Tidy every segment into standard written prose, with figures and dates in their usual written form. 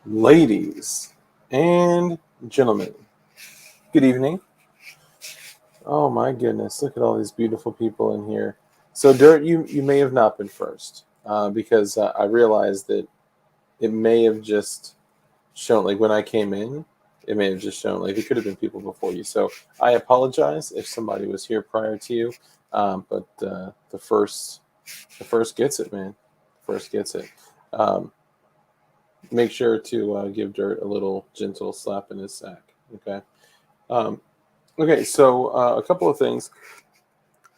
Ladies and gentlemen, good evening. Oh my goodness, look at all these beautiful people in here. So, Dirt, you may have not been first because I realized that it may have just shown, like when I came in, it may have just shown, like it could have been people before you. So, I apologize if somebody was here prior to you, but the first gets it, man. First gets it. Um, Make sure to give Dirt a little gentle slap in his sack. Okay. Um, okay. So a couple of things.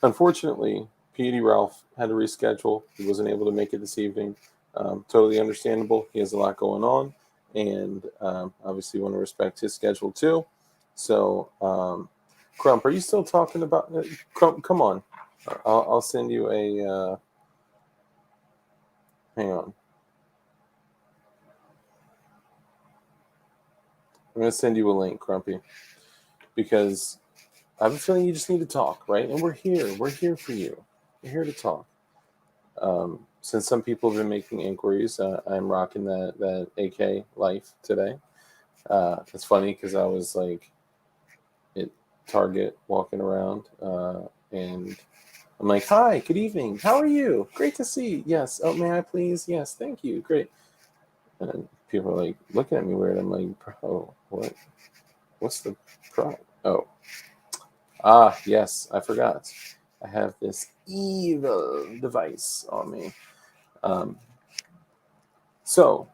Unfortunately, P.D. Ralph had to reschedule. He wasn't able to make it this evening. Totally understandable. He has a lot going on, and obviously want to respect his schedule too. So, Crump, are you still talking about Crump? Come on. I'll send you a. Hang on. I'm gonna send you a link, Crumpy, because I have a feeling you just need to talk, right? And we're here. We're here for you. We're here to talk. Since some people have been making inquiries, I'm rocking that AK Life today. It's funny because I was like at Target walking around, and I'm like, "Hi, good evening. How are you? Great to see. Yes. Oh, may I please? Yes, thank you. Great." And people are like looking at me weird. I'm like, "Bro, what? What's the problem?" Oh, yes, I forgot. I have this evil device on me. Um, so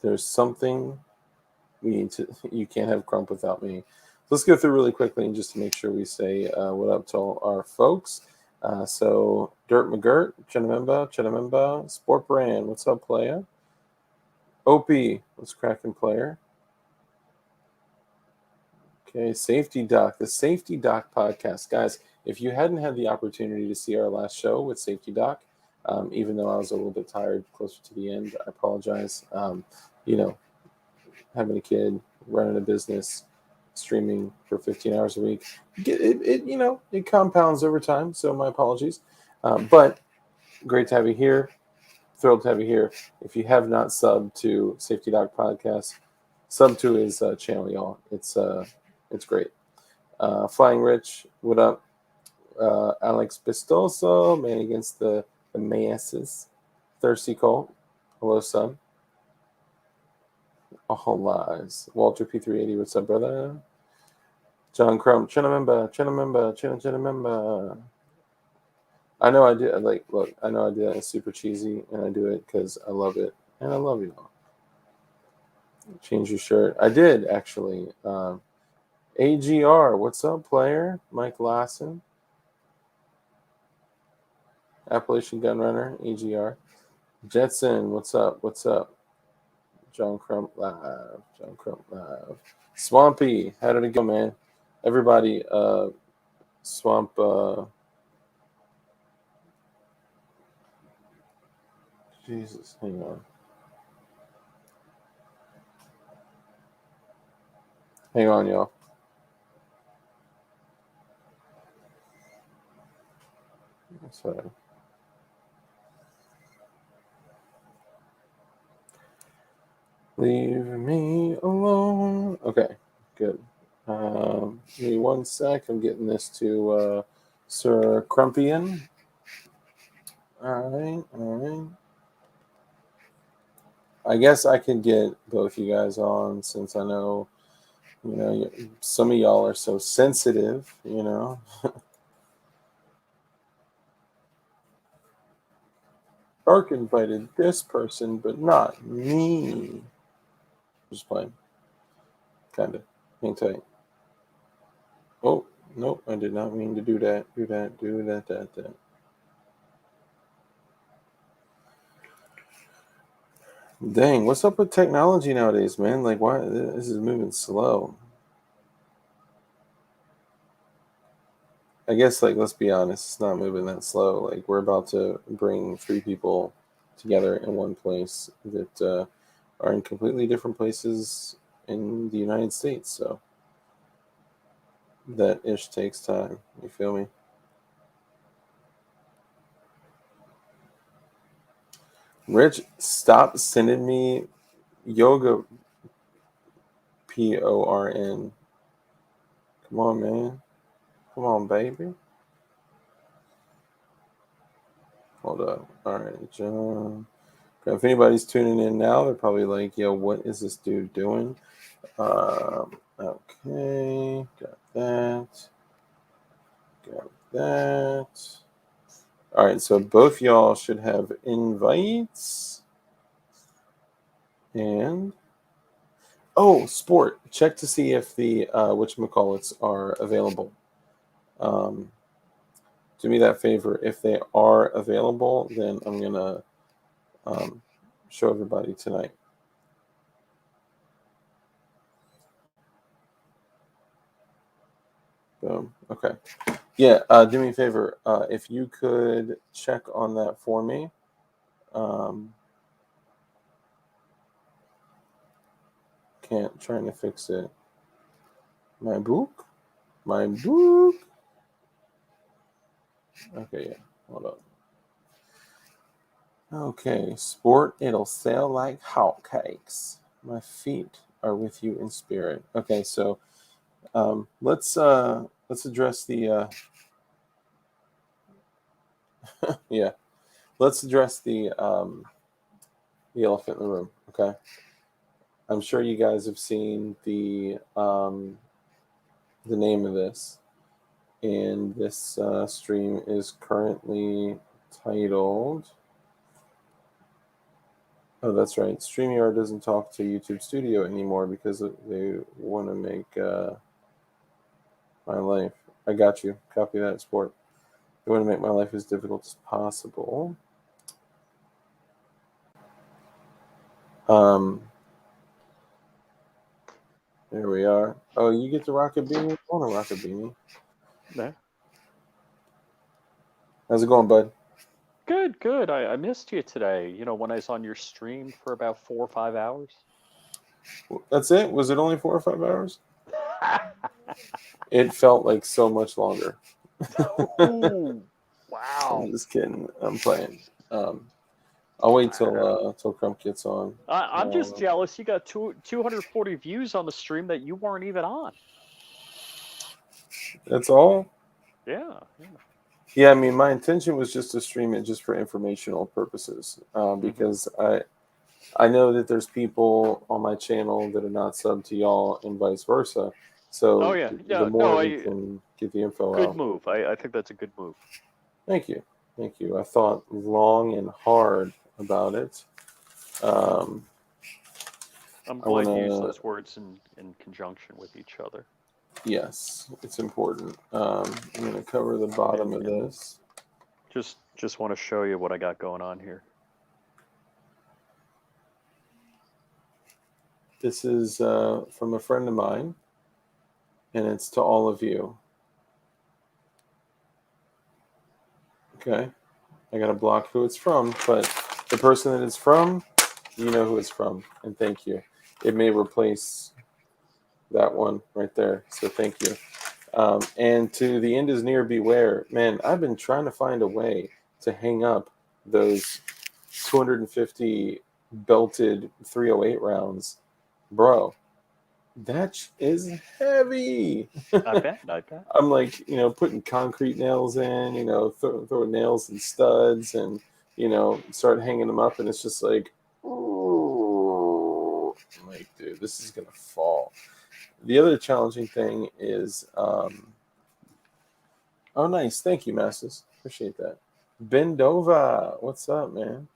there's something we need to. You can't have Crump without me. So let's go through really quickly and just to make sure we say what up to all our folks. So Dirt McGirt, Chenamemba, Sport Brand, what's up, playa? OP, what's cracking, player? Okay, Safety Doc, the Safety Doc podcast. Guys, if you hadn't had the opportunity to see our last show with Safety Doc, even though I was a little bit tired closer to the end, I apologize. You know, having a kid, running a business, streaming for 15 hours a week, it compounds over time. So my apologies. But great to have you here. Thrilled to have you here. If you have not subbed to Safety Doc Podcast, sub to his channel, y'all. It's great. Flying Rich, what up? Alex Pistoso, man against the masses. Thirsty Colt, hello, son. All lies. Walter P380, what's up, brother? John Crump, Chinamemba. I know I do. Like, look, I know I do that. It's super cheesy, and I do it because I love it, and I love you all. Change your shirt. I did actually. AGR, what's up, player? Mike Lassen, Appalachian Gunrunner, AGR. Jetson, what's up? What's up? John Crump live. John Crump live. Swampy, how did it go, man? Everybody, Swamp. Jesus, hang on. Hang on, y'all. Sorry. Leave me alone. Okay, good. Give me 1 sec. I'm getting this to Sir Crumpian. All right, all right. I guess I could get both you guys on since I know, some of y'all are so sensitive, Ark invited this person, but not me. Just playing. Kind of. Hang tight. Oh, nope, I did not mean to do that. Do that. Dang, what's up with technology nowadays, man? Like, why this is moving slow? I guess, like, let's be honest, it's not moving that slow. Like, we're about to bring three people together in one place that are in completely different places in the United States. So that ish takes time. You feel me? Rich, stop sending me yoga Porn. Come on, man. Come on, baby. Hold up. All right, John. If anybody's tuning in now, they're probably like, yo, what is this dude doing? Okay, got that. Got that. All right, so both y'all should have invites. And sport. Check to see if the whatchamacallits are available. Do me that favor. If they are available, then I'm gonna show everybody tonight. Boom. Okay. Yeah. Do me a favor. If you could check on that for me. Trying to fix it. My book. Okay. Yeah. Hold up. Okay. Sport. It'll sell like hotcakes. My feet are with you in spirit. Okay. So let's address the yeah. Let's address the elephant in the room. Okay. I'm sure you guys have seen the name of this, and this stream is currently titled. Oh, that's right. StreamYard doesn't talk to YouTube Studio anymore because they want to make my life. I got you. Copy that, sport. They want to make my life as difficult as possible. There we are. Oh, you get the rocket beanie? I want a rocket beanie. Yeah. How's it going, bud? Good. I missed you today. You know, when I was on your stream for about 4 or 5 hours. That's it? Was it only 4 or 5 hours? It felt like so much longer. Ooh, wow. I'm just kidding. I'm playing. I'll wait till Crump gets on. I'm just jealous. You got 240 views on the stream that you weren't even on. That's all? Yeah. Yeah, I mean, my intention was just to stream it just for informational purposes, because I know that there's people on my channel that are not subbed to y'all and vice versa. So the more we can get the info out. Good move. I think that's a good move. Thank you. I thought long and hard about it. I'm glad you use those words in conjunction with each other. Yes, it's important. I'm going to cover the bottom of this. Just want to show you what I got going on here. This is from a friend of mine, and it's to all of you. Okay, I got to block who it's from, but the person that it's from, you know who it's from, and thank you. It may replace that one right there, so thank you. And to the end is near, beware. Man, I've been trying to find a way to hang up those 250 belted 308 rounds. Bro, that is heavy. I bet. I'm like, putting concrete nails in, throw nails and studs and, start hanging them up. And it's just like, ooh, I'm like, dude, this is going to fall. The other challenging thing is, oh, nice. Thank you, Masses. Appreciate that. Bendova, what's up, man?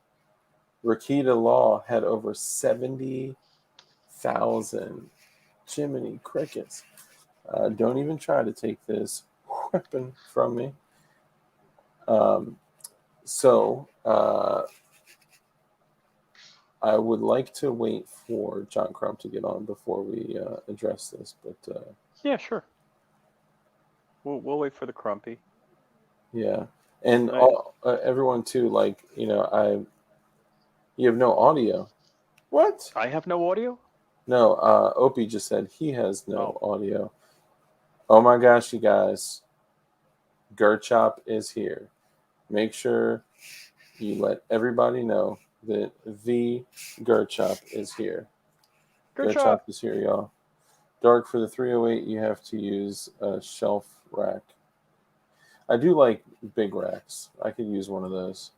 Rakita Law had over 70,000. Jiminy crickets. Don't even try to take this weapon from me. So I would like to wait for John Crump to get on before we address this, but yeah, sure. We'll wait for the Crumpy. Yeah, and everyone too. Like, you have no audio. What? I have no audio? No. Opie just said he has no audio. Oh my gosh, you guys! Gerchop is here. Make sure you let everybody know that the Gerchop is here. Gerchop is here, y'all. Dark, for the 308, you have to use a shelf rack. I do like big racks. I could use one of those.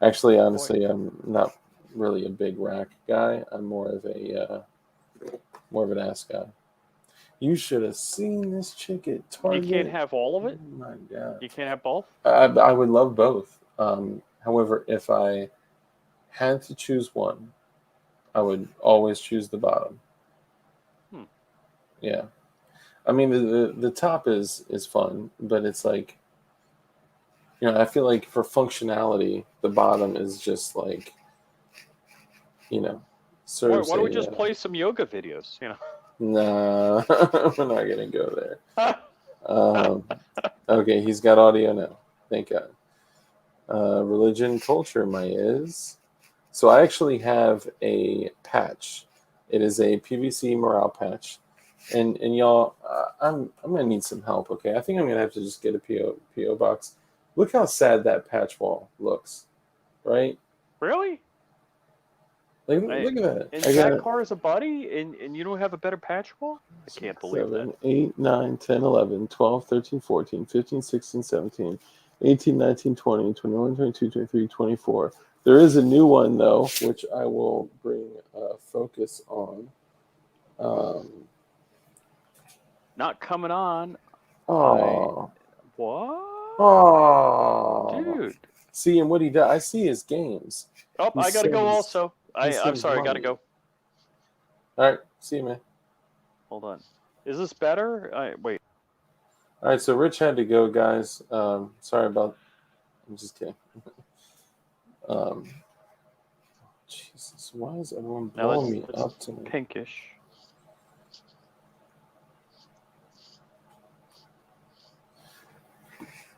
Actually, honestly, I'm not really a big rack guy. I'm more of an ass guy. You should have seen this chick at Target. You can't have all of it? Oh my god. You can't have both? I would love both. However, if I had to choose one, I would always choose the bottom. Yeah. I mean, the top is fun, but it's like, I feel like for functionality, the bottom is just like, serves Why don't we just play some yoga videos, Nah, we're not going to go there. Okay, he's got audio now. Thank God. Religion, culture, my is. So I actually have a patch. It is a PVC morale patch. And y'all, I'm gonna need some help. Okay, I think I'm gonna have to just get a PO box. Look how sad that patch wall looks, right? Really? Like, look at that. And that car is a buddy, and you don't have a better patch wall? I can't believe 7, that. 8, 9, 10, 11, 12, 13, 14, 15, 16, 17, 18, 19, 20, 21, 22, 23, 24. There is a new one though, which I will bring focus on. Not coming on. Oh. What? Oh. Dude. See, and what he does, I see his games. Oh, I gotta go also. I'm sorry, I gotta go. All right, see you, man. Hold on. Is this better? Wait. All right, so Rich had to go, guys. Sorry about. I'm just kidding. Jesus, why is everyone blowing me up tonight? Pinkish.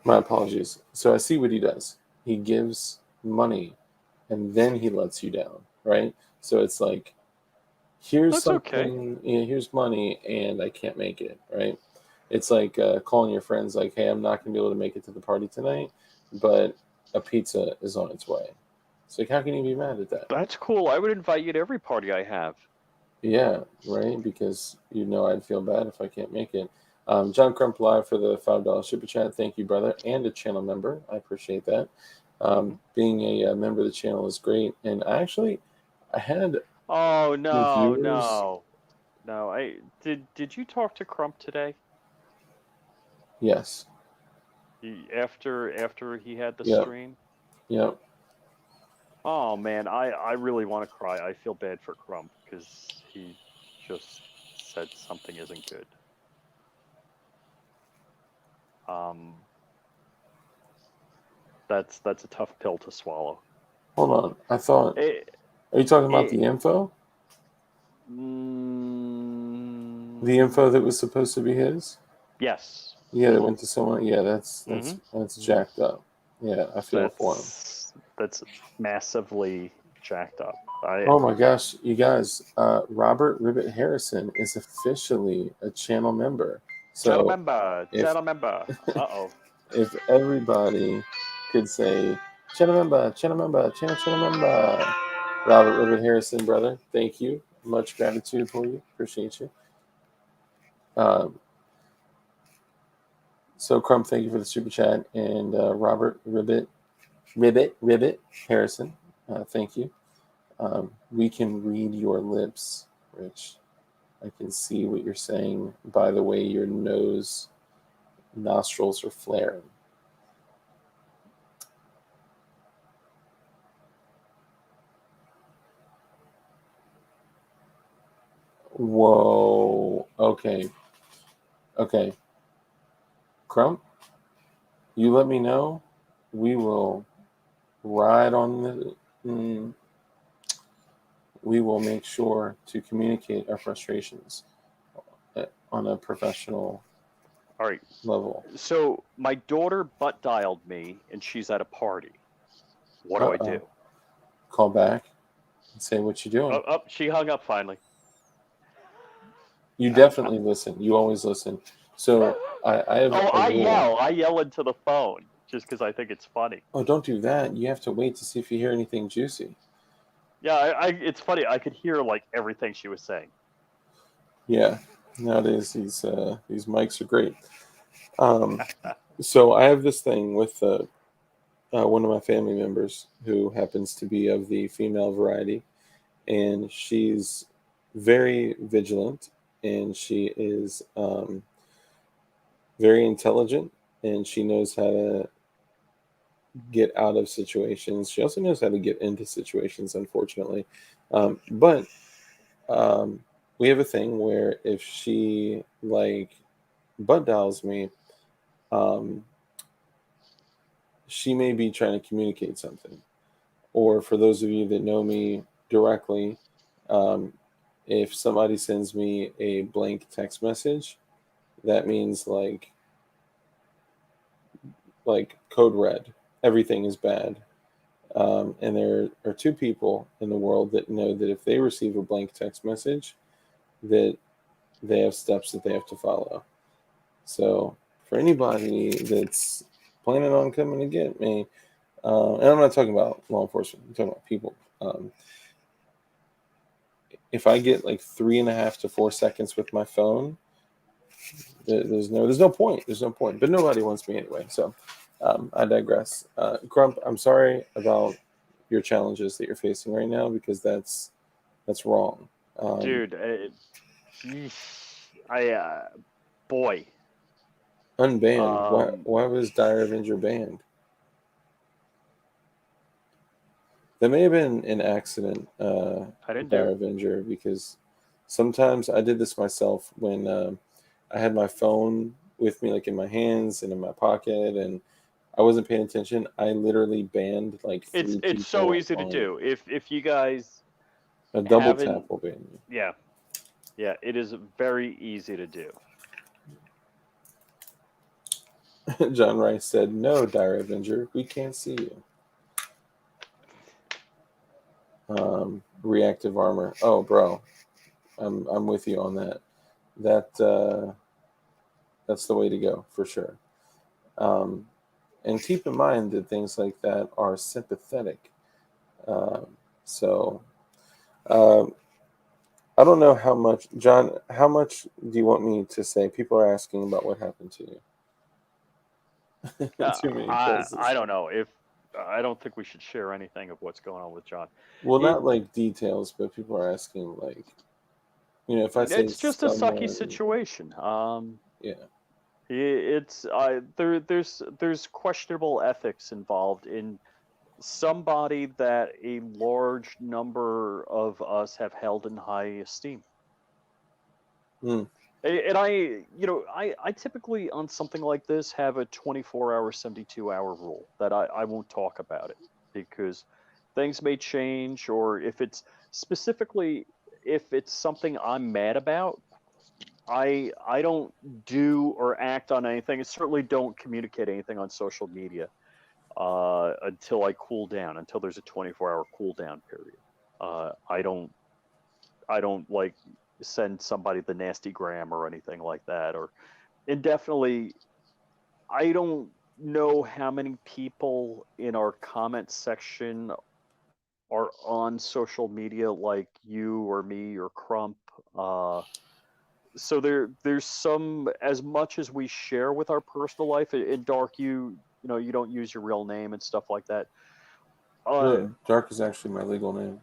My apologies. So I see what he does. He gives money, and then he lets you down, right? So it's like, here's something. Okay. Here's money, and I can't make it, right? It's like calling your friends, like, "Hey, I'm not going to be able to make it to the party tonight, but a pizza is on its way." It's like, how can you be mad at that? That's cool. I would invite you to every party I have. Yeah, right? Because I'd feel bad if I can't make it. John Crump Live for the $5 super chat. Thank you, brother, and a channel member. I appreciate that. Being a member of the channel is great. And I had no. Did you talk to Crump today? Yes. After he had the stream? Yep. Oh man, I really want to cry. I feel bad for Crump because he just said something isn't good. That's a tough pill to swallow. Hold on. I thought. Are you talking about the info? The info that was supposed to be his? Yes. Yeah, that went to someone. Yeah, that's jacked up. Yeah, I feel for him. That's massively jacked up. Oh my gosh, you guys! Robert Ribbit Harrison is officially a channel member. So channel member. Uh-oh. If everybody could say channel member, Robert Ribbit Harrison, brother, thank you. Much gratitude for you. Appreciate you. So Crump, thank you for the super chat, and Robert Ribbit Harrison, thank you. We can read your lips, Rich. I can see what you're saying by the way your nostrils are flaring. Whoa. Okay. Crump, you let me know. We will ride on the. We will make sure to communicate our frustrations on a professional level. So my daughter butt dialed me, and she's at a party. What do I do? Call back and say what you're doing. Oh, she hung up finally. You definitely listen. You always listen. So I have. I yell into the phone just because I think it's funny. Oh, don't do that. You have to wait to see if you hear anything juicy. Yeah, it's funny. I could hear like everything she was saying. Yeah, nowadays these mics are great. Um, so I have this thing with one of my family members who happens to be of the female variety, and she's very vigilant, and she is very intelligent, and she knows how to get out of situations. She also knows how to get into situations, unfortunately. But um, we have a thing where if she like butt dials me, um, she may be trying to communicate something. Or for those of you that know me directly, um, if somebody sends me a blank text message, that means like code red. Everything is bad. And there are two people in the world that know that if they receive a blank text message, that they have steps that they have to follow. So for anybody that's planning on coming to get me, and I'm not talking about law enforcement, I'm talking about people. If I get like 3.5 to 4 seconds with my phone, there's no point. There's no point. But nobody wants me anyway. So I digress. Grump, I'm sorry about your challenges that you're facing right now because that's wrong. Um, Dude, I boy, Unbanned. Why um, why was Dire Avenger banned? That may have been an accident, I didn't do Dire it. Avenger, because sometimes I did this myself when I had my phone with me, like in my hands and in my pocket, and I wasn't paying attention. I literally banned like three It's so people easy to on do. If you guys a double tap haven't, will ban yeah, yeah, it is very easy to do. you. John Rice said, "No, Dire Avenger, we can't see you." Reactive armor. Oh, bro, I'm with you on that. That that's the way to go for sure. Um, and keep in mind that things like that are sympathetic. Um, so um, I don't know how much, John. How much do you want me to say? People are asking about what happened to you. Too many I places. don't know if I don't think we should share anything of what's going on with John. Well, It not like details, but people are asking like, if I say it's just a sucky someone, situation. yeah, It's there's questionable ethics involved in somebody that a large number of us have held in high esteem. mm, And I typically on something like this have a 24-hour, 72-hour rule that I won't talk about it because things may change, or if it's specifically if it's something I'm mad about, I don't do or act on anything. I certainly don't communicate anything on social media until I cool down, until there's a 24-hour cool down period. I don't like send somebody the nasty gram or anything like that, or indefinitely. I don't know how many people in our comment section are on social media like you or me or Crump. So there's some, as much as we share with our personal life in Dark, you don't use your real name and stuff like that. Uh, really, Dark is actually my legal name.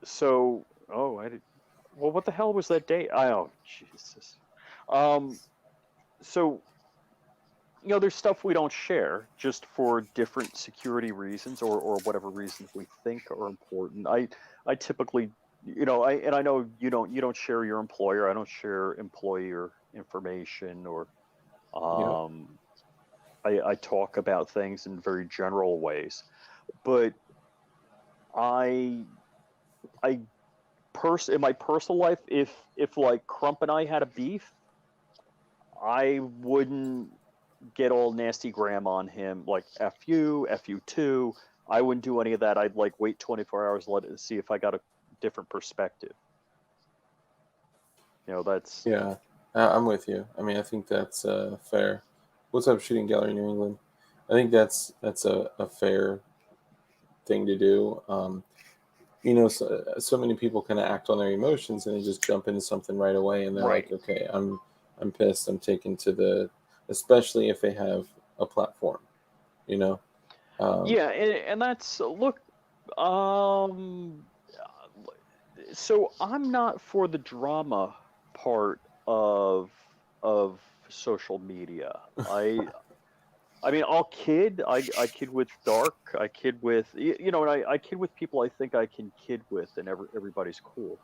so I did. Well, what the hell was that date? Oh, Jesus. Um, so there's stuff we don't share just for different security reasons, or whatever reasons we think are important. I typically, I know you don't share your employer. I don't share employer information, or Yeah, um, I talk about things in very general ways. But I I in my personal life, if like Crump and I had a beef, I wouldn't get all nasty gram on him like fu too. I wouldn't do any of that. I'd like wait 24 hours, let it see if I got a different perspective. That's yeah, I'm with you. I mean, I think that's fair. What's up, Shooting Gallery New England? I think that's a fair thing to do. so many people kind of act on their emotions and they just jump into something right away, and they're Right. like, okay, I'm pissed. I'm taken to especially if they have a platform, you know. Yeah, and that's look. Um, so I'm not for the drama part of social media. I mean, I'll kid. I kid with dark. I kid with and I kid with people I think I can kid with, and everybody's cool.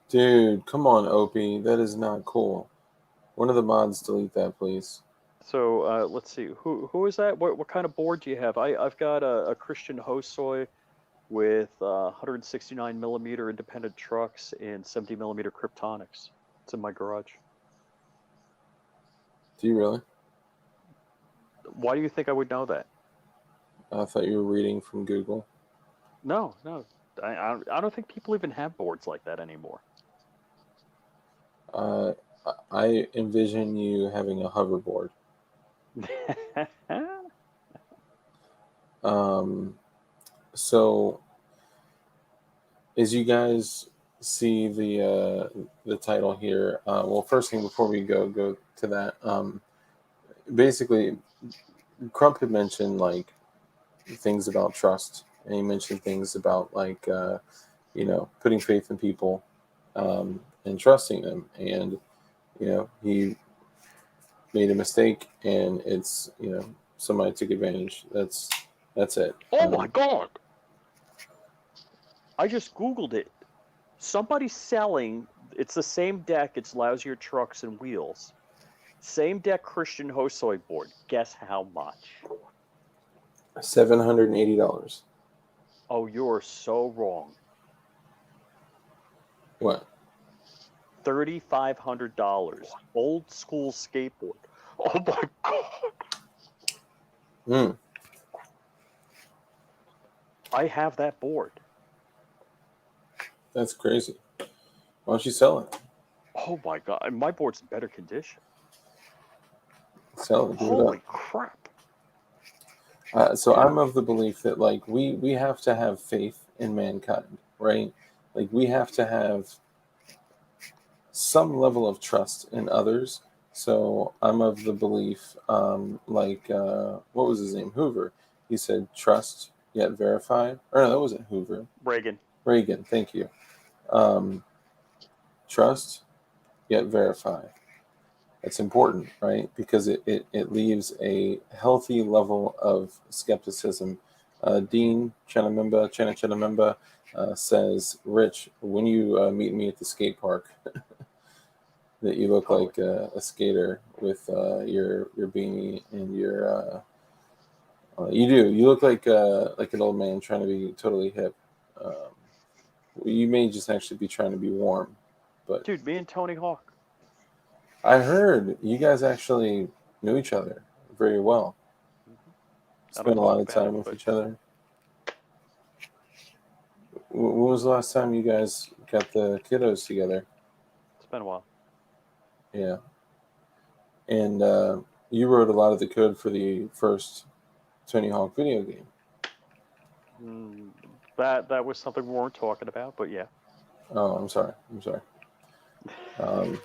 Dude, come on, Opie, that is not cool. One of the mods delete that, please. So let's see. Who is that? What kind of board do you have? I've got a Christian Hosoi with 169 millimeter independent trucks and 70 millimeter Kryptonics. It's in my garage. Do you really? Why do you think I would know that? I thought you were reading from Google. No, no. I don't think people even have boards like that anymore. Uh, I envision you having a hoverboard. Um, so as you guys see the title here, well, first thing before we go to that, basically, Crump had mentioned like things about trust, and he mentioned things about like putting faith in people, and trusting them, and he made a mistake, and it's somebody took advantage. That's it. Oh my God! I just Googled it. Somebody's selling. It's the same deck. It's lousier trucks and wheels. Same deck Christian Hosoi board. Guess how much? $780. Oh, you're so wrong. What? $3,500. Old school skateboard. Oh my God! Mm, I have that board. that's crazy. Why don't you sell it? Oh my God! And my board's in better condition. Sell it. Give it up. Holy crap! So Dude. I'm of the belief that like we have to have faith in mankind, right? Like we have to have some level of trust in others. So I'm of the belief, what was his name? Hoover. He said, "Trust yet verify." Or no, that wasn't Hoover. Reagan. Reagan. Thank you. Um, Trust yet verify. It's important, right? Because it leaves a healthy level of skepticism. Dean Chanamemba says, "Rich, when you meet me at the skate park, that you look Totally. like a skater with your beanie and you look like an old man trying to be totally hip. Um, you may just actually be trying to be warm, but Dude, me and Tony Hawk. I heard you guys actually knew each other very well. I don't Spent a talk lot of about it, time with but each other. When was the last time you guys got the kiddos together? it's been a while. Yeah, and you wrote a lot of the code for the first Tony Hawk video game. Mm, that was something we weren't talking about, but yeah. Oh, I'm sorry. I'm sorry. Um,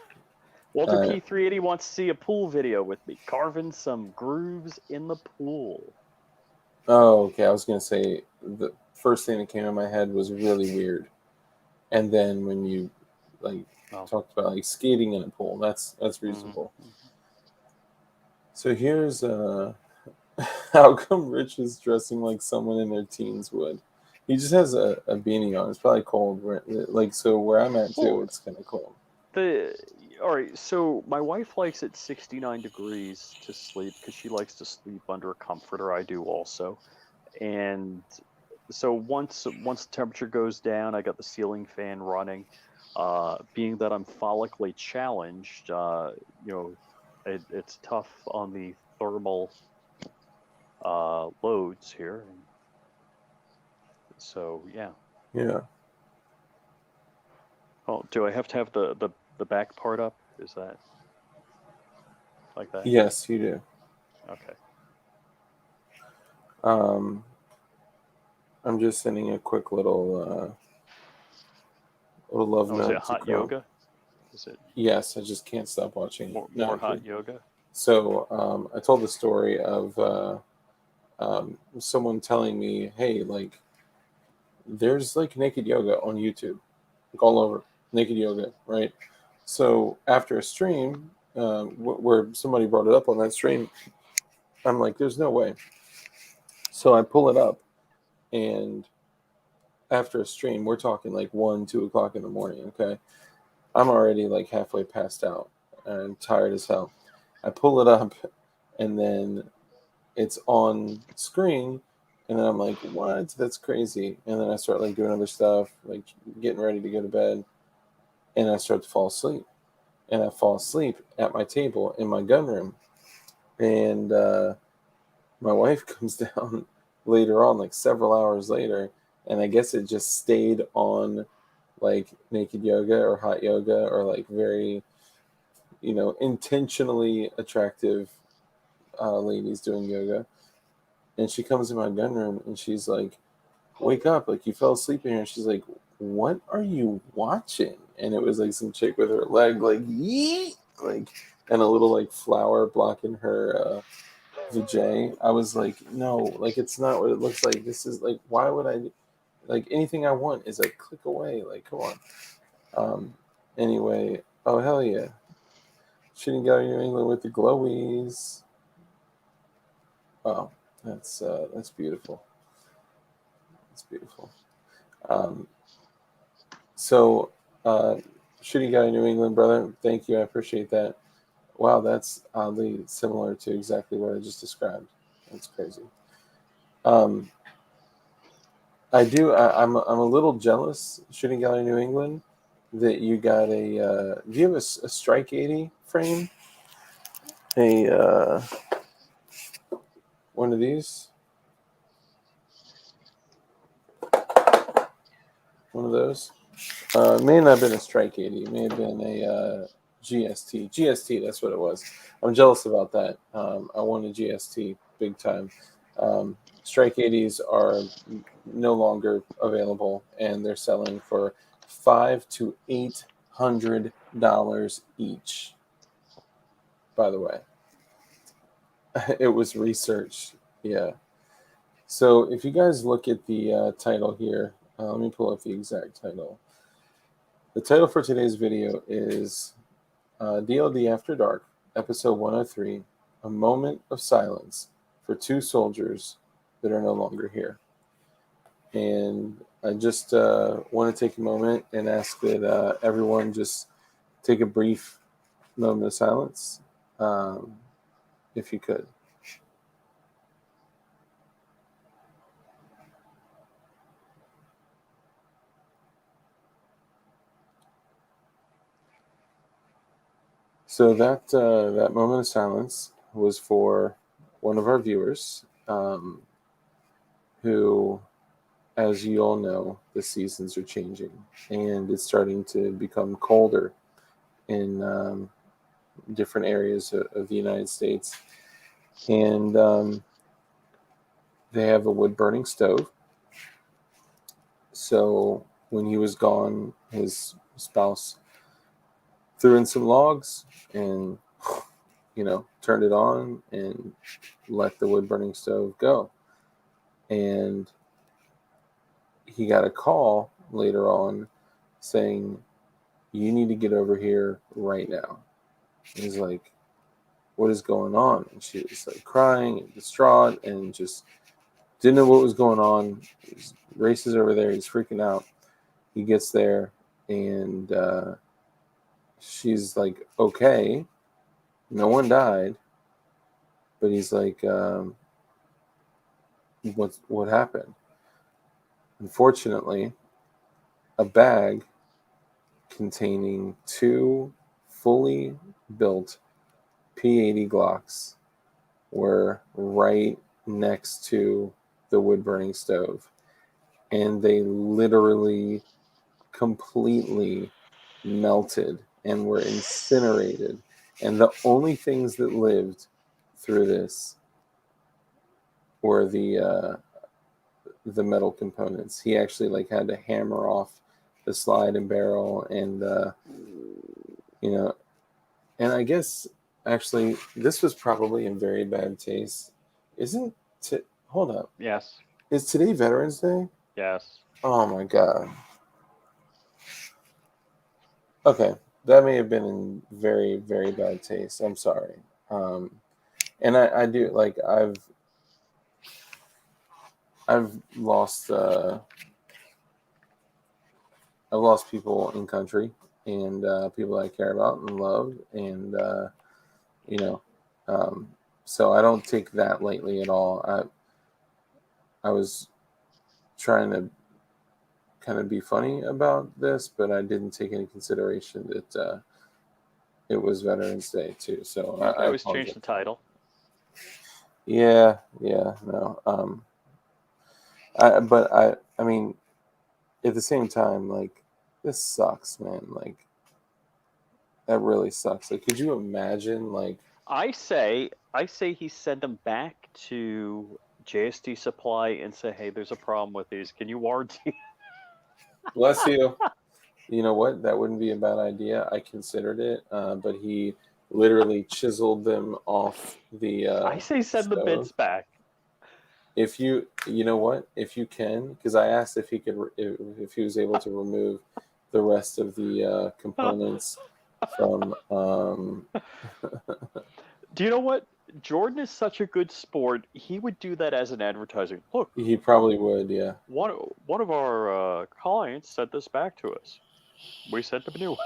Walter uh, P380 wants to see a pool video with me, carving some grooves in the pool. oh, okay. I was gonna say the first thing that came in my head was really weird, and then when you like Oh. talked about like skating in a pool, that's Mm-hmm. reasonable. So here's how come Rich is dressing like someone in their teens would? He just has a beanie on. It's probably cold. Where I'm at too, Well, it's kind of cold. all right. So my wife likes it 69 degrees to sleep because she likes to sleep under a comforter. I do also, and so once the temperature goes down, I got the ceiling fan running. Being that I'm follically challenged, it's tough on the thermal loads here. So yeah. Yeah. Oh, do I have to have the back part up? Is that like that? Yes, you do. Okay. Um, I'm just sending a quick little love Oh, is it note to hot Chrome. yoga? Is it Yes, I just can't stop watching it. more hot yoga? So I told the story of someone telling me, "Hey, like, there's like naked yoga on YouTube, like all over naked yoga, right?" So after a stream, where somebody brought it up on that stream, I'm like, "There's no way." So I pull it up, and after a stream, we're talking like 1, 2 o'clock in the morning. Okay, I'm already like halfway passed out and tired as hell. I pull it up, and then it's on screen, and then I'm like, what? That's crazy. And then I start like doing other stuff, like getting ready to go to bed, and I start to fall asleep. And I fall asleep at my table in my gun room. And my wife comes down later on, like several hours later, and I guess it just stayed on like naked yoga or hot yoga or like very, intentionally attractive ladies doing yoga. And she comes in my gun room and she's like, wake up, like you fell asleep in here. And she's like, what are you watching? And it was like some chick with her leg like yeet, like, and a little like flower blocking her vajay. I was like, no, like it's not what it looks like. This is like, why would I, like anything I want is a click away. Like, come on. Um, anyway, oh hell yeah, shooting gallery New England with the glowies. Oh, that's beautiful. That's beautiful. Um, so, uh, shooting guy in New England, brother. Thank you. I appreciate that. Wow, that's oddly similar to exactly what I just described. That's crazy. Um, I do. I'm a little jealous, shooting gallery New England, that you got a. Do you have a Strike 80 frame? A one of these? One of those? It may not have been a Strike 80. It may have been a GST. GST, that's what it was. I'm jealous about that. I want a GST big time. Strike 80s are no longer available, and they're selling for $500 to $800 each. By the way, it was researched. Yeah. So if you guys look at the title here, let me pull up the exact title. The title for today's video is DLD After Dark, Episode 103, A Moment of Silence for Two Soldiers That Are No Longer Here. And I just want to take a moment and ask that everyone just take a brief moment of silence, if you could. So that moment of silence was for one of our viewers, who, as you all know, the seasons are changing and it's starting to become colder in different areas of the United States. And they have a wood burning stove. So when he was gone, his spouse threw in some logs and, turned it on and let the wood burning stove go. And he got a call later on saying, you need to get over here right now. And he's like, what is going on? And she was like crying and distraught and just didn't know what was going on. He races over there. He's freaking out. He gets there and she's like, okay, no one died. But he's like, what happened? Unfortunately, a bag containing two fully built P80 Glocks were right next to the wood burning stove. And they literally completely melted and were incinerated. And the only things that lived through this were the metal components. He actually like had to hammer off the slide and barrel, and you know, and I guess actually this was probably in very bad taste. Isn't hold up? Yes. Is today Veterans Day? Yes. Oh my god. Okay, that may have been in very very bad taste. I'm sorry. And I do like I've lost I've lost people in country and people I care about and love, and you know, um, so I don't take that lightly at all. I was trying to kind of be funny about this, but I didn't take into consideration that it was Veterans Day too. So You can I always change apologize. the title. Yeah, yeah, no. I mean, at the same time, like, this sucks, man. Like, that really sucks. Like, could you imagine, like, I say he send them back to JSD Supply and say, hey, there's a problem with these. Can you warranty? bless you? You know what? That wouldn't be a bad idea. I considered it, but he literally chiseled them off the I say send the stove. bits back. If you know what, if you can, because I asked if he could, if he was able to remove the rest of the components from. Do you know what? Jordan is such a good sport. He would do that as an advertising. Look, He probably would, yeah. one of our clients sent this back to us. We sent them a new one.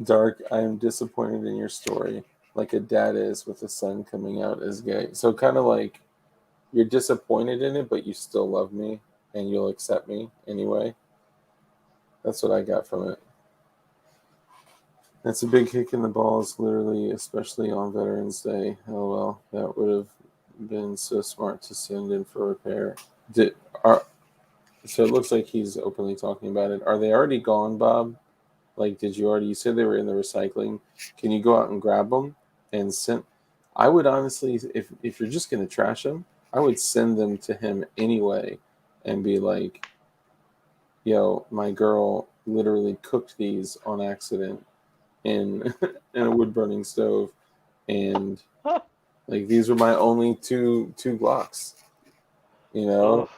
Dark, I am disappointed in your story, like a dad is with a son coming out as gay. So kind of like you're disappointed in it, but you still love me and you'll accept me anyway. That's what I got from it. That's a big kick in the balls, literally, especially on Veterans Day. Oh well, that would have been so smart to send in for repair. Did are so it looks like he's openly talking about it. Are they already gone, Bob? Like, did you already? You said they were in the recycling. Can you go out and grab them and send? I would honestly, if you're just gonna trash them, I would send them to him anyway, and be like, "Yo, my girl literally cooked these on accident in in a wood burning stove, and like these were my only two Glocks. You Oh, know,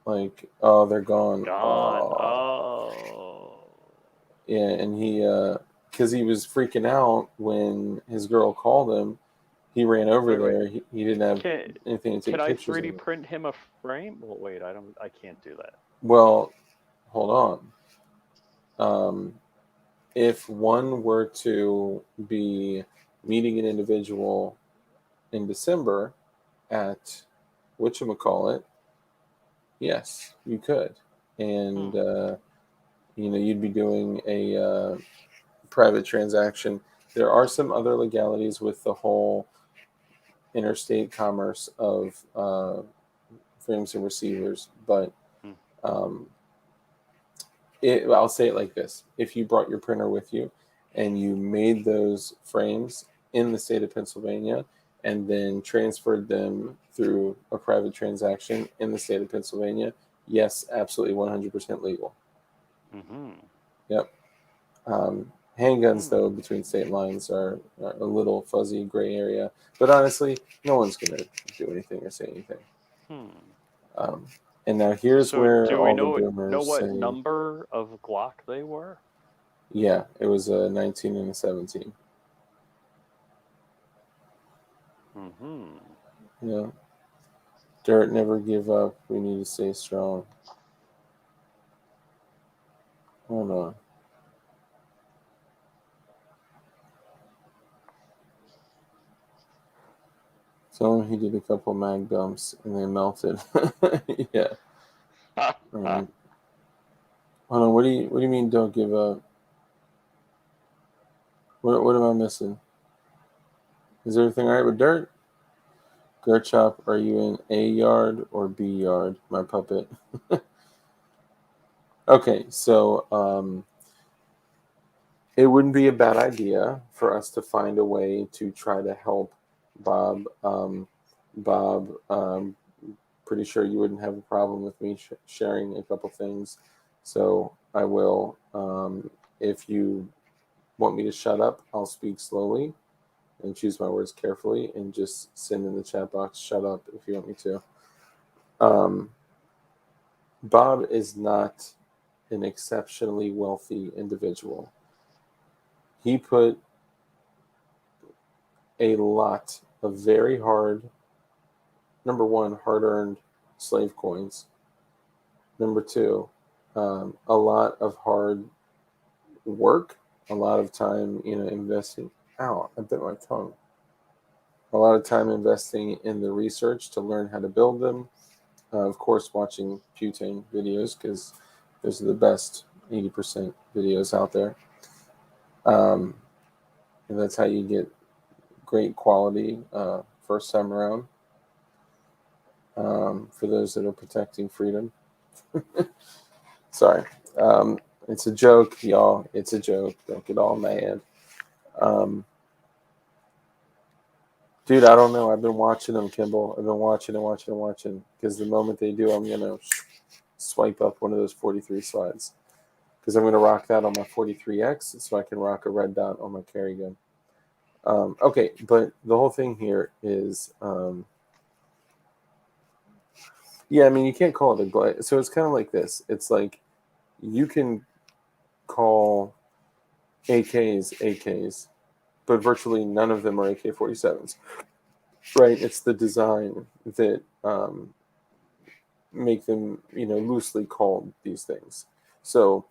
like oh they're gone. gone. Oh Oh. yeah, and he because he was freaking out when his girl called him. He ran over Wait, wait. there. He didn't have Can anything to can take I pictures 3D of it. print him a frame? Well, wait, I don't. I can't do that. Well, hold on. Um, if one were to be meeting an individual in December at whatchamacallit, yes, you could. And, Hmm. you'd be doing a private transaction. There are some other legalities with the whole interstate commerce of frames and receivers, but Hmm. um, I'll say it like this: if you brought your printer with you and you made those frames in the state of Pennsylvania and then transferred them through a private transaction in the state of Pennsylvania, yes, absolutely 100% legal. Hmm. Yep. Handguns, Hmm. though, between state lines are a little fuzzy gray area. But honestly, no one's going to do anything or say anything. Hmm. Um, and now here's So, where do we all the know boomers what say, number of Glock they were? yeah, it was a 19 and a 17. Hmm. Yeah. Dirt, never give up. We need to stay strong. Hold on. Tell him he did a couple mag dumps and they melted. Yeah. All right. Hold on. What do you mean? Don't give up? What am I missing? Is everything all right with Dirt? Gerchop, are you in A yard or B yard, my puppet? Okay, so it wouldn't be a bad idea for us to find a way to try to help Bob. Bob, pretty sure you wouldn't have a problem with me sharing a couple things, so I will. If you want me to shut up, I'll speak slowly and choose my words carefully, and just send in the chat box "shut up" if you want me to. Um, Bob is not an exceptionally wealthy individual. He put a lot of very hard, number one, hard earned slave coins. Number two, a lot of hard work, a lot of time, investing. Ow, I bit my tongue. A lot of time investing in the research to learn how to build them. Of course, watching Putain videos, because those are the best 80% videos out there. And that's how you get great quality first time around. For those that are protecting freedom. Sorry. It's a joke, y'all. It's a joke. Don't get all mad. Um, Dude, I don't know. I've been watching them, Kimball. I've been watching and watching and watching. Because the moment they do, I'm going to swipe up one of those 43 slides. Because I'm going to rock that on my 43X so I can rock a red dot on my carry gun. Okay, but the whole thing here is, yeah, I mean, you can't call it a glide. So it's kind of like this. It's like you can call AKs, but virtually none of them are AK-47s, right? It's the design that make them, loosely called these things. So,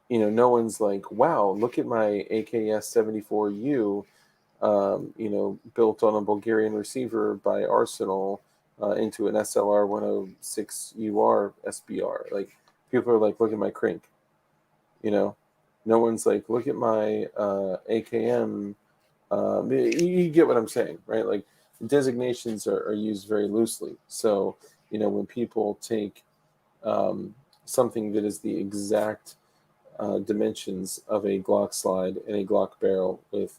no one's like, wow, look at my AKS-74U, built on a Bulgarian receiver by Arsenal into an SLR-106UR SBR. Like, people are like, look at my crank. No one's like, look at my AKM. You get what I'm saying, right? Like, designations are used very loosely. So, when people take something that is the exact dimensions of a Glock slide and a Glock barrel with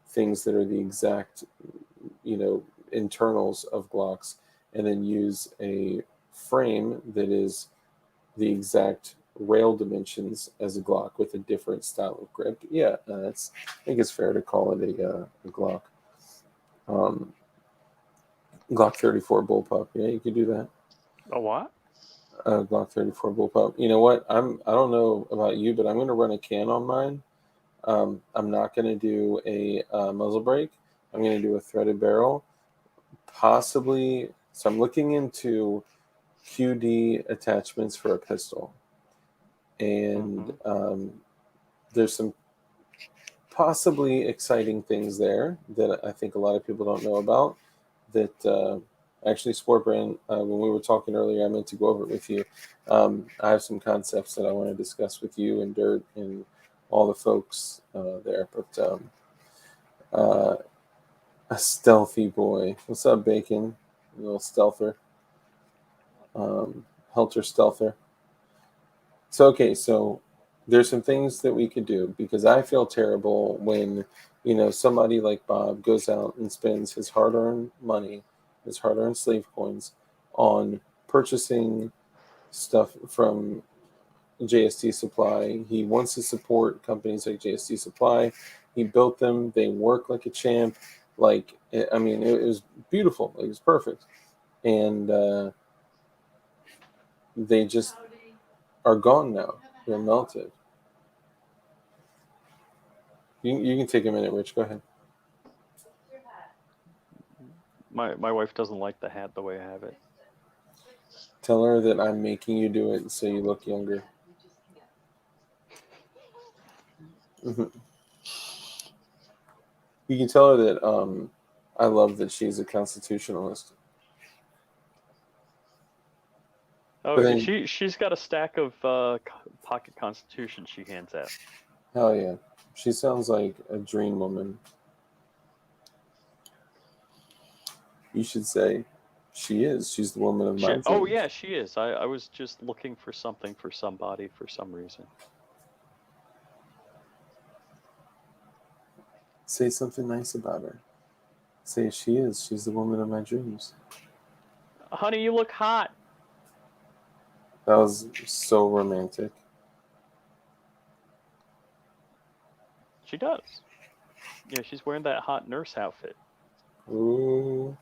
things that are the exact, internals of Glocks, and then use a frame that is the exact rail dimensions as a Glock with a different style of grip. Yeah, I think it's fair to call it a Glock. Glock 34 Bullpup. Yeah, you could do that. A what? Glock 34 Bullpup. You know what? I don't know about you, but I'm going to run a can on mine. I'm not going to do a muzzle brake. I'm going to do a threaded barrel. Possibly, so I'm looking into QD attachments for a pistol. And there's some possibly exciting things there that I think a lot of people don't know about. That actually, Sport Brand, when we were talking earlier, I meant to go over it with you. I have some concepts that I want to discuss with you and Dirt and all the folks there. But a stealthy boy. What's up, Bacon? A little stealther. Helter stealther. So, okay, so there's some things that we could do, because I feel terrible when, somebody like Bob goes out and spends his hard-earned money, his hard-earned slave coins on purchasing stuff from JST Supply. He wants to support companies like JST Supply. He built them. They work like a champ. Like, I mean, it was beautiful. It was perfect. And they just are gone now. They're melted. You can take a minute, Rich. Go ahead. My wife doesn't like the hat the way I have it. Tell her that I'm making you do it so you look younger. You can tell her that I love that she's a constitutionalist. Oh, But then, she's got a stack of pocket Constitution she hands out. hell yeah. She sounds like a dream woman. You should say she is. She's the woman of my dreams. Oh yeah, she is. I was just looking for something for somebody for some reason. Say something nice about her. Say she is. She's the woman of my dreams. Honey, you look hot. That was so romantic. She does. Yeah, she's wearing that hot nurse outfit. Ooh,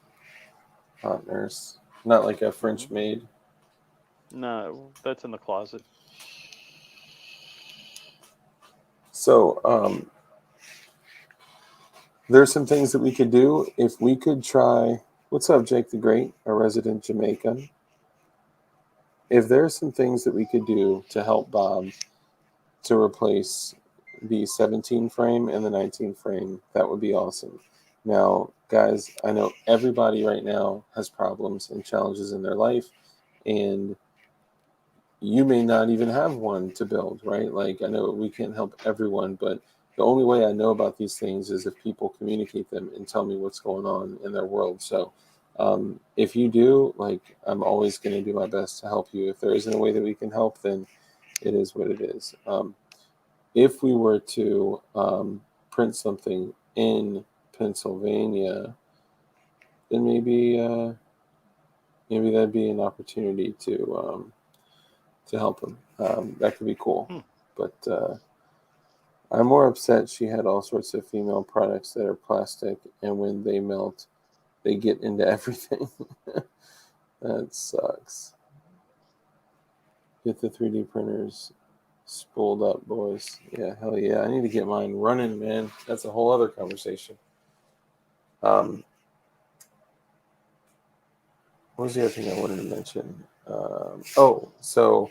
hot nurse. Not like a French maid. No, that's in the closet. So, there's some things that we could do. If we could try, what's up, Jake the Great, a resident Jamaican? If there's some things that we could do to help Bob to replace the 17 frame and the 19 frame, that would be awesome. Now, guys, I know everybody right now has problems and challenges in their life, and you may not even have one to build, right? Like, I know we can't help everyone, but the only way I know about these things is if people communicate them and tell me what's going on in their world. So, if you do, like, I'm always going to do my best to help you. If there isn't a way that we can help, then it is what it is. If we were to print something in Pennsylvania, then maybe that'd be an opportunity to help him. That could be cool. But I'm more upset she had all sorts of female products that are plastic, and when they melt, they get into everything. That sucks. Get the 3D printers spooled up, boys. Yeah, hell yeah. I need to get mine running, man. That's a whole other conversation. What was the other thing I wanted to mention? So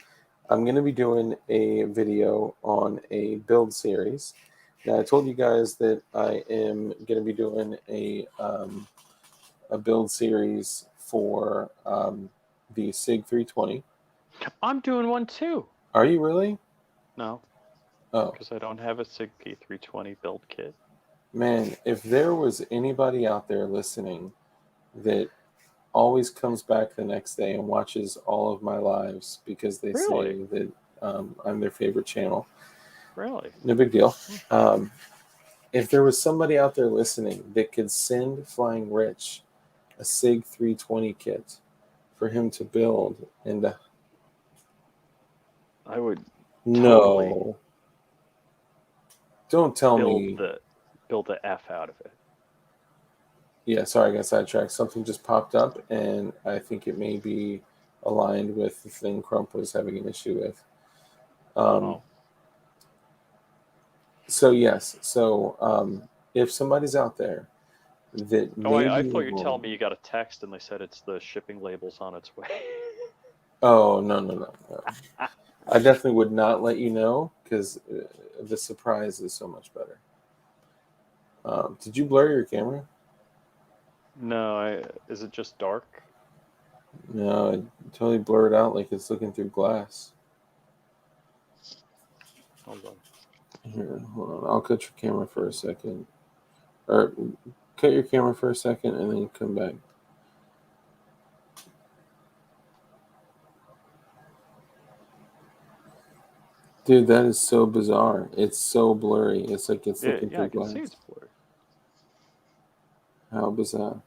I'm going to be doing a video on a build series. Now, I told you guys that I am going to be doing a build series for the SIG 320. I'm doing one too. Are you really? No. Oh. Because I don't have a SIG P320 build kit. Man, if there was anybody out there listening that always comes back the next day and watches all of my lives because they say that I'm their favorite channel. Really? No big deal. If there was somebody out there listening that could send Flying Rich a SIG 320 kit for him to build, and I would no, don't tell me. Build the F out of it. Yeah, sorry, I got sidetracked. Something just popped up, and I think it may be aligned with the thing Crump was having an issue with. So yes, if somebody's out there that I thought you were telling me you got a text and they said it's the shipping label's on its way. Oh no. I definitely would not let you know because the surprise is so much better. Did you blur your camera? No, is it just dark? No, it totally blurred out like it's looking through glass. Hold on. Here, hold on. I'll cut your camera for a second. Or cut your camera for a second and then come back. Dude, that is so bizarre. It's so blurry. It's like it's looking through glass. I can see it's blurry. How bizarre.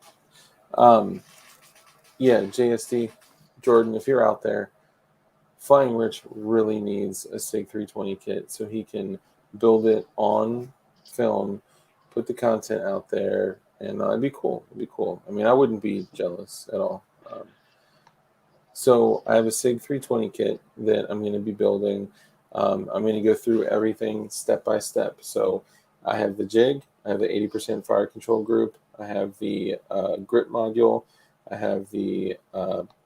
Yeah, JSD, Jordan, if you're out there, Flying Rich really needs a SIG 320 kit so he can build it on film, put the content out there, and it'd be cool. It'd be cool. I mean, I wouldn't be jealous at all. So I have a SIG 320 kit that I'm going to be building. I'm going to go through everything step by step. So I have the jig, I have the 80% fire control group, I have the grip module, I have the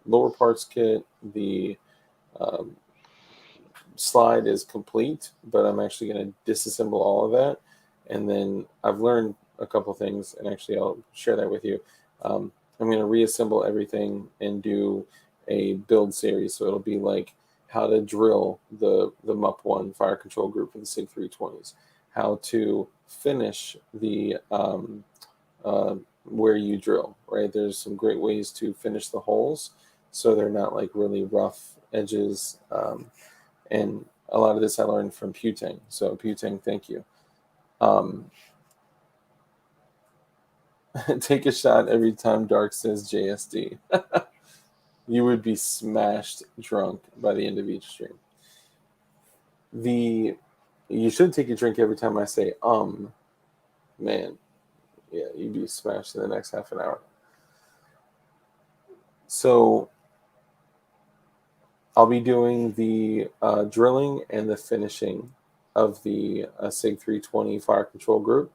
lower parts kit, the slide is complete, but I'm actually going to disassemble all of that. And then I've learned a couple things, and actually I'll share that with you. I'm going to reassemble everything and do a build series. So it'll be like how to drill the MUP 1 fire control group for the SIG 320s, how to finish the where you drill, right? There's some great ways to finish the holes so they're not like really rough edges. And a lot of this I learned from Putang. So Putang, thank you. Take a shot every time Dark says JSD. You would be smashed drunk by the end of each stream. You should take a drink every time I say man. Yeah, you'd be smashed in the next half an hour. So I'll be doing the drilling and the finishing of the SIG 320 fire control group,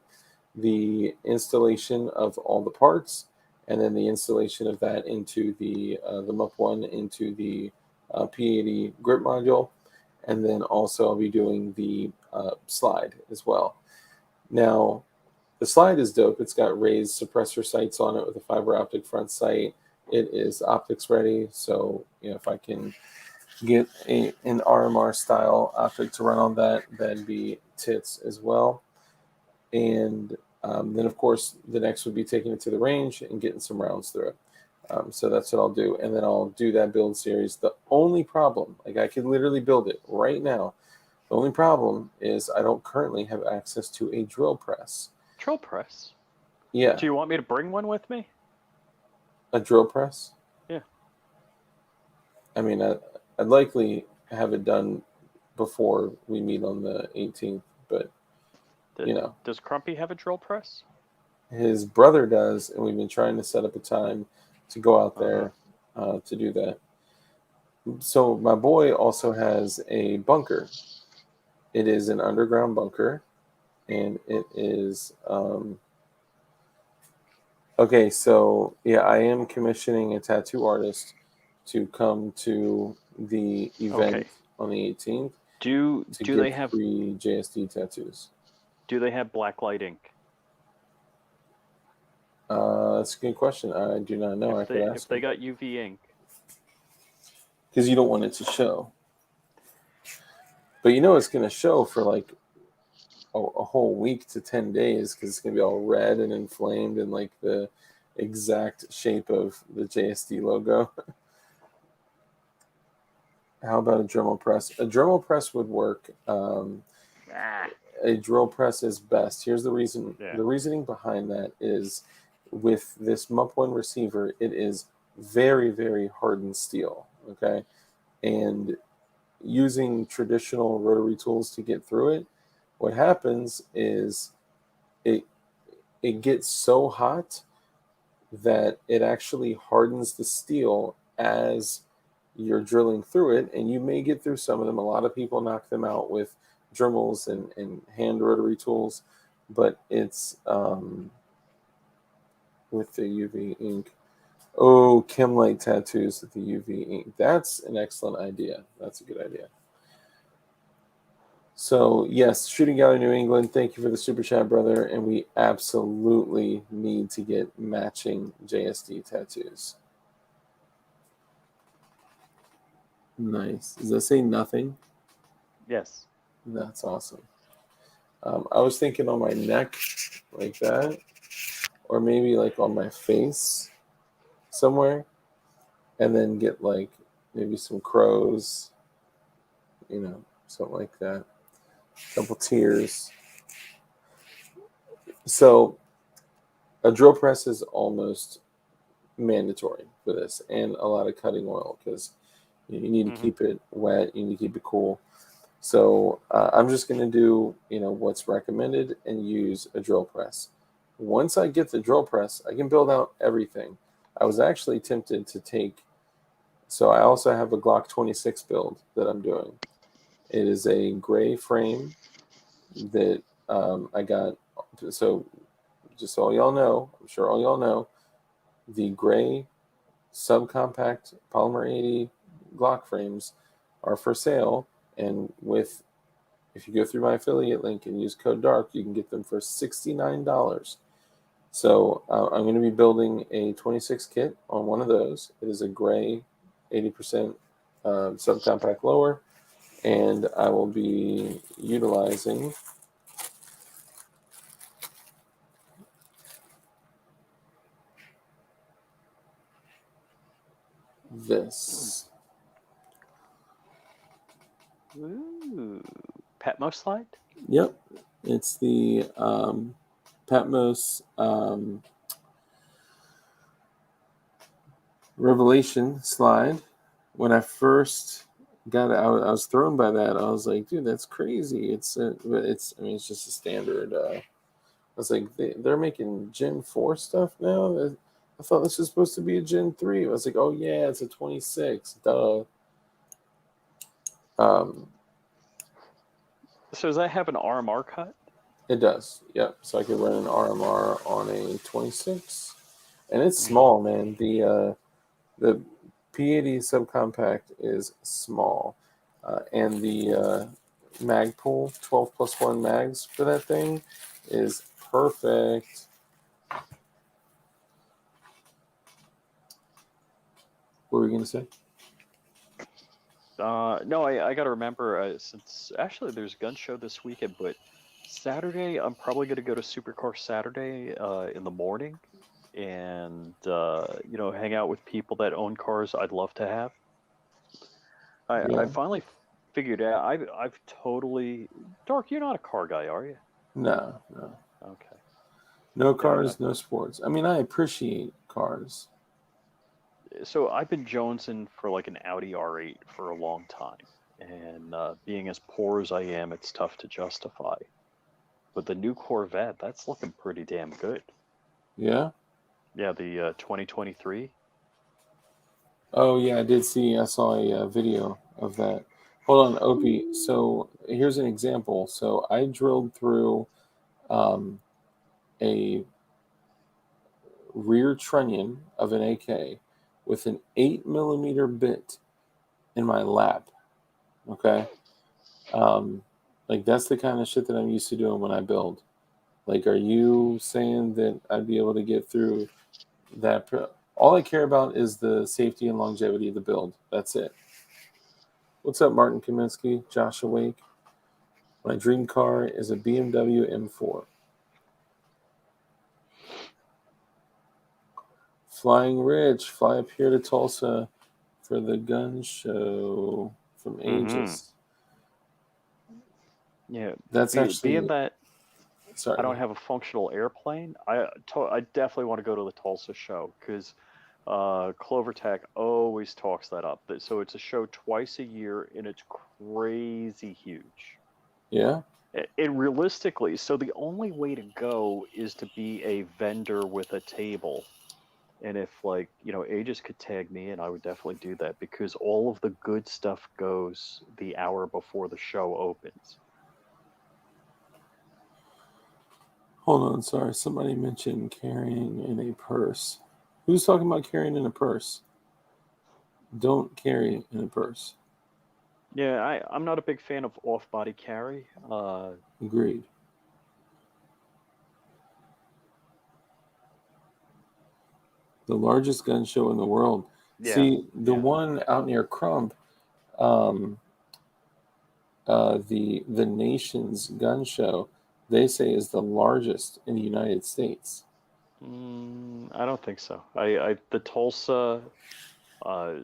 the installation of all the parts, and then the installation of that into the MUP1 into the P80 grip module, and then also I'll be doing the slide as well. Now, the slide is dope. It's got raised suppressor sights on it with a fiber optic front sight. It is optics ready, so if I can get an RMR style optic to run on that, that'd be tits as well. And then, of course, the next would be taking it to the range and getting some rounds through it. So that's what I'll do. And then I'll do that build series. The only problem, like I could literally build it right now. The only problem is I don't currently have access to a drill press. Drill press? Yeah. Do you want me to bring one with me? A drill press? Yeah. I mean, I'd likely have it done before we meet on the 18th, but Does Crumpy have a drill press? His brother does, and we've been trying to set up a time to go out there to do that. So my boy also has a bunker. It is an underground bunker, and it is okay. So yeah, I am commissioning a tattoo artist to come to the event on the 18th. Do they have free JSD tattoos? Do they have blacklight ink? That's a good question. I do not know. If they got UV ink, because you don't want it to show. But it's going to show for like a whole week to 10 days because it's going to be all red and inflamed and like the exact shape of the JSD logo. How about a Dremel press? A Dremel press would work. A drill press is best. Here's the reason. Yeah. The reasoning behind that is with this MUP1 receiver, it is very, very hardened steel. Okay. And using traditional rotary tools to get through it, what happens is it gets so hot that it actually hardens the steel as you're drilling through it, and you may get through some of them. A lot of people knock them out with Dremels and hand rotary tools, but it's with the UV ink. Oh, Chemlight tattoos with the UV ink. That's an excellent idea. That's a good idea. So, yes, Shooting Gallery New England, thank you for the super chat, brother. And we absolutely need to get matching JSD tattoos. Nice. Does that say nothing? Yes. That's awesome. I was thinking on my neck like that, or maybe like on my face somewhere, and then get like maybe some crows, something like that. A couple tears. So a drill press is almost mandatory for this, and a lot of cutting oil because you need to keep it wet, you need to keep it cool. So I'm just going to do, what's recommended and use a drill press. Once I get the drill press, I can build out everything. I was actually tempted to take, so I also have a Glock 26 build that I'm doing. It is a gray frame that I got. So just so all y'all know, I'm sure all y'all know, the gray subcompact Polymer 80 Glock frames are for sale. And if you go through my affiliate link and use code DARK, you can get them for $69. So I'm going to be building a 26 kit on one of those. It is a gray 80% subcompact lower, and I will be utilizing this. Ooh, Patmos slide? Yep, it's the Patmos Revelation slide. When I first got it, I was thrown by that. I was like, dude, that's crazy. It's. I mean, it's just a standard. I was like, they're making Gen 4 stuff now. I thought this was supposed to be a Gen 3. I was like, oh yeah, it's a 26. Duh. Um, So does that have an RMR cut? it does. Yep. So I could run an RMR on a 26, and it's Mm. small, man. The P80 subcompact is small, and the Magpul 12+1 mags for that thing is perfect. What were you gonna say? No, I got to remember, since actually there's a gun show this weekend, but Saturday I'm probably going to go to Supercar Saturday in the morning and hang out with people that own cars I'd love to have. I Yeah. finally figured out I've totally Dark, you're not a car guy, are you? No, no, Okay. no Yeah, cars, no sports. I mean, I appreciate cars. so I've been jonesing for like an Audi R8 for a long time, and being as poor as I am, it's tough to justify. But the new Corvette, that's looking pretty damn good. Yeah. Yeah, the 2023. Oh yeah, I did see. I saw a video of that. Hold on, Opie. So here's an example. So I drilled through um, a rear trunnion of an AK with an 8 millimeter bit in my lap. Okay. Like that's the kind of shit that I'm used to doing when I build. Like, are you saying that I'd be able to get through that? All I care about is the safety and longevity of the build. That's it. What's up, Martin Kaminsky? Josh Awake. My dream car is a BMW M4. Flying Rich, fly up here to Tulsa for the gun show from Mm-hmm. Aegis. Yeah, That's being actually, that I sorry. don't have a functional airplane, I definitely want to go to the Tulsa show because CloverTech always talks that up. So it's a show twice a year and it's crazy huge. Yeah. And realistically, so the only way to go is to be a vendor with a table. And if Aegis could tag me in, I would definitely do that because all of the good stuff goes the hour before the show opens. Hold on, sorry. Somebody mentioned carrying in a purse. Who's talking about carrying in a purse? Don't carry in a purse. Yeah, I'm not a big fan of off-body carry. Agreed. The largest gun show in the world. Yeah, See, the yeah. one out near Crump, um, the nation's gun show, they say is the largest in the United States. I don't think so. The Tulsa uh,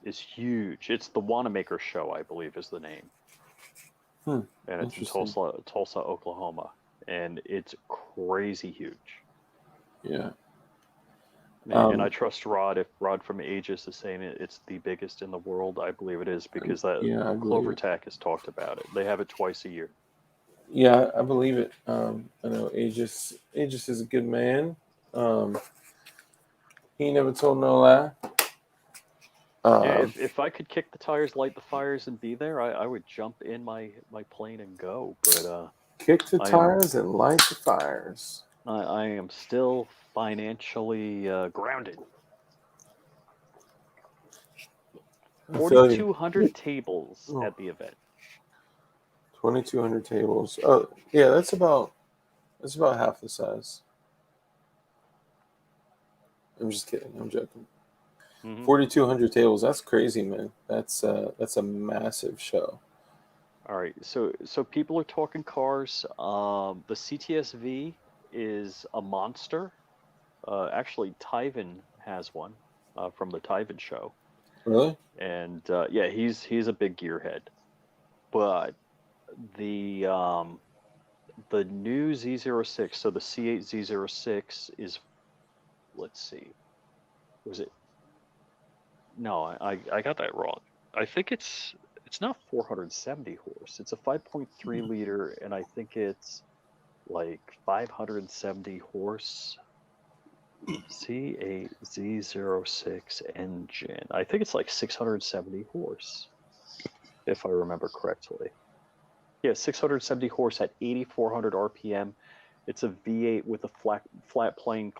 is huge. It's the Wanamaker Show, I believe, is the name, Hmm. and it's in Interesting. Tulsa, Oklahoma, and it's crazy huge. Yeah. And I Um, trust Rod. If Rod from Aegis is saying it's the biggest in the world, I believe it is because that yeah, I believe it. CloverTech has talked about it. They have it twice a year. Yeah, I believe it. I know Aegis is a good man. Um, he never told no lie. Yeah, Uh, if I could kick the tires, light the fires, and be there, I would jump in my plane and go. But kick the I am tires and light the fires. I am still financially grounded. I feel you. 4,200 tables Oh, at the event. 2,200 tables. Oh, yeah, that's about half the size. I'm just kidding. I'm joking. Hmm. 4,200 tables. That's crazy, man. That's a massive show. All right, so people are talking cars. The CTSV is a monster. Actually, Tyven has one from the Tyven show, Really? and yeah, he's a big gearhead. But the um, the new Z06, so the C8 Z06 is, let's see, was it No, I got that wrong. I think it's not 470 horse. It's a 5.3 liter, and I think it's like 570 horse. C8Z06 engine. I think it's like 670 horse, if I remember correctly. Yeah, 670 horse at 8,400 RPM. It's a V8 with a flat plane.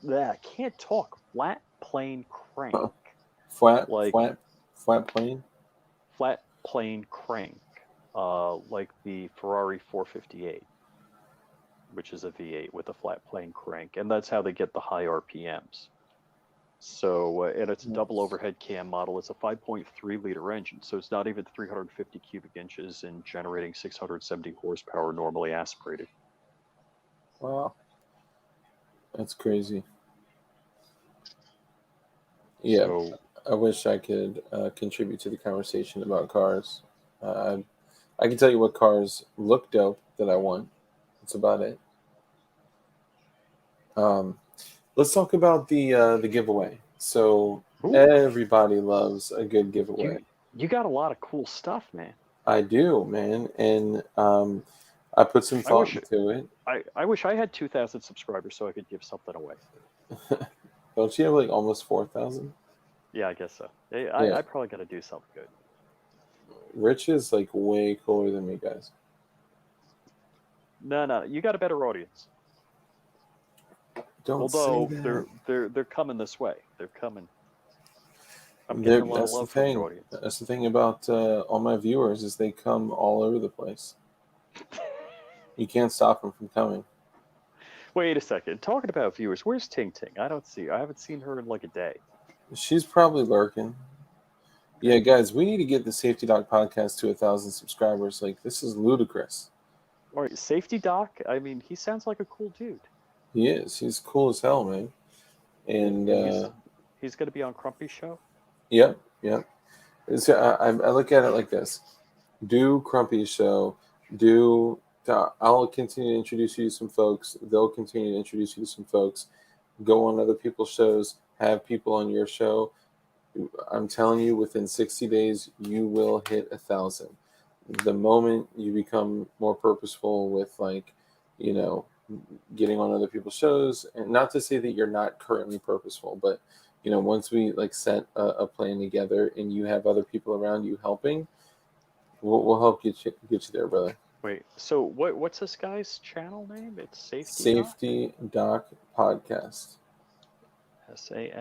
I can't talk. Flat plane crank. Flat, Like flat plane. flat plane crank, like the Ferrari 458, which is a V8 with a flat plane crank, and that's how they get the high RPMs. So, and it's a double overhead cam model. It's a 5.3 liter engine, so it's not even 350 cubic inches and generating 670 horsepower normally aspirated. Wow, that's crazy. Yeah, So, I wish I could contribute to the conversation about cars. I can tell you what cars look dope that I want. That's about it. Um, let's talk about the giveaway. So ooh, everybody loves a good giveaway. you got a lot of cool stuff, man. I do, man, and I put some I thought wish into it. I wish I had 2,000 subscribers so I could give something away. Don't you have like almost 4,000? Yeah, I guess so. Yeah, I probably got to do something good. Rich is like way cooler than me, guys. No, you got a better audience. Don't say Although that. they're coming this way. They're coming. I'm getting a lot of That's the love from your thing. audience. That's the thing about all my viewers is they come all over the place. You can't stop them from coming. Wait a second. Talking about viewers, where's Ting Ting? I haven't seen her in like a day. She's probably lurking. Yeah, guys, we need to get the Safety Doc podcast to 1,000 subscribers. Like, this is ludicrous. All right, Safety Doc. I mean, he sounds like a cool dude. He is. He's cool as hell, man. And And he's going to be on Crumpy's show. yep, yep. I look at it like this: do Crumpy's show, do. I'll continue to introduce you to some folks. They'll continue to introduce you to some folks. Go on other people's shows. Have people on your show. I'm telling you, within 60 days, you will hit 1,000. The moment you become more purposeful with, like, you know, getting on other people's shows, and not to say that you're not currently purposeful, but once we like set a plan together and you have other people around you helping, we'll help get you there, brother. Wait, so what's this guy's channel name? It's Safety Doc? Safety Doc Podcast. Safety,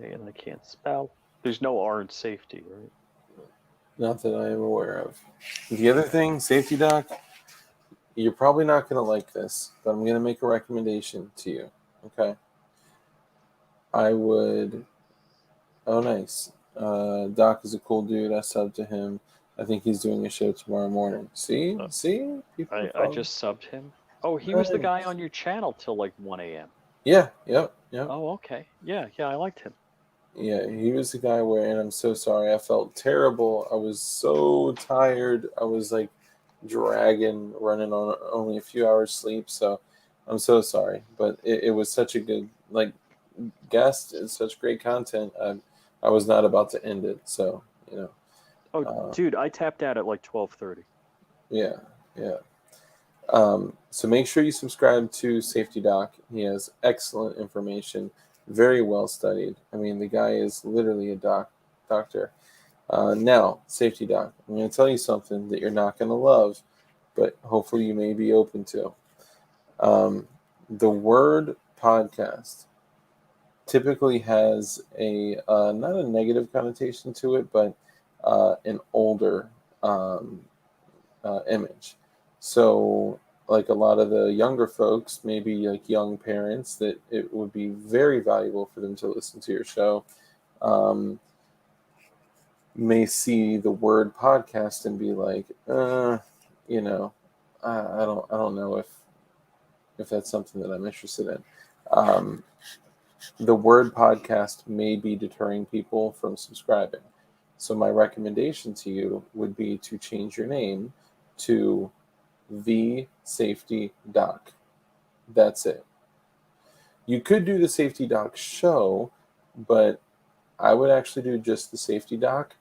and I can't spell. There's no R in safety, right? Not that I am aware of. The other thing, Safety Doc, you're probably not going to like this, but I'm going to make a recommendation to you. Okay. I would. Oh, nice. Doc is a cool dude. I subbed to him. I think he's doing a show tomorrow morning. See? People I just subbed him. Oh, he was the guy on your channel till like 1 a.m. Yeah, yep. Oh, okay. Yeah, I liked him. Yeah, he was the guy where, and I'm so sorry. I felt terrible. I was so tired. I was like running on only a few hours sleep. So I'm so sorry. But it was such a good guest. It's such great content. I was not about to end it. So Oh, dude, I tapped out at like 12:30. yeah. So make sure you subscribe to Safety Doc. He has excellent information, very well studied. I mean, the guy is literally a doctor. Now, Safety Doc, I'm going to tell you something that you're not going to love, but hopefully you may be open to. The word podcast typically has a not a negative connotation to it, but an older image. So, like a lot of the younger folks, maybe like young parents, that it would be very valuable for them to listen to your show. May see the word podcast and be like, I don't know if that's something that I'm interested in. The word podcast may be deterring people from subscribing. So my recommendation to you would be to change your name to The Safety Doc. That's it. You could do the Safety Doc show, but I would actually do just the safety doc,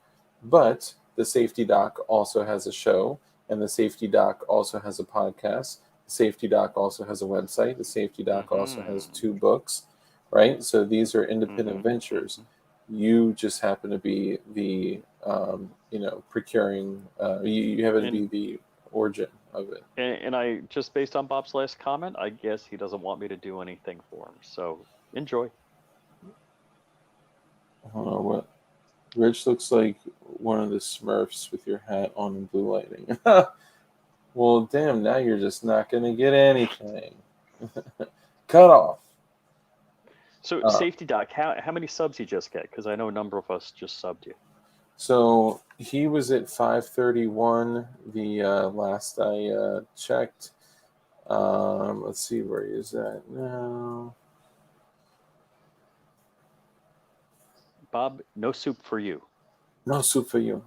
but the safety doc also has a show, and the safety doc also has a podcast. The safety doc also has a website. The safety doc also has Mm-hmm. 2 books, right? So these are independent Mm-hmm. ventures. Mm-hmm. You just happen to be the, procuring. You happen to And be the origin of it. and I just based on Bob's last comment, I guess he doesn't want me to do anything for him. So enjoy. I don't know what. Rich looks like one of the Smurfs with your hat on and blue lighting. Well, damn, now you're just not going to get anything. Cut off. So Uh, safety doc, how many subs you just get? Because I know a number of us just subbed you. so he was at 531 the last I checked. Let's see where he is at now. Bob, no soup for you. No soup for you.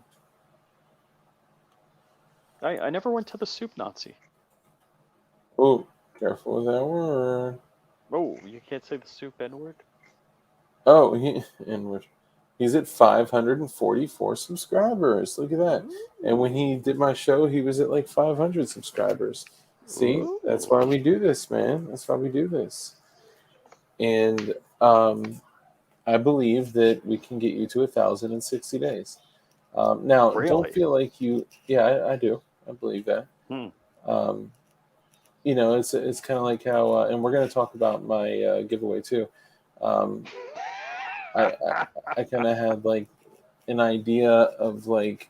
I never went to the soup Nazi. Oh, careful with that word. Oh, you can't say the soup N word? Oh, he's at 544 subscribers. Look at that. And when he did my show, he was at like 500 subscribers. See, that's why Ooh. we do this, man. That's why we do this. And um, I believe that we can get you to 1,060 days. Now, don't Really? feel like you. Yeah, I do. I believe that. Hmm. Um, it's kind of like how, and we're going to talk about my giveaway too. Um, I kind of had like an idea of like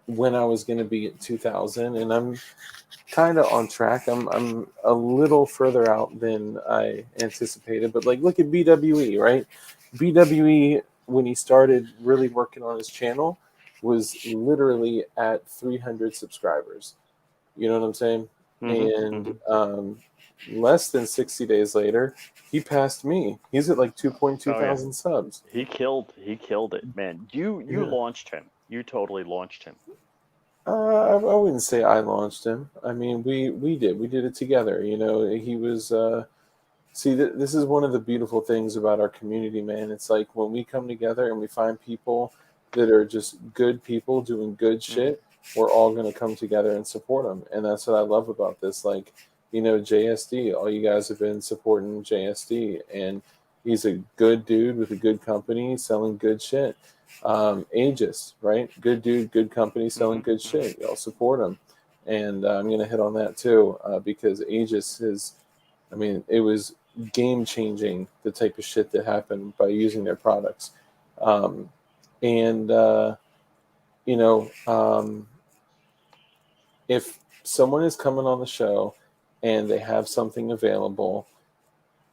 when I was going to be at 2,000, and I'm kind of on track. I'm a little further out than I anticipated, but like look at BWE, right? BWE when he started really working on his channel was literally at 300 subscribers. You know what I'm saying? Mm-hmm. And Mm-hmm. less than 60 days later, he passed me. He's at like 2.2 Oh yeah. thousand subs. He killed it, man. You Yeah. launched him. You totally launched him. I wouldn't say I launched him. I mean, we did it together. You know, he was. See, this is one of the beautiful things about our community, man. It's like when we come together and we find people that are just good people doing good Mm-hmm. shit, we're all going to come together and support them. And that's what I love about this. Like, JSD, all you guys have been supporting JSD. And he's a good dude with a good company selling good shit. Aegis, right? Good dude, good company selling Mm-hmm. good Mm-hmm. shit. Y'all support him. And I'm going to hit on that too because Aegis is, I mean, it was game changing the type of shit that happened by using their products. Um, and, you know, um, if someone is coming on the show and they have something available,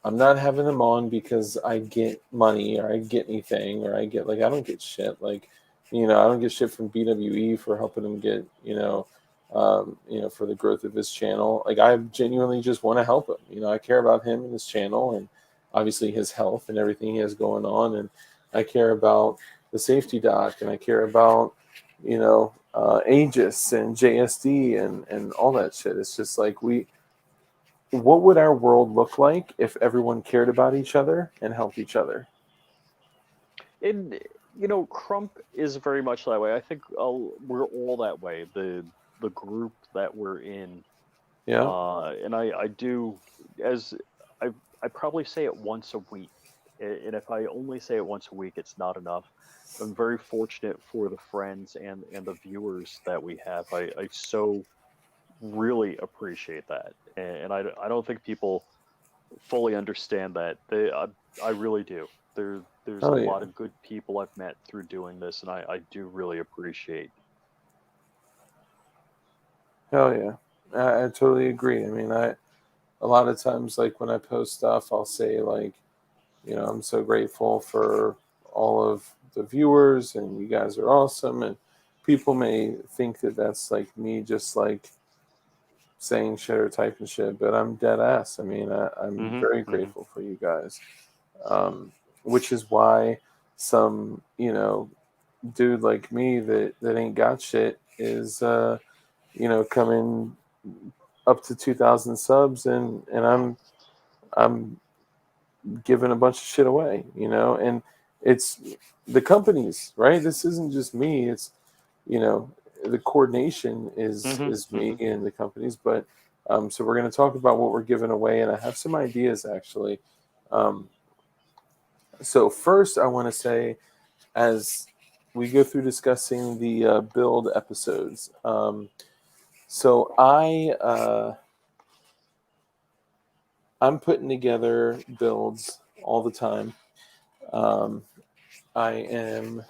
I'm not having them on because I get money or I get anything or I get like I don't get shit. Like, I don't get shit from BWE for helping him get, for the growth of his channel. Like I genuinely just want to help him. I care about him and his channel and obviously his health and everything he has going on. And I care about the safety doc and I care about, Aegis and JSD and all that shit. It's just like what would our world look like if everyone cared about each other and helped each other? And Crump is very much that way. I think we're all that way. The group that we're in, Yeah. and I do as I I probably say it once a week, and if I only say it once a week, it's not enough. I'm very fortunate for the friends and the viewers that we have. I so really appreciate that, and I don't think people fully understand that. I really do. There's a Oh lot yeah. of good people I've met through doing this, and I do really appreciate. Hell yeah. I totally agree. I mean, a lot of times like when I post stuff, I'll say like, I'm so grateful for all of the viewers and you guys are awesome and people may think that that's like me just like saying shit or typing shit, but I'm dead ass. I mean, I'm Hmm. very Hmm. grateful for you guys, which is why some, dude like me that ain't got shit is, coming up to 2,000 subs and I'm giving a bunch of shit away, and it's the companies, right? This isn't just me. It's, you know, the coordination is me and the companies. But so we're going to talk about what we're giving away, and I have some ideas actually. Um, so first, I want to say, as we go through discussing the build episodes, so I'm putting together builds all the time. Um, I am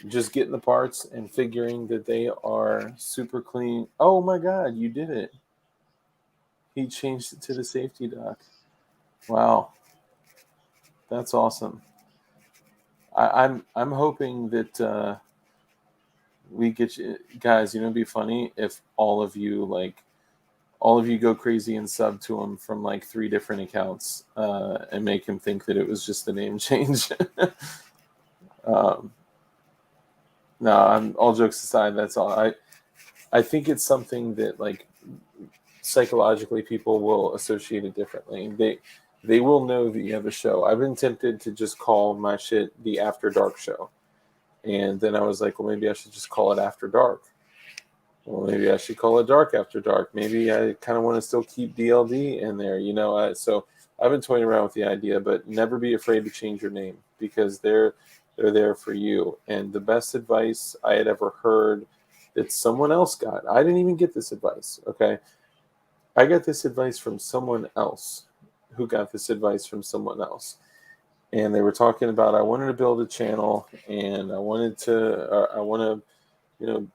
just getting the parts and figuring that they are super clean. Oh my God, you did it. He changed it to the safety dock. Wow, that's awesome. I'm hoping that we get you guys. You know, it'd be funny if all of you go crazy and sub to him from like 3 different accounts and make him think that it was just the name change. um, no, I'm all jokes aside. That's all. I think it's something that like psychologically people will associate it differently. They will know that you have a show. I've been tempted to just call my shit the After Dark show. And then I was like, well, maybe I should just call it After Dark. Well, maybe I should call it Dark After Dark. Maybe I kind of want to still keep DLD in there, you know. So I've been toying around with the idea, but never be afraid to change your name because they're there for you. And the best advice I had ever heard that someone else got, I didn't even get this advice. Okay, I got this advice from someone else who got this advice from someone else. And they were talking about I wanted to build a channel and I want to, you know,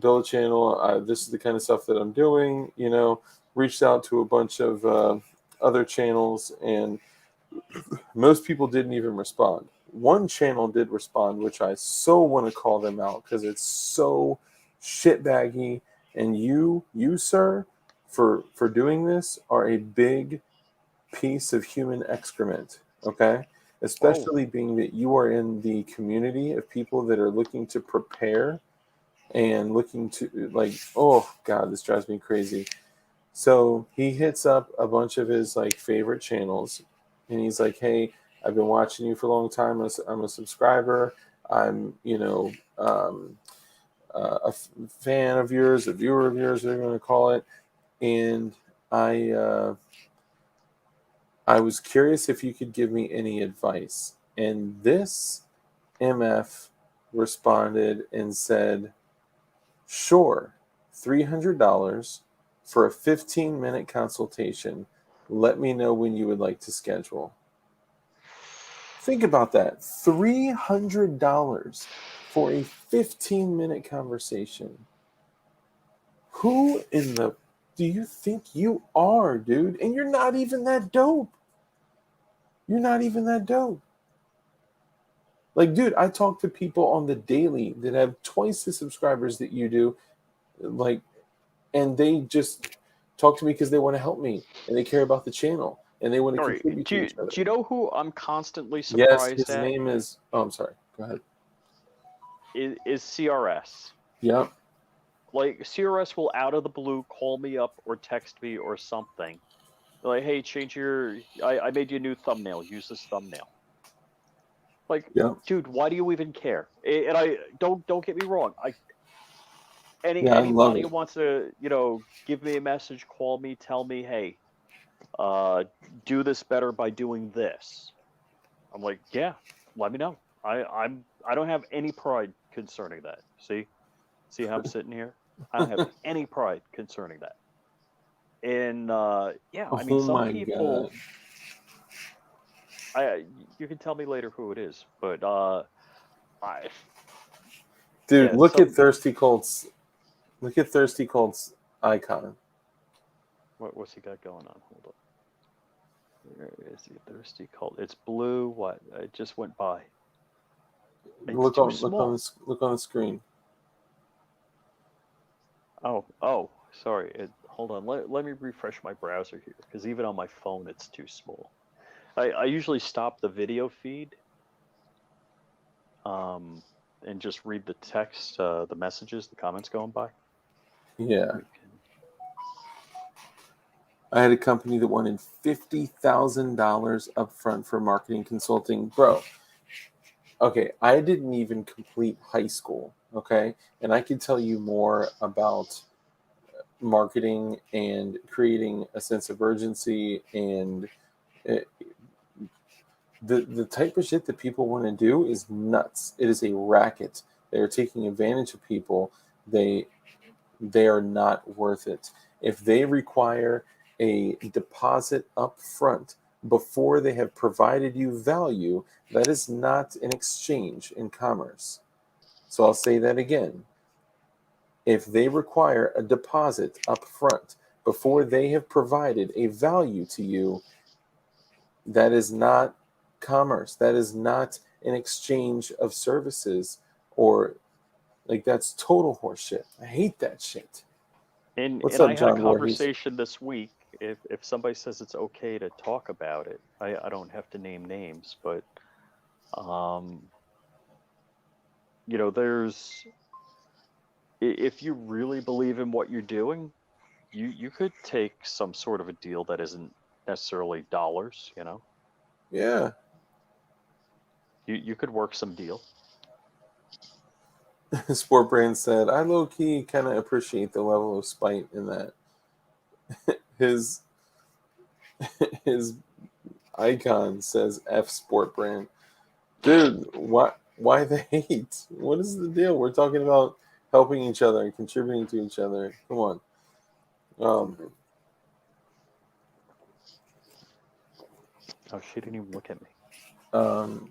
build a channel. This is the kind of stuff that I'm doing, you know, reached out to a bunch of other channels and most people didn't even respond. One channel did respond, which I so want to call them out because it's so shitbaggy. And you, sir, for doing this are a big piece of human excrement. Okay, Whoa. especially being that you are in the community of people that are looking to prepare and looking to like, oh God, this drives me crazy. So he hits up a bunch of his like favorite channels, and he's like, "Hey, I've been watching you for a long time. I'm a subscriber. I'm, you know, fan of yours, a viewer of yours, they're going to call it. And I, uh, I was curious if you could give me any advice." And this MF responded and said, "Sure, $300 for a 15-minute consultation. Let me know when you would like to schedule." Think about that. $300 for a 15-minute conversation. Who in the do you think you are, dude? And you're not even that dope. You're not even that dope. Like, dude, I talk to people on the daily that have twice the subscribers that you do. Like, and they just talk to me because they want to help me and they care about the channel and they want to Sorry, contribute to each do other. you know who I'm constantly Yes, surprised his at? name is. Oh, I'm sorry. Go ahead. Is CRS. Yeah. Like, CRS will out of the blue call me up or text me or something. Like, hey, change your. I made you a new thumbnail. Use this thumbnail. Like, Yeah. dude, why do you even care? And I don't get me wrong. Yeah. I love Anybody who it. wants to, give me a message, call me, tell me, hey, do this better by doing this. I'm like, yeah, let me know. I don't have any pride concerning that. See how I'm sitting here? I don't have any pride concerning that. And yeah, I mean, Oh some my God. people, you can tell me later who it is, but I Dude, yeah, look at some Thirsty Colt's. Look at Thirsty Colt's icon. what's he got going on? Hold up. Where is he? Thirsty Cult. It's blue. What? It just went by. It's too small. Look on the screen. Oh, sorry. Hold on. Let me refresh my browser here, because even on my phone, it's too small. I usually stop the video feed, um, and just read the text, the messages, the comments going by. Yeah. I had a company that wanted $50,000 upfront for marketing consulting. Bro, okay, I didn't even complete high school, okay? And I can tell you more about marketing and creating a sense of urgency and uh, the type of shit that people want to do is nuts. It is a racket. They are taking advantage of people. They they are not worth it. If they require a deposit up front before they have provided you value, that is not an exchange in commerce. So I'll say that again. If they require a deposit up front before they have provided a value to you, that is not commerce. That is not an exchange of services or like that's total horseshit. I hate that shit. What's And up, I had a John Voorhees? conversation this week. If somebody says it's okay to talk about it, I don't have to name names, but um, there's if you really believe in what you're doing, you could take some sort of a deal that isn't necessarily dollars. Yeah. You could work some deal. Sport Brand said, I low key kind of appreciate the level of spite in that. His his icon says F Sport Brand. Dude, why the hate? What is the deal? We're talking about helping each other and contributing to each other. Come on. Um, Oh, she didn't even look at me. um,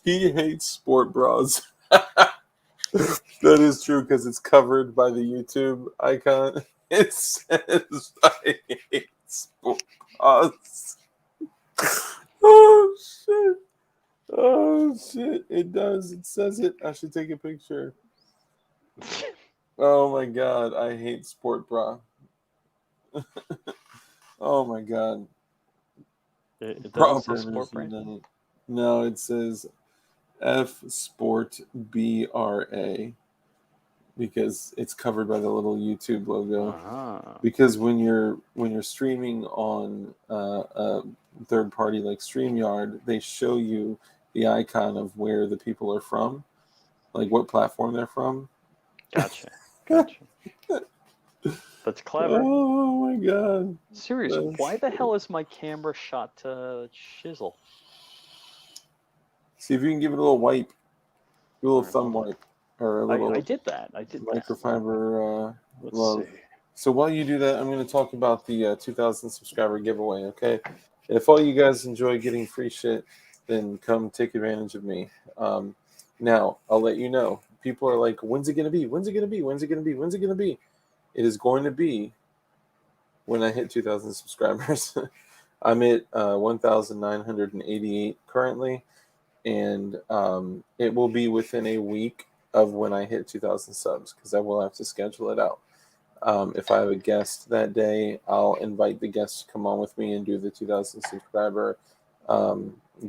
he hates sport bras. That is true because it's covered by the YouTube icon. It says I hate sport bras. Oh shit. Oh shit. It does. It says it. I should take a picture. Oh my god. I hate sport bra. Oh my god. It Bra doesn't say sport burners brand. unite. No, it says F Sport BRA because it's covered by the little YouTube logo. Uh-huh. Because when you're streaming on a third party like StreamYard, they show you the icon of where the people are from, like what platform they're from. Gotcha. That's clever. Oh my god. Serious, why the hell is my camera shot to shizzle? See if you can give it a little wipe, a little All right, thumb hold on. wipe, or a I little did that. I did that. microfiber Let's love. see. So while you do that, I'm going to talk about the 2,000 subscriber giveaway. Okay, and if all you guys enjoy getting free shit, then come take advantage of me. Now I'll let you know. People are like, "When's it going to be? When's it going to be? When's it going to be? When's it going to be?" It is going to be when I hit 2,000 subscribers. I'm at 1,988 currently, and it will be within a week of when I hit 2,000 subs because I will have to schedule it out. If I have a guest that day, I'll invite the guest to come on with me and do the 2,000 subscriber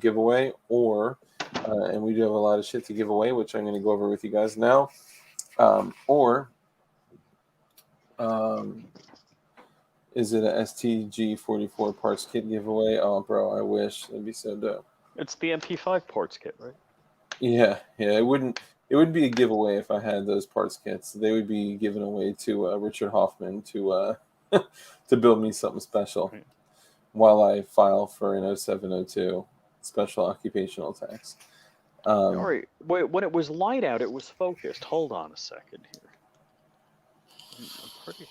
giveaway. And we do have a lot of shit to give away, which I'm going to go over with you guys now. Or is it a STG44 parts kit giveaway? Oh, bro, I wish. That'd be so dope. It's the MP5 parts kit, right? Yeah. It would be a giveaway if I had those parts kits. They would be given away to Richard Hoffman to to build me something special Right. while I file for an 0702 special occupational tax. All right. Wait, when it was light out, it was focused. Hold on a second here. I'm pretty.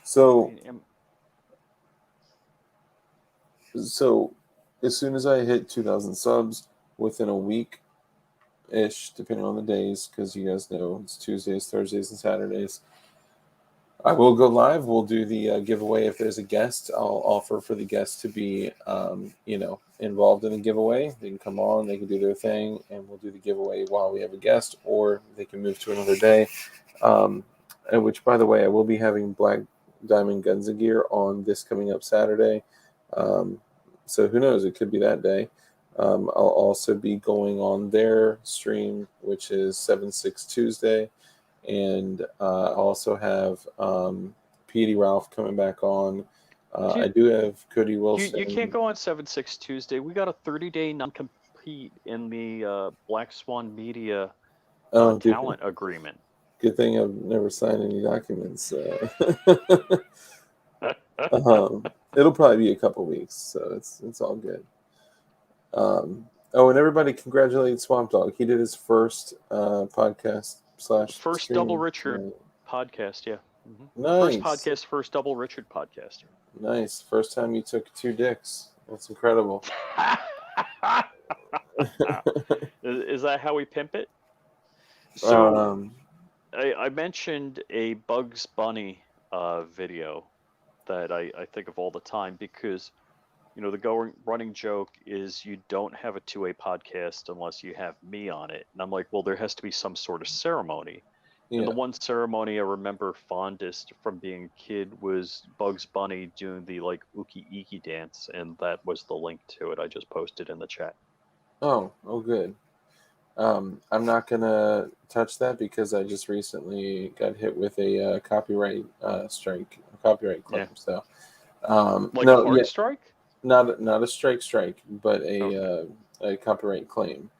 So as soon as I hit 2,000 subs within a week ish, depending on the days, because you guys know it's Tuesdays, Thursdays, and Saturdays. I will go live. We'll do the giveaway. If there's a guest, I'll offer for the guest to be, involved in the giveaway. They can come on, they can do their thing, and we'll do the giveaway while we have a guest, or they can move to another day. Which, by the way, I will be having Black Diamond Guns and Gear on this coming up Saturday. So who knows? It could be that day. I'll also be going on their stream, which is 7/6 Tuesday. And I also have Petey Ralph coming back on I do have Cody Wilson. You can't go on 7/6 Tuesday. We got a 30-day non-compete in the Black Swan Media Oh, talent agreement. good thing I've never signed any documents. It'll probably be a couple weeks, so it's all good. Oh, and everybody congratulate Swamp Dog. He did his first podcast / First stream Double Richard tonight. podcast, yeah. First Nice. podcast, first Double Richard podcaster. Nice. First time you took 2 dicks. That's incredible. Is that how we pimp it? So Um, I mentioned a Bugs Bunny video that I think of all the time because the running joke is you don't have a two-way podcast unless you have me on it, and I'm like, well, there has to be some sort of ceremony. yeah. And the one ceremony I remember fondest from being a kid was Bugs Bunny doing the like Ookie Eekie dance, and that was the link to it. I just posted in the chat. Oh, good. I'm not gonna touch that because I just recently got hit with a copyright strike, copyright claim. Yeah. So, Like no, a hard strike? not a strike, but Okay. a copyright claim.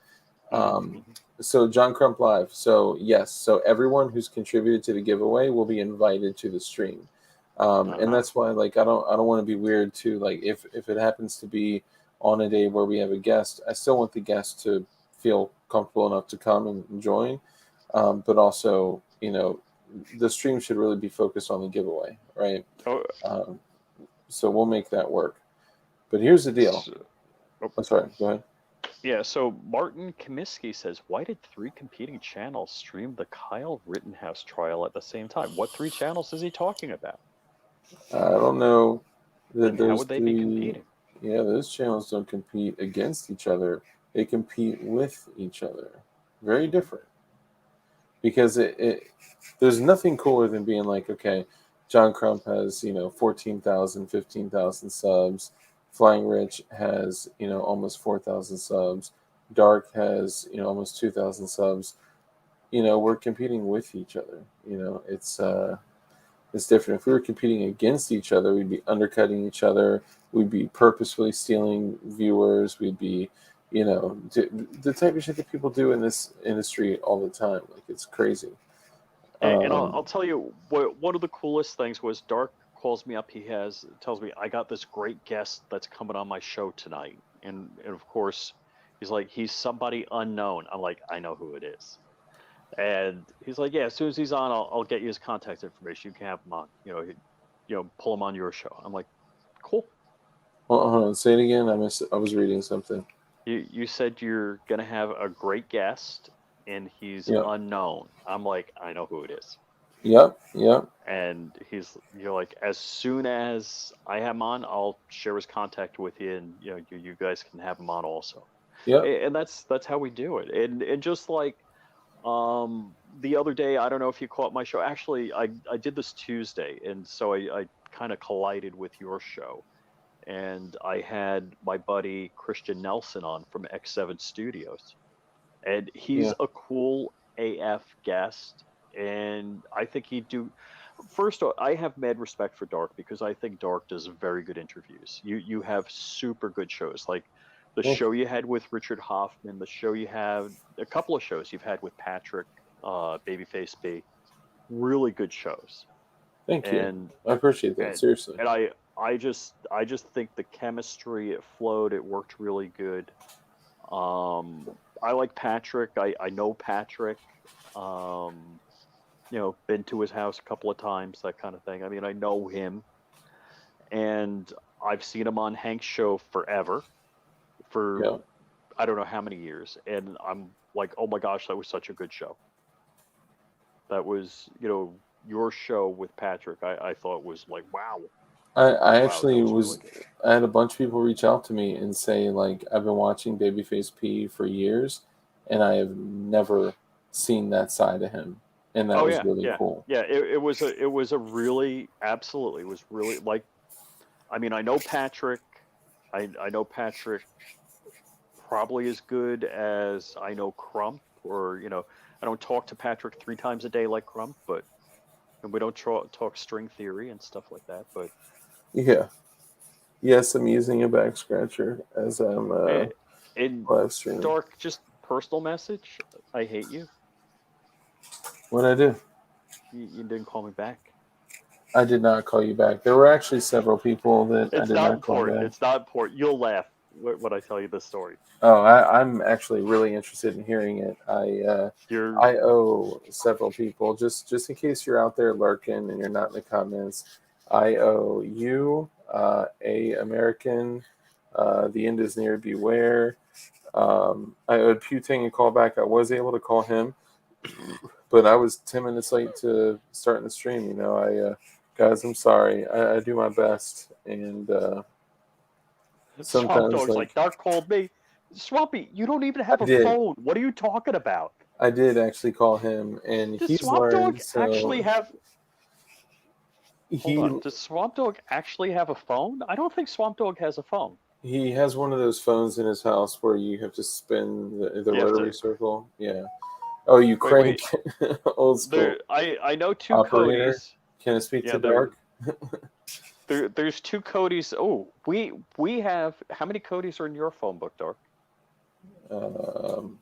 Mm-hmm. So John Crump Live. So yes, so everyone who's contributed to the giveaway will be invited to the stream, and that's why like I don't want to be weird too. Like if it happens to be on a day where we have a guest, I still want the guest to feel comfortable enough to come and join, but also the stream should really be focused on the giveaway, right? Oh, So we'll make that work. But here's the deal. I'm sorry. Go ahead. Yeah, so Martin Comiskey says, why did 3 competing channels stream the Kyle Rittenhouse trial at the same time? What 3 channels is he talking about? I don't know. And how would they be competing? Yeah, those channels don't compete against each other. They compete with each other. Very different. Because there's nothing cooler than being like, okay, John Crump has 14,000, 15,000 subs. Flying Rich has almost 4,000 subs. Dark has almost 2,000 subs. We're competing with each other. It's different. If we were competing against each other, we'd be undercutting each other. We'd be purposefully stealing viewers. We'd be the type of shit that people do in this industry all the time. Like, it's crazy. And I'll tell you what. One of the coolest things was Dark calls me up. He tells me I got this great guest that's coming on my show tonight, and of course he's like, he's somebody unknown. I'm like, I know who it is, and he's like, yeah, as soon as he's on, I'll get you his contact information. You can have him on. Pull him on your show. I'm like, cool. Hold on, say it again. I was reading something. You said you're gonna have a great guest, and he's unknown. I'm like, I know who it is. Yep. And you're like, as soon as I have him on, I'll share his contact with you, and you guys can have him on also. Yep. And that's how we do it. And just like the other day, I don't know if you caught my show. Actually, I did this Tuesday, and so I kind of collided with your show. And I had my buddy Christian Nelson on from X7 Studios. And he's a cool AF guest. And I think he'd do. First, I have mad respect for Dark because I think Dark does very good interviews. You have super good shows. Like the show you had with Richard Hoffman, the show you have, a couple of shows you've had with Patrick, Babyface B. Really good shows. Thank you. I appreciate that. Seriously. And I just think the chemistry, it flowed, it worked really good. I like Patrick. I know Patrick. Been to his house a couple of times, that kind of thing. I mean, I know him, and I've seen him on Hank's show forever, for I don't know how many years, and I'm like, oh my gosh, that was such a good show. That was, your show with Patrick. I thought was like, wow. I actually was really, I had a bunch of people reach out to me and say, like, I've been watching Babyface P for years, and I have never seen that side of him, and that was really cool. Yeah, it was a really, absolutely, it was really, like, I mean, I know Patrick. I know Patrick probably as good as I know Crump, or I don't talk to Patrick 3 times a day like Crump, and we don't talk string theory and stuff like that, but Yeah. Yes, I'm using a back scratcher as I'm And, and live streaming. Dark, just personal message. I hate you. What I do? You didn't call me back. I did not call you back. There were actually several people that I It's did not not call important. back. It's not important. You'll laugh when I tell you this story. Oh, I'm actually really interested in hearing it. You're I owe several people just in case you're out there lurking and you're not in the comments. I owe you, a American. The end is near. Beware. I owed Puting a call back. I was able to call him, but I was 10 minutes late to starting the stream. Guys, I'm sorry. I do my best, and Swamp sometimes Dog's like like Dark called me. Swampy, you don't even have I a did. phone. What are you talking about? I did actually call him, and Does he's Swamp Dog learned. actually So have? Hold he on. Does Swamp Dog actually have a phone? I don't think Swamp Dog has a phone. he has one of those phones in his house where you have to spin the You have rotary to circle. Yeah. Oh, you wait. crank. Old school. I know two Operator. Codys. Can I speak Yeah, to Dark? there's two Codys. Oh, we have how many Codys are in your phone book, Dark? Um,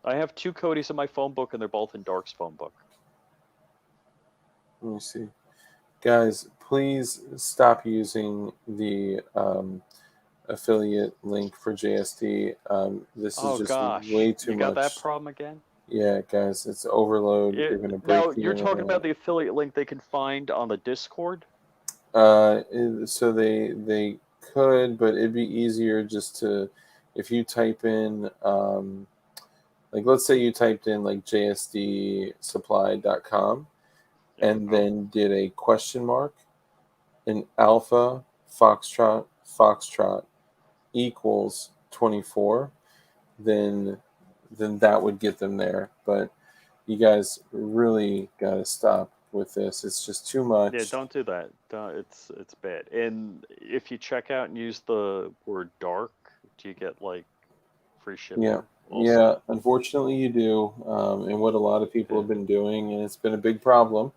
I have two Codys in my phone book, and they're both in Dark's phone book. let me see. Guys, please stop using the affiliate link for JSD. This is Oh just gosh, way too you got that much. problem again? Yeah, guys, it's overload. You're going to break Now the you're talking about internet. the affiliate link they can find on the Discord. So they could, but it'd be easier just to if you type in like let's say you typed in like jsdsupply.com Yeah. and Oh. then did a question mark and alpha foxtrot equals 24, then that would get them there. But you guys really got to stop with this. It's just too Yeah, much. don't do that. It's bad. And if you check out and use the word dark, do you get like free Yeah. shipping also? Yeah, unfortunately, you do. And what a lot of people have Yeah. been doing, and it's been a big problem.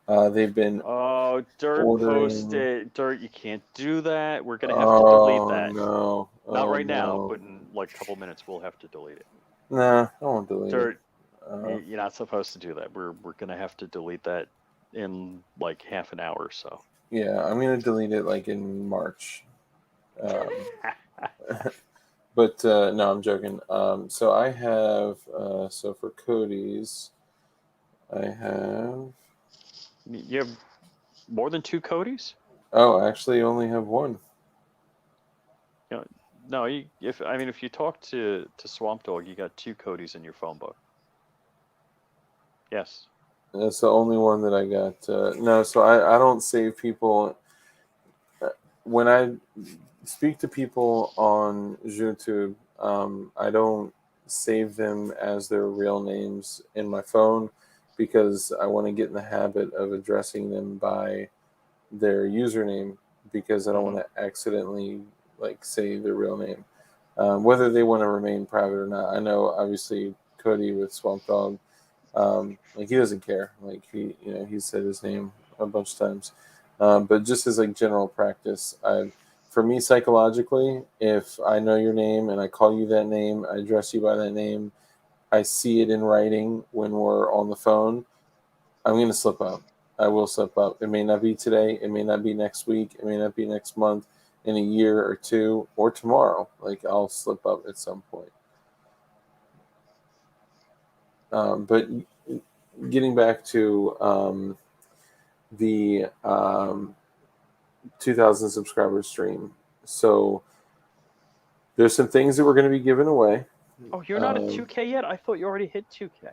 They've been Oh, Dirt ordering. posted. Dirt, you can't do that. We're gonna have to delete Oh that. no! Not Oh right now, no! but in like a couple minutes we'll have to delete it. Nah, I won't delete it. Dirt, you're not supposed to do that. We're gonna have to delete that in like half an hour or so. Yeah, I'm gonna delete it like in March. Um, but no, I'm joking. So I have. So for Cody's, I have. You have more than two Codys? Oh, actually, I only have one. You know, no, if you talk to Swamp Dog, you got two Codys in your phone book. Yes. That's the only one that I got. No, so I don't save people. When I speak to people on YouTube, I don't save them as their real names in my phone because I want to get in the habit of addressing them by their username because I don't Mm-hmm. want to accidentally like say their real name. Whether they want to remain private or not. I know obviously Cody with Swamp Dog, like he doesn't care. Like he said his name a bunch of times. But just as like general practice, for me psychologically, if I know your name and I call you that name, I address you by that name, I see it in writing when we're on the phone, I'm gonna slip up. I will slip up. It may not be today. It may not be next week. It may not be next month, in a year or two, or tomorrow. Like I'll slip up at some point. But getting back to the 2,000 subscriber stream. So there's some things that we're going to be giving away. Oh, you're not at Um, 2K yet? I thought you already hit 2K.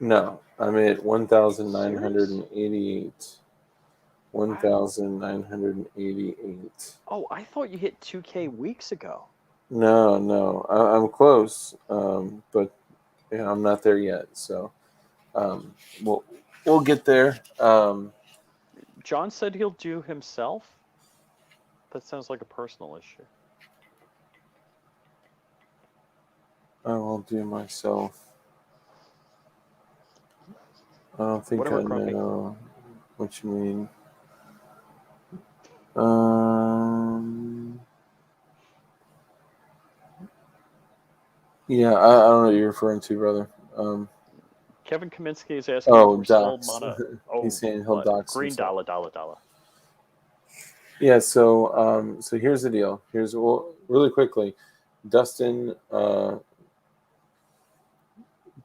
no, I'm at Serious? 1,988. Wow. 1,988. Oh, I thought you hit 2K weeks ago. No, no, I'm close, but I'm not there yet. So um, we'll we'll get there. John said he'll do himself. That sounds like a personal issue. I will do myself. don't think Whatever, I Crumpy. know what you mean. Um, yeah, I don't know what you're referring to, brother. Kevin Kaminsky is asking if Oh, we're still docs. mono. He's Oh, saying he'll what? dox Green himself. dollar. Yeah, so here's the deal. Really quickly, Dustin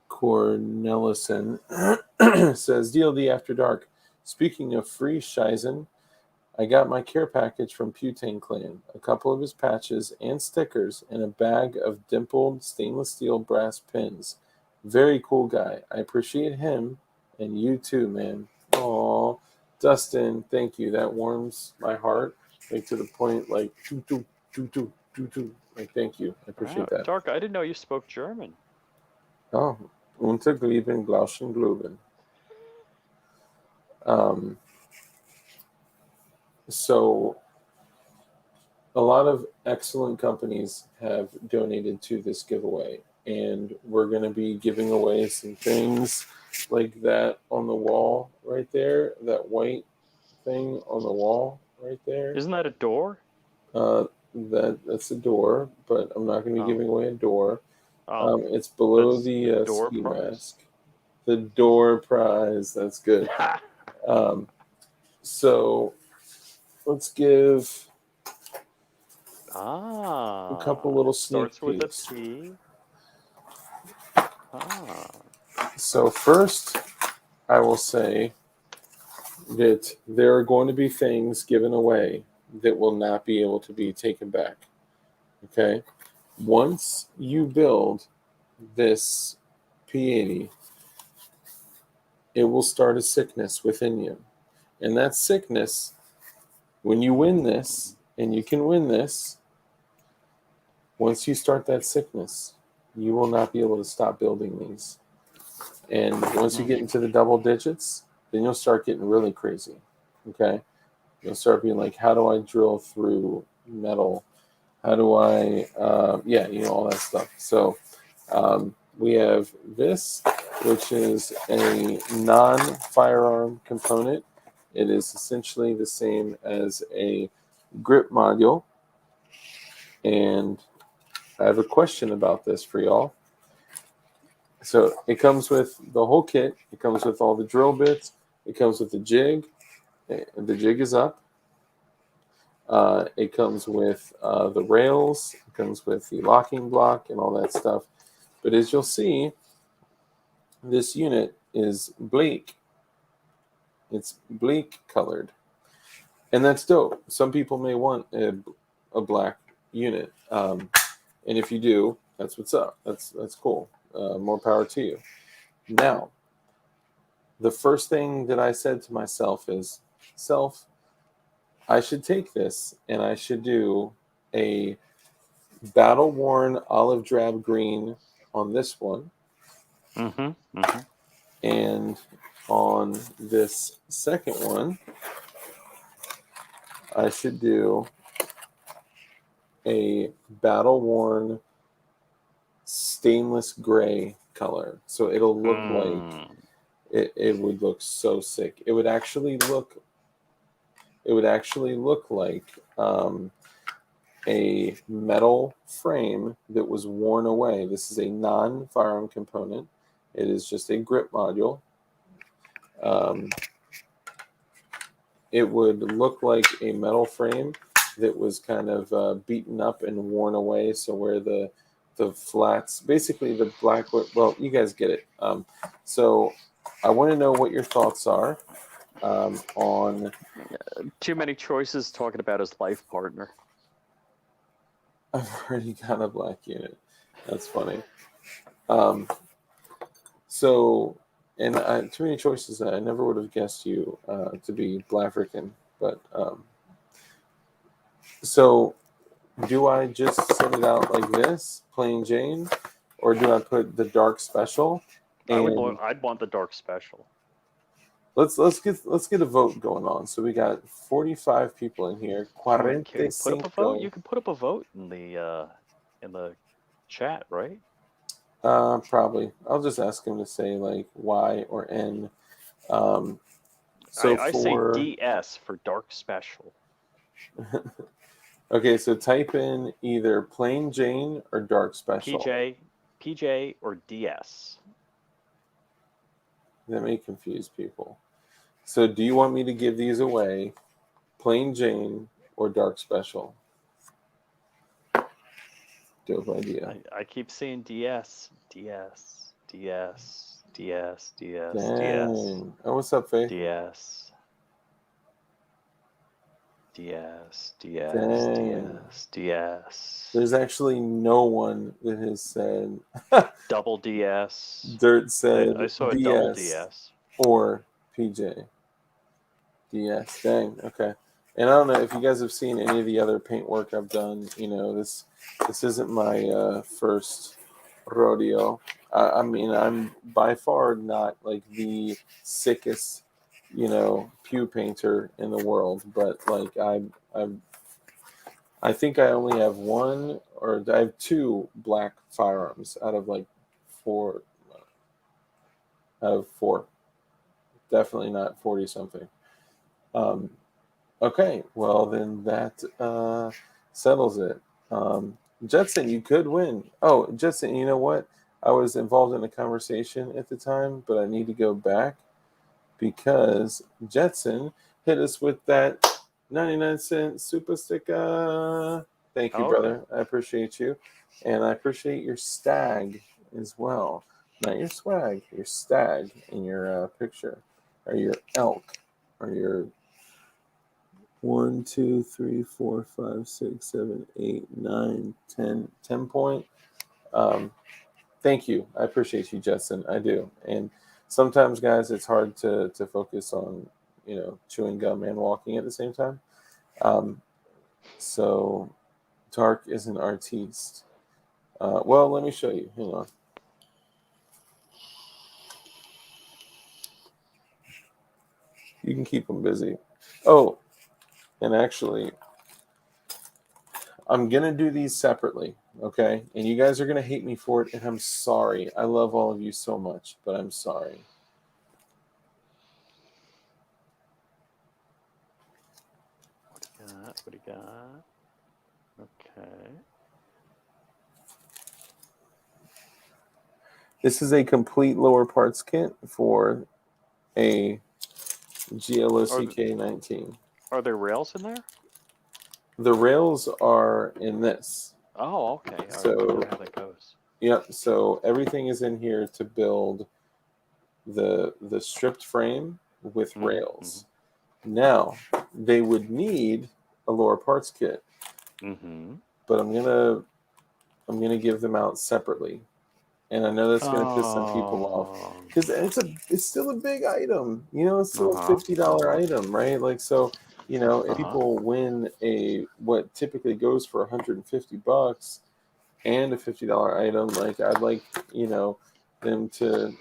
Cornelison says DLD After Dark. Speaking of free Shizen, I got my care package from Putane Clan, a couple of his patches and stickers, and a bag of dimpled stainless steel brass pins. Very cool guy. I appreciate him, and you too, man. Aw, Dustin, thank you. That warms my heart, like to the point, like doo doo doo doo doo doo. Like, thank you. I Wow, appreciate that. Dark, I didn't know you spoke German. Oh, Unterglieben, Glauschen, Gluben. Um, so a lot of excellent companies have donated to this giveaway, and we're going to be giving away some things like that on the wall right there, that white thing on the wall right there. Isn't that a door? That's a door, but I'm not going to be Oh. giving away a door. Oh, It's below that's the door ski prize. mask. The door prize. That's good. So let's give a couple little sneak starts with a peeks. P. So first, I will say that there are going to be things given away that will not be able to be taken back. Okay? Once you build this P80, it will start a sickness within you. And that sickness, when you win this, and you can win this, once you start that sickness, you will not be able to stop building these. And once you get into the double digits, then you'll start getting really crazy. Okay? You'll start being like, how do I drill through metal? How do I, all that stuff. So we have this, which is a non-firearm component. It is essentially the same as a grip module. And I have a question about this for y'all. So it comes with the whole kit. It comes with all the drill bits. It comes with the jig. The jig is up. It comes with the rails. It comes with the locking block and all that stuff. But as you'll see, this unit is bleak. It's bleak colored. And that's dope. Some people may want a black unit. And if you do, that's what's up. That's cool. More power to you. Now, the first thing that I said to myself is, I should take this and I should do a battle worn olive drab green on this one. And on this second one, I should do a battle worn stainless gray color. So it'll look like it would look so sick. It would actually look like a metal frame that was worn away. This is a non-firearm component. It is just a grip module. It would look like a metal frame that was kind of beaten up and worn away. So where the flats, basically the black, well, you guys get it. So I want to know what your thoughts are on... Too many choices talking about his life partner. I've already got a black unit. That's funny. Too many choices. I never would have guessed you to be Blafrican. But so, do I just set it out like this, plain Jane, or do I put the dark special? I'd want the dark special. Let's get a vote going on. So we got 45 people in here. Can we 45. put up a vote? You can put up a vote in the chat, right? Probably. I'll just ask him to say like Y or N. So I say DS for Dark Special. okay, so type in either Plain Jane or Dark Special. PJ or DS. That may confuse people. So do you want me to give these away, Plain Jane or Dark Special? Dope idea. I keep saying DS, DS, DS, DS, DS, DS, Dang. Oh, what's up, Faith? DS, DS, DS, Dang. DS, DS. There's actually no one that has said Double DS. Dirt said I saw a double DS DS. or PJ. DS. Dang. Okay. And I don't know if you guys have seen any of the other paint work I've done. You know, this isn't my first rodeo. I mean, I'm by far not like the sickest, pew painter in the world, but like I think I only have one, or I have two black firearms out of like four, out of four. Definitely not 40 something. Okay, well then that settles it. Jetson, you could win. Oh, Jetson, you know what? I was involved in a conversation at the time, but I need to go back because Jetson hit us with that 99-cent super sticker. Thank you, Oh, okay. brother. I appreciate you. And I appreciate your stag as well. Not your swag, your stag in your picture, or your elk, or your 1, 2, 3, 4, 5, 6, 7, 8, 9, 10 point. Um, thank you. I appreciate you, Justin. I do. And sometimes, guys, it's hard to focus on, chewing gum and walking at the same time. So, Dark is an artiste. Well, let me show you. Hang on. You can keep them busy. Oh, and actually, I'm going to do these separately, okay? And you guys are going to hate me for it, and I'm sorry. I love all of you so much, but I'm sorry. What do you got? Okay. This is a complete lower parts kit for a GLOCK 19. Are there rails in there? The rails are in this. Oh, okay. I So, wonder how that goes. Yep. So everything is in here to build the stripped frame with rails. Now they would need a lower parts kit, but I'm gonna give them out separately, and I know that's gonna piss some people off because it's still a big item. It's still a $50 item, right? Like so. If people win what typically goes for $150 and a $50 item, like I'd like, them to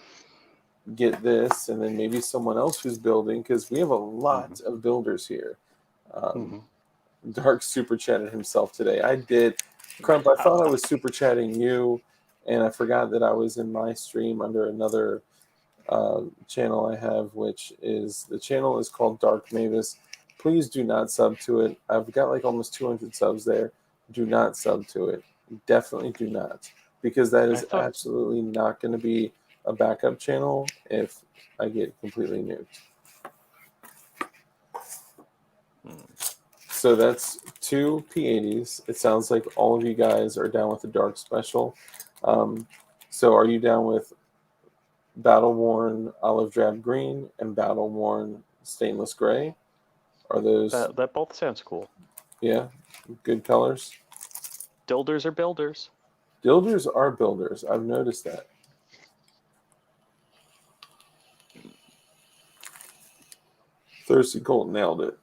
get this, and then maybe someone else who's building, because we have a lot of builders here. Dark super chatted himself today. I did. Crump, I thought I was super chatting you, and I forgot that I was in my stream under another channel I have, which is the channel is called Dark Mavis. Please do not sub to it. I've got like almost 200 subs there. Do not sub to it. Definitely do not, because that is absolutely not going to be a backup channel if I get completely nuked. So that's 2 P80s. It sounds like all of you guys are down with the Dark Special. So are you down with Battle Worn Olive Drab Green and Battle Worn Stainless Gray? Are those... That both sounds cool. Yeah, good colors. Builders are builders. Builders are builders. I've noticed that. Thirsty Colt nailed it.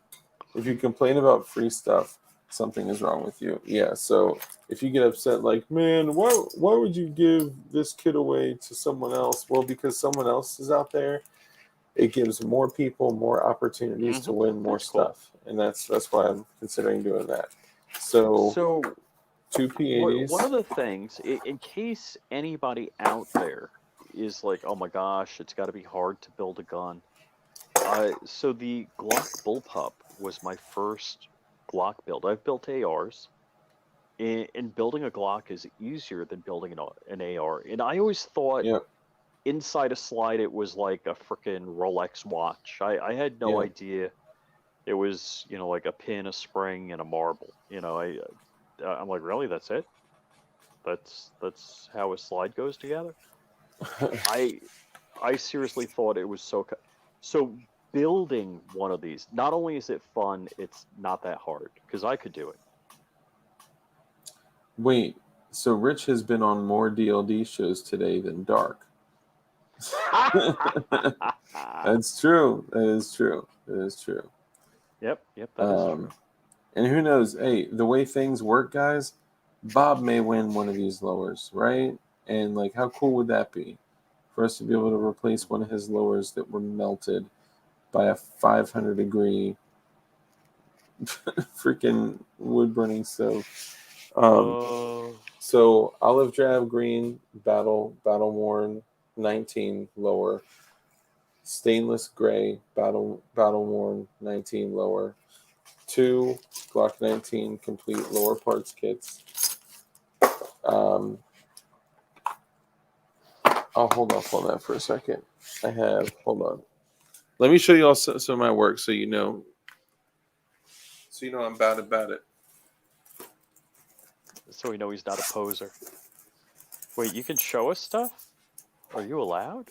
If you complain about free stuff, something is wrong with you. Yeah, so if you get upset like, man, why would you give this kit away to someone else? Well, because someone else is out there. It gives more people more opportunities to win more stuff. Cool. And that's why I'm considering doing that. So 2 P80s. One of the things, in case anybody out there is like, oh my gosh, it's got to be hard to build a gun. So the Glock Bullpup was my first Glock build. I've built ARs, and building a Glock is easier than building an AR. And I always thought Yeah, inside a slide it was like a freaking Rolex watch. I had no yeah. idea it was, like a pin, a spring, and a marble. I'm like, really? That's it? That's how a slide goes together? I I seriously thought it was so building one of these. Not only is it fun, it's not that hard because I could do it. Wait, so Rich has been on more DLD shows today than Dark. That's true. That is true. That is true. Yep, that is true. Um, and who knows? Hey, the way things work, guys, Bob may win one of these lowers, right? And like, how cool would that be for us to be able to replace one of his lowers that were melted by a 500-degree freaking wood burning stove? Um, Uh, so olive drab green, battle worn 19 lower, stainless gray, battle worn 19 lower, two Glock 19 complete lower parts kits. Um, I'll hold off on that for a second. Hold on. Let me show you all some of my work so you know I'm about it. so we know he's not a poser. Wait, you can show us stuff? Are you allowed?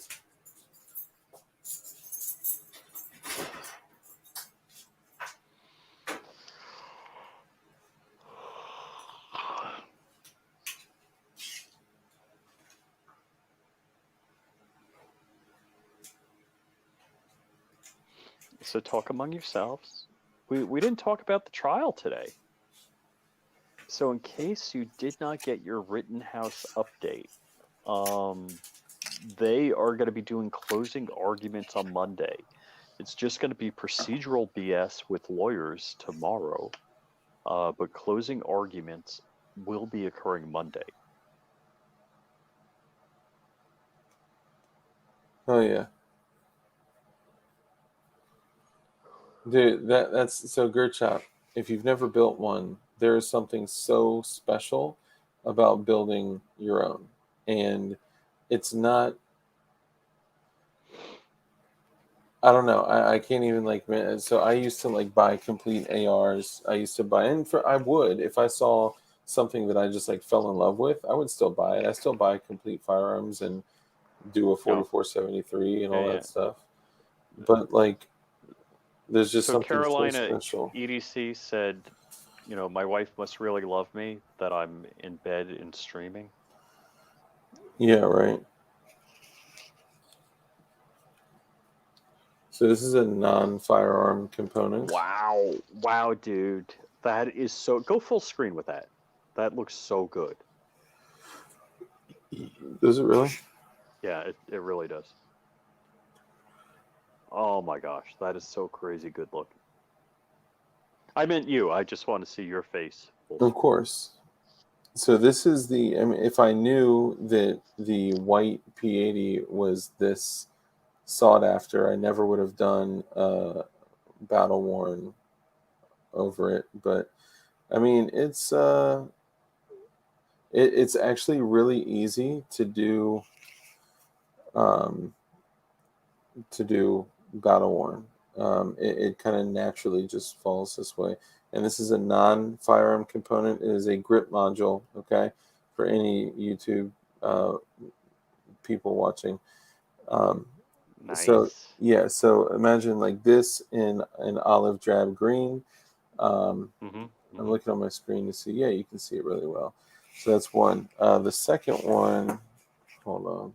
So talk among yourselves. We didn't talk about the trial today. So in case you did not get your Rittenhouse update, they are going to be doing closing arguments on Monday. It's just going to be procedural BS with lawyers tomorrow, but closing arguments will be occurring Monday. Oh yeah. Dude, that's so Gerchop. If you've never built one, there is something so special about building your own. And it's not I don't know. I can't even like so I used to like buy complete ARs. I used to buy and for I would if I saw something that I just like fell in love with, I would still buy it. I still buy complete firearms and do a No. 4473 and all Yeah, that stuff. But like there's just so something so Carolina special. EDC said, my wife must really love me that I'm in bed and streaming. Yeah, right. So this is a non-firearm component. Wow, dude. That is so. Go full screen with that. That looks so good. Does it really? Yeah, it really does. Oh my gosh, that is so crazy good looking. I meant you. I just want to see your face full Of screen. course. So this is I mean, if I knew that the white P80 was this sought after, I never would have done battle worn over it. But I mean, it's actually really easy um, to do battle worn. It kind of naturally just falls this way. And this is a non-firearm component. It is a grip module. Okay, for any YouTube uh, people watching. Um, so Nice. yeah, so imagine like this in an olive drab green. Um, Mm-hmm. I'm Mm-hmm. looking on my screen to see. Yeah, you can see it really well. So that's one. The second one, hold on.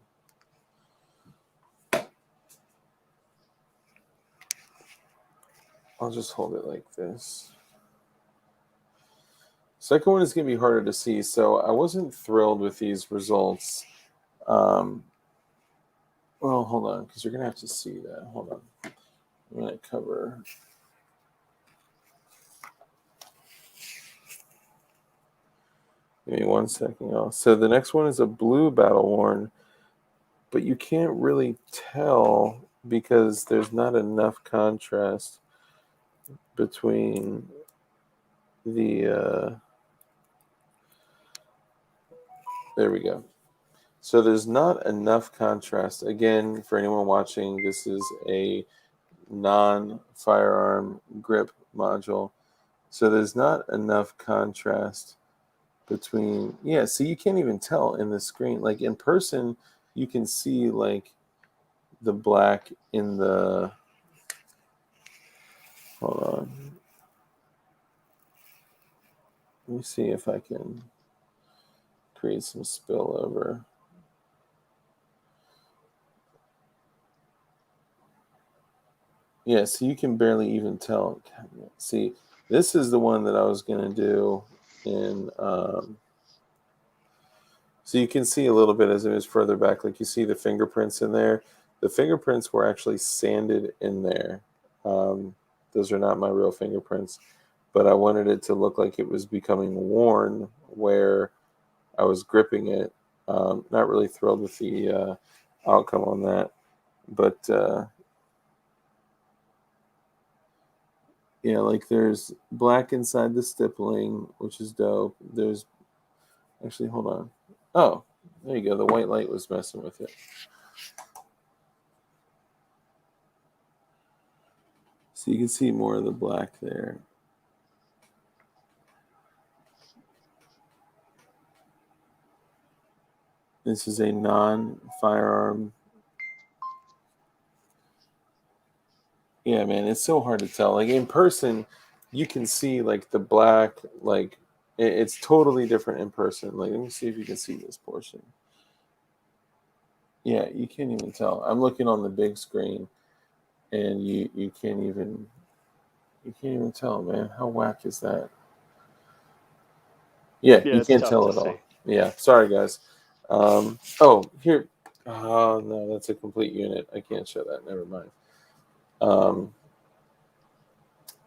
I'll just hold it like this. Second one is going to be harder to see. So I wasn't thrilled with these results. Um, well, hold on, because you're going to have to see that. Hold on. I'm going to cover. Give me 1 second, y'all. So the next one is a blue battle worn, but you can't really tell because there's not enough contrast between the there we go. So there's not enough contrast. Again, for anyone watching, this is a non-firearm grip module. So there's not enough contrast between, yeah, so you can't even tell in the screen. Like in person, you can see like the black in the, hold on. Let me see if I can create some spillover. Yeah, so you can barely even tell. See, this is the one that I was going to do in, so you can see a little bit as it is further back, like you see the fingerprints in there. The fingerprints were actually sanded in there. Those are not my real fingerprints, but I wanted it to look like it was becoming worn where I was gripping it. Not really thrilled with the outcome on that, but yeah, like there's black inside the stippling, which is dope. There's actually, hold on. Oh, there you go. The white light was messing with it. So you can see more of the black there. This is a non-firearm. Yeah, man, it's so hard to tell. Like in person, you can see like the black, like it's totally different in person. Like, let me see if you can see this portion. Yeah, you can't even tell. I'm looking on the big screen, and you can't even tell, man. How whack is that? Yeah, Yeah, you it's can't tough tell to at all. see. Yeah, sorry guys. Oh, here. Oh no, that's a complete unit. I can't show that. Never mind. Um,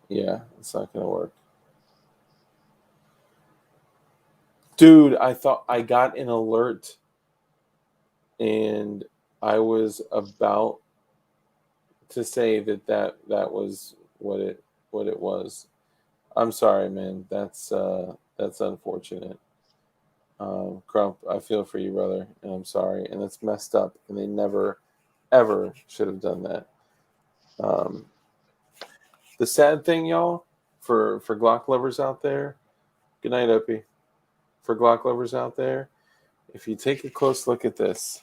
yeah, it's not gonna work. Dude, I thought I got an alert and I was about to say that was what it was. I'm sorry, man. That's unfortunate. Crump, I feel for you, brother, and I'm sorry. And it's messed up, and they never, ever should have done that. Um, the sad thing, y'all, for Glock lovers out there, good night, Opie. For Glock lovers out there, if you take a close look at this,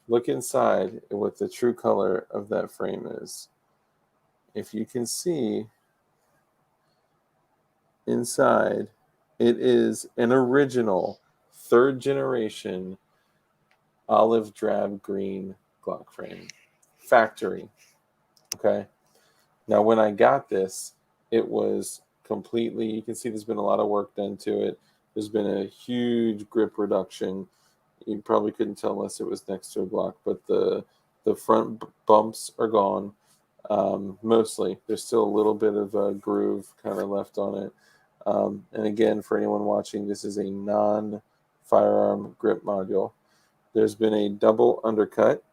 look inside at what the true color of that frame is. If you can see inside, it is an original third generation olive drab green Glock frame. Factory. Okay. Now, when I got this, it was completely, you can see there's been a lot of work done to it. There's been a huge grip reduction. You probably couldn't tell unless it was next to a Glock, but the front bumps are gone. Mostly, there's still a little bit of a groove kind of left on it. And again, for anyone watching, this is a non-firearm grip module. There's been a double undercut,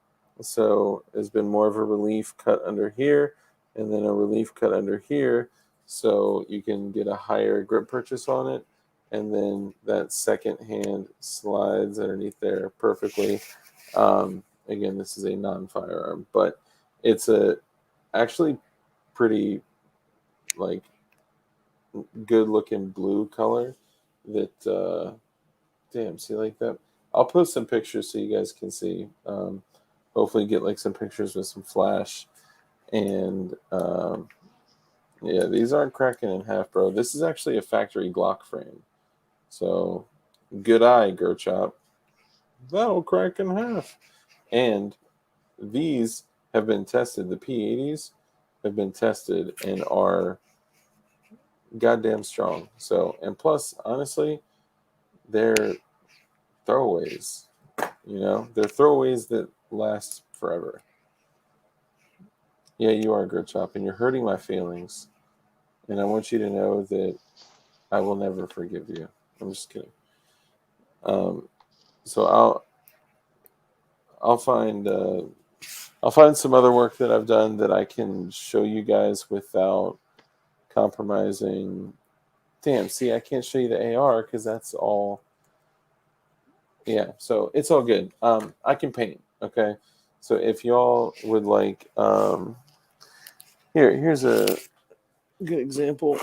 so there's been more of a relief cut under here, and then a relief cut under here, so you can get a higher grip purchase on it. And then that second hand slides underneath there perfectly. Again, this is a non-firearm, but it's a actually pretty like good looking blue color that damn, see like that. I'll post some pictures so you guys can see. Hopefully get like some pictures with some flash. And yeah, these aren't cracking in half, bro. This is actually a factory Glock frame. So good eye, Gerchop. That'll crack in half. And these have been tested. The P80s have been tested and are goddamn strong. So, and plus, honestly, they're throwaways. You know, they're throwaways that last forever. Yeah, you are a good chop, and you're hurting my feelings. And I want you to know that I will never forgive you. I'm just kidding. So I'll find I'll find some other work that I've done that I can show you guys without compromising. Damn, see, I can't show you the AR because that's all. Yeah, so it's all good. I can paint. Okay, so if y'all would like, here's a good example.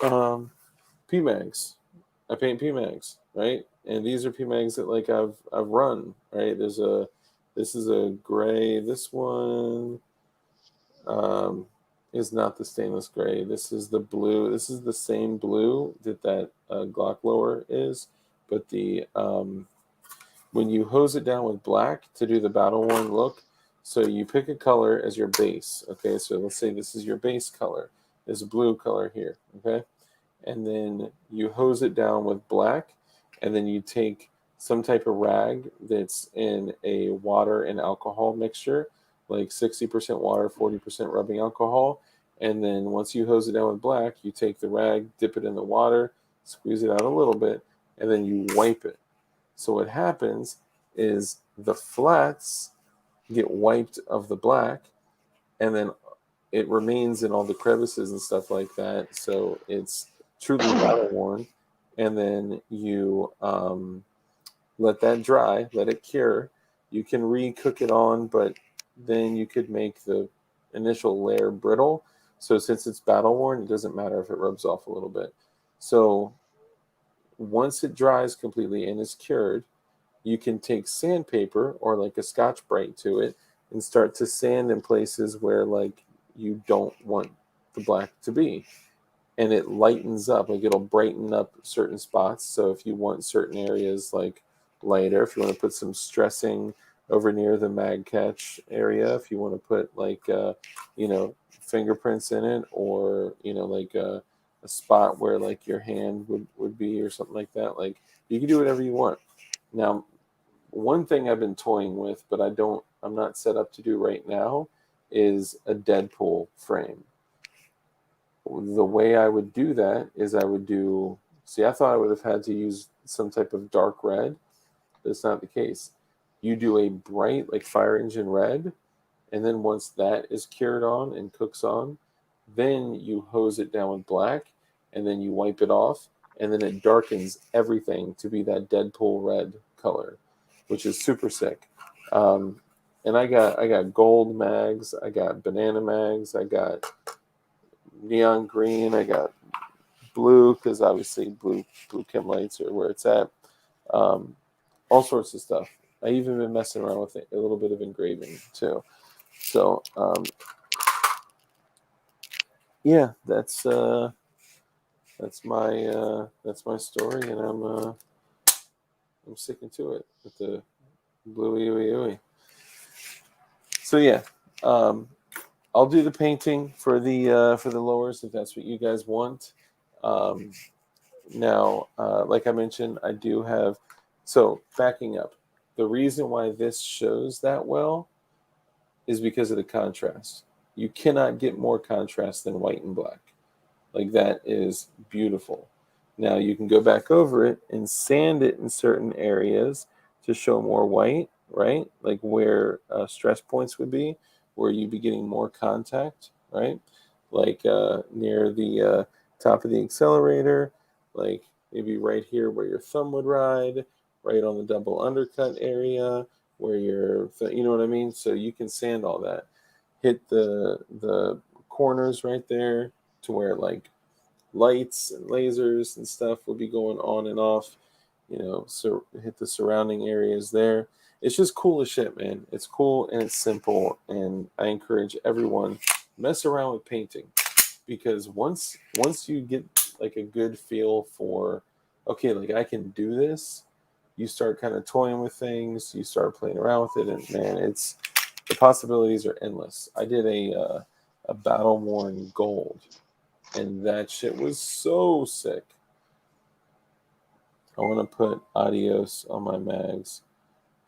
PMags. I paint PMags, right? And these are PMags that like I've run, right? This is a gray. This one um, is not the stainless gray. This is the blue. This is the same blue that Glock lower is, but the when you hose it down with black to do the battle worn look, so you pick a color as your base. Okay, so let's say this is your base color. This blue color here. Okay, and then you hose it down with black, and then you take some type of rag that's in a water and alcohol mixture, like 60% water, 40% rubbing alcohol. And then once you hose it down with black, you take the rag, dip it in the water, squeeze it out a little bit, and then you wipe it. So what happens is the flats get wiped of the black, and then it remains in all the crevices and stuff like that. So it's truly battle worn. And then you let that dry, let it cure. You can re-cook it on, but then you could make the initial layer brittle. So since it's battle worn, it doesn't matter if it rubs off a little bit. So once it dries completely and is cured, you can take sandpaper or like a Scotch Brite to it and start to sand in places where like you don't want the black to be. And it lightens up, like it'll brighten up certain spots. So if you want certain areas like lighter, if you want to put some stressing over near the mag catch area, if you want to put like fingerprints in it, or like a spot where like your hand would be or something like that, like you can do whatever you want. Now, one thing I've been toying with, but I'm not set up to do right now, is a Deadpool frame. The way I would do that is I thought I would have had to use some type of dark red, but it's not the case. You do a bright, like fire engine red, and then once that is cured on and cooks on, then you hose it down with black, and then you wipe it off, and then it darkens everything to be that Deadpool red color, which is super sick. And I got gold mags, I got banana mags, I got neon green, I got blue because obviously blue chem lights are where it's at. Um, all sorts of stuff. I even been messing around with a little bit of engraving too. So yeah, that's my story, and I'm sticking to it with the bluey ooey ooey. So yeah, um, I'll do the painting for the lowers if that's what you guys want. Um, Now, like I mentioned, I do have. So, backing up, the reason why this shows that well is because of the contrast. You cannot get more contrast than white and black. Like, that is beautiful. Now, you can go back over it and sand it in certain areas to show more white, right? Like where stress points would be, where you'd be getting more contact, right? Like near the top of the accelerator, like maybe right here where your thumb would ride, right on the double undercut area where you know what I mean? So you can sand all that. Hit the corners right there to where like lights and lasers and stuff will be going on and off. So hit the surrounding areas there. It's just cool as shit, man. It's cool and it's simple, and I encourage everyone mess around with painting, because once you get like a good feel for, okay, like I can do this, you start kind of toying with things, you start playing around with it, and man, it's the possibilities are endless. I did a battle worn gold, and that shit was so sick. I want to put adios on my mags,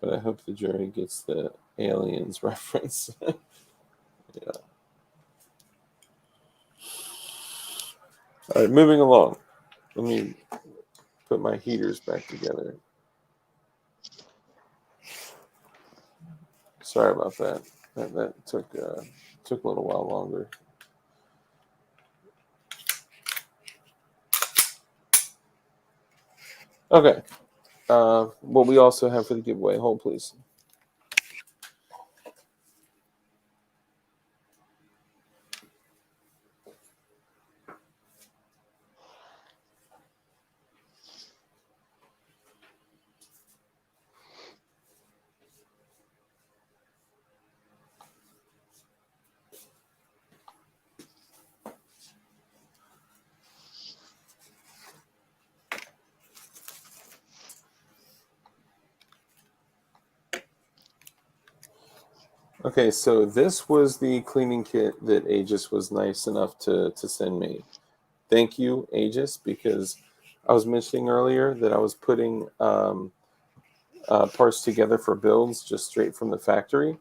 but I hope the jury gets the aliens reference. Yeah. All right, moving along. Let me put my heaters back together. Sorry about that. That took a little while longer. Okay. What we also have for the giveaway. Hold, please. Okay, so this was the cleaning kit that Aegis was nice enough to send me. Thank you, Aegis, because I was mentioning earlier that I was putting parts together for builds just straight from the factory,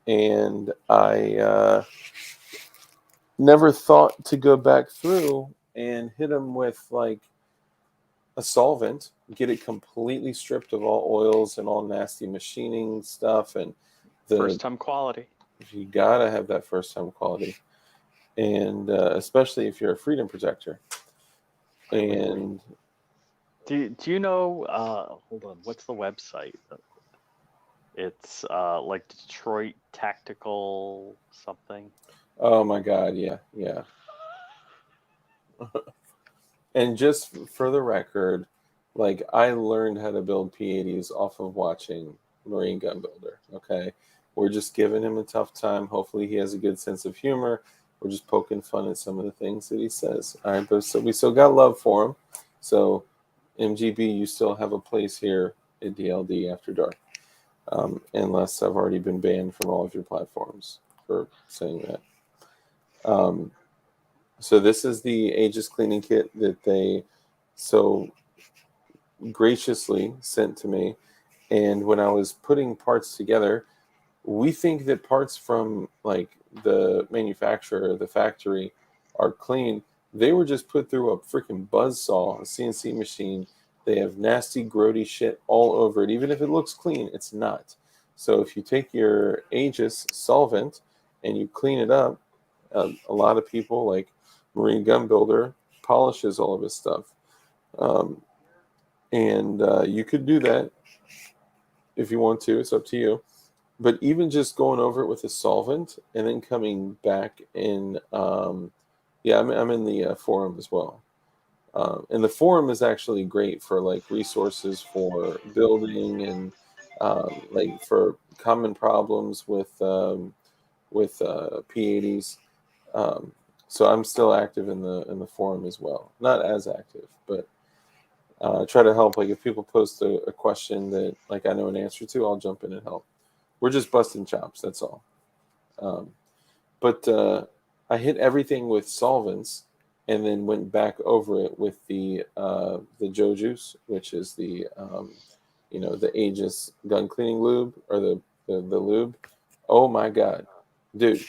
and I never thought to go back through and hit them with like a solvent, get it completely stripped of all oils and all nasty machining stuff, and First time quality. you gotta have that first time quality, and especially if you're a freedom protector. And do you know? Hold on, what's the website? It's like Detroit Tactical something. oh my god, yeah. And just for the record, like I learned how to build P80s off of watching Marine Gun Builder. Okay, we're just giving him a tough time. Hopefully, he has a good sense of humor. We're just poking fun at some of the things that he says. All right, but so we still got love for him. So, MGB, you still have a place here at DLD After Dark, unless I've already been banned from all of your platforms for saying that. So this is the Aegis cleaning kit that they so graciously sent to me. And when I was putting parts together, we think that parts from like the manufacturer, the factory, are clean. They were just put through a freaking buzzsaw, a CNC machine. They have nasty, grody shit all over it. Even if it looks clean, it's not. So if you take your Aegis solvent and you clean it up, a lot of people like Marine Gun Builder polishes all of his stuff. Um, and you could do that if you want to. It's up to you. But even just going over it with a solvent and then coming back in, yeah, I'm in the forum as well. And the forum is actually great for like resources for building and like for common problems with P80s. Um, so I'm still active in the forum as well. Not as active, but try to help. Like if people post a question that like I know an answer to, I'll jump in and help. We're just busting chops. That's all. Um, but I hit everything with solvents, and then went back over it with the Joe Juice, which is the the Aegis gun cleaning lube or the lube. Oh my god, dude!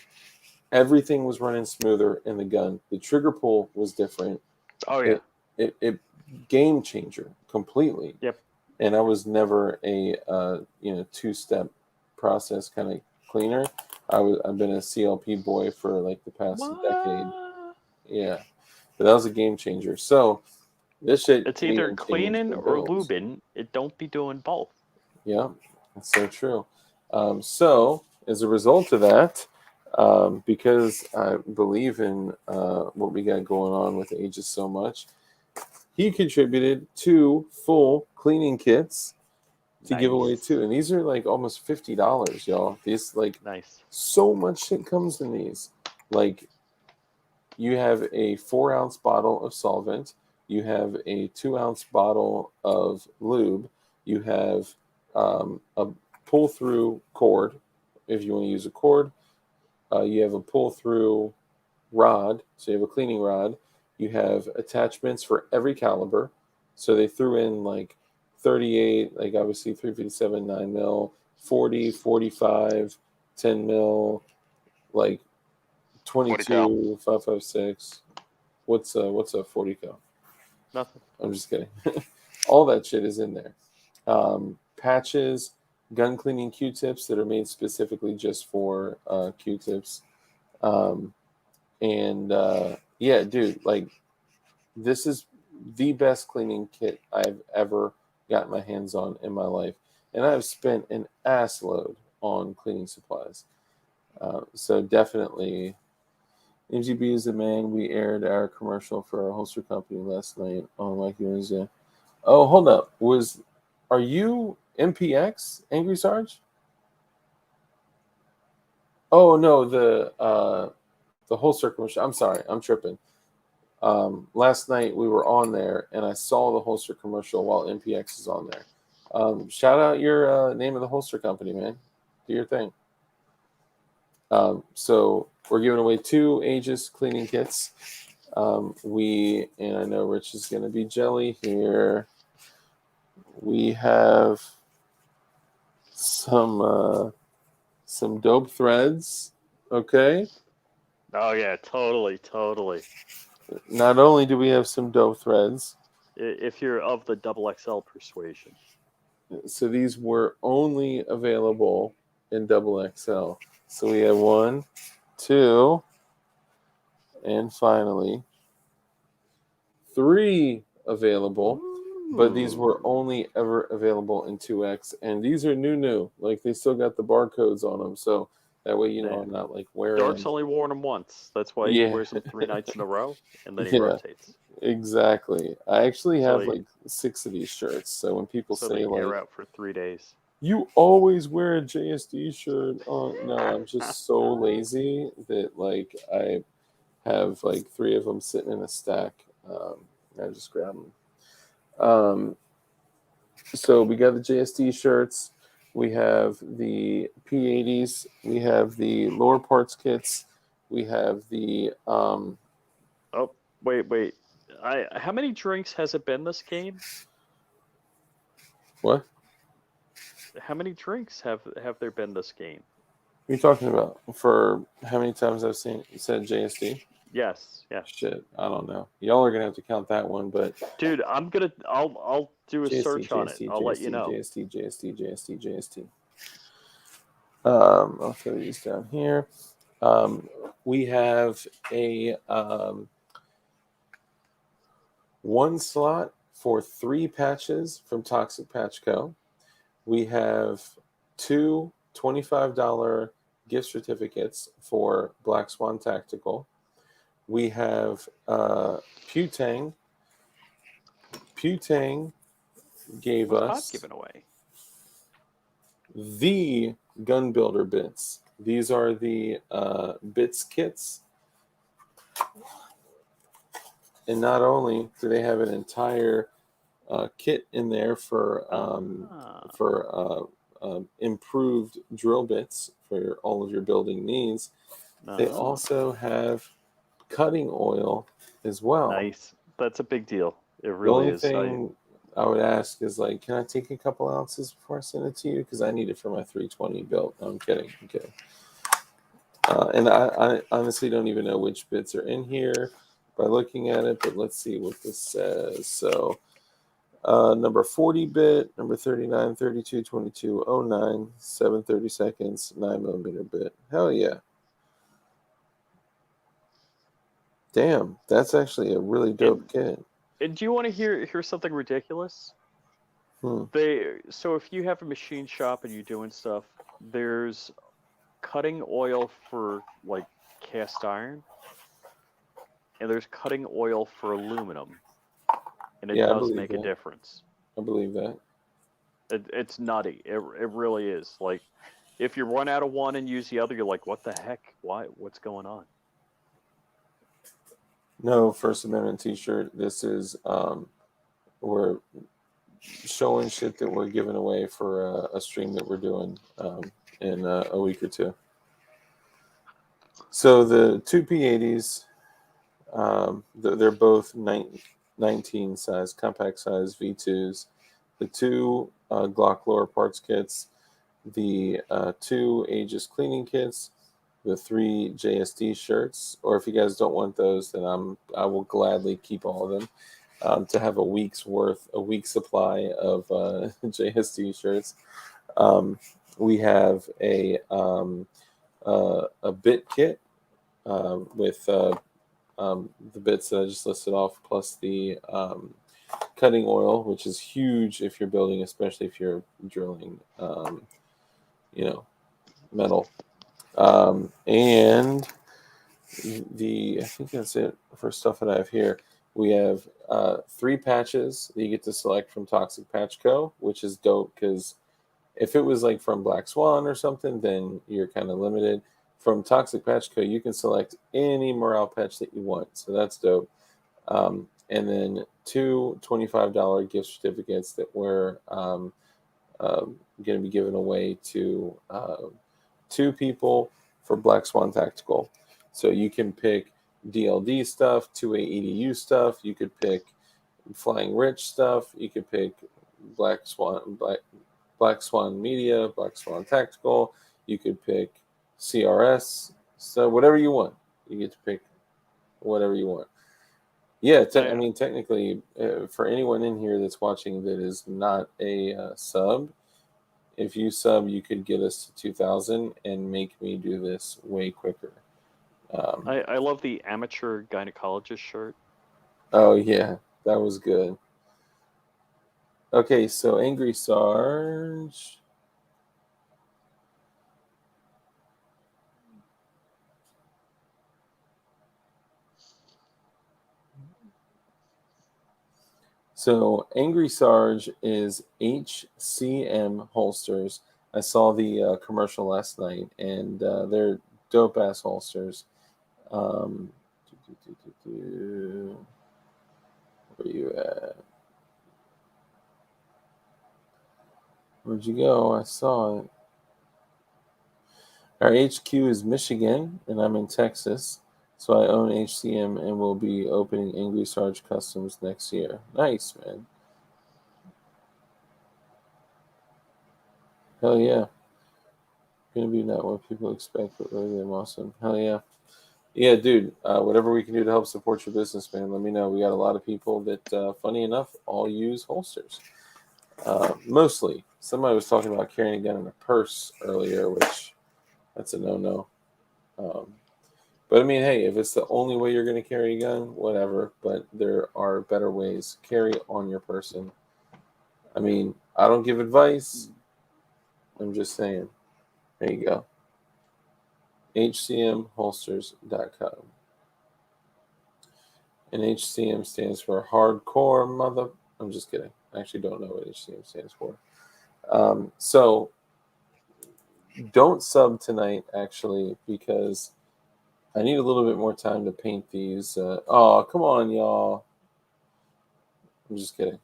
Everything was running smoother in the gun. The trigger pull was different. Oh yeah. It game changer completely. Yep. And I was never a two-step process kind of cleaner. I've been a CLP boy for like the past decade. What? Yeah, but that was a game changer. So this shit It's can either even change cleaning the or builds. lubing. It don't be doing both. Yeah, that's so true. So as a result of that, because I believe in what we got going on with Aegis so much, he contributed 2 full cleaning kits to give away Nice. too. And these are like almost $50, y'all. These like Nice. so much shit comes in these. Like you have a 4-ounce bottle of solvent, you have a 2-ounce bottle of lube, you have a pull through cord if you want to use a cord. You have a pull through rod, so you have a cleaning rod. You have attachments for every caliber. So they threw in like 38, like obviously 357, 9 mil, 40, 45, 10 mil, like 40 cal. 22, 556. What's a 40 cal? Nothing. I'm just kidding. All that shit is in there. Patches, gun cleaning Q-tips that are made specifically just for Q-tips. Um, and yeah, dude, like this is the best cleaning kit I've ever got my hands on in my life, and I've spent an ass load on cleaning supplies. So definitely, MGB is the man. We aired our commercial for our holster company last night on Mikey Wednesday. Oh, hold up. Are you MPX Angry Sarge? Oh no, the holster commercial. I'm sorry, I'm tripping. Last night we were on there and I saw the holster commercial while MPX is on there. Shout out your name of the holster company, man. Do your thing. So we're giving away 2 Aegis cleaning kits. And I know Rich is going to be jelly here. We have some dope threads. Okay. Oh yeah, totally. Not only do we have some dope threads, If you're of the double XL persuasion. so these were only available in double XL. So we have 1, 2, and finally 3 available. But these were only ever available in 2X, and these are new. Like they still got the barcodes on them, so that way I'm not like wearing. Dark's only worn them once. That's why he wears them 3 nights in a row, and then he rotates. Exactly. I actually have like 6 of these shirts, so when people say they like, air out for 3 days. You always wear a JSD shirt. No, I'm just so lazy that like I have like 3 of them sitting in a stack. I just grab them. So we got the JSD shirts. We have the P80s. We have the lower parts kits. We have the. Oh wait! How many drinks has it been this game? What? How many drinks have there been this game? What are you talking about? For how many times I've said JSD? Yes. Shit, I don't know. Y'all are gonna have to count that one, but dude, I'll do a search on it. I'll let you know. JSD. I'll throw these down here. We have a 1 slot for 3 patches from Toxic Patch Co. We have 2 $25 gift certificates for Black Swan Tactical. We have Putang. Putang gave us given away the gun builder bits. These are the bits kits. And not only do they have an entire kit in there for improved drill bits for all of your building needs, they also have cutting oil as well. Nice. That's a big deal. It really is. The only thing I would ask is like, can I take a couple ounces before I send it to you? Because I need it for my 320 build. No, I'm kidding. And I honestly don't even know which bits are in here by looking at it, but let's see what this says. So number 40 bit, number 39, 32, 22, 09, 730 seconds, 9mm bit. Hell yeah. Damn, that's actually a really dope kit. And do you want to hear something ridiculous? So if you have a machine shop and you're doing stuff, there's cutting oil for like cast iron, and there's cutting oil for aluminum, and it does make a difference. I believe that. It's nutty. It really is. Like, if you run out of one and use the other, you're like, what the heck? Why? What's going on? No First Amendment t-shirt. This is we're showing shit that we're giving away for a stream that we're doing in a week or 2. So the 2 P80s, they're both 19 size, compact size V2s. The 2 Glock lower parts kits, the 2 Aegis cleaning kits, the 3 JSD shirts, or if you guys don't want those, then I will gladly keep all of them to have a week's supply of JSD shirts. We have a bit kit with the bits that I just listed off, plus the cutting oil, which is huge if you're building, especially if you're drilling, metal. And I think that's it for stuff that I have here. We have 3 patches that you get to select from Toxic Patch Co., which is dope because if it was like from Black Swan or something, then you're kind of limited. From Toxic Patch Co., you can select any morale patch that you want, so that's dope. And then 2 $25 gift certificates that we're going to be given away to 2 people for Black Swan Tactical. So you can pick DLD stuff, 2A EDU stuff. You could pick Flying Rich stuff. You could pick Black Swan Media, Black Swan Tactical. You could pick CRS. So whatever you want, you get to pick whatever you want. Yeah, I mean, technically, for anyone in here that's watching that is not a sub, if you sub, you could get us to 2,000 and make me do this way quicker. I love the amateur gynecologist shirt. Oh, yeah, that was good. Okay, so Angry Sarge. So Angry Sarge is HCM holsters. I saw the commercial last night, and they're dope ass holsters. Where you at? Where'd you go? I saw it. Our HQ is Michigan, and I'm in Texas. So I own HCM and will be opening Angry Sarge Customs next year. Nice, man. Hell yeah. Gonna be not what people expect, but really damn awesome. Hell yeah. Yeah, dude. Whatever we can do to help support your business, man, let me know. We got a lot of people that, funny enough, all use holsters. Mostly. Somebody was talking about carrying a gun in a purse earlier, which that's a no-no. But I mean, hey, if it's the only way you're going to carry a gun, whatever. But there are better ways. Carry on your person. I mean, I don't give advice. I'm just saying. There you go. HCMholsters.com. And HCM stands for Hardcore Mother. I'm just kidding. I actually don't know what HCM stands for. So don't sub tonight, actually, because I need a little bit more time to paint these. Oh, come on, y'all. I'm just kidding.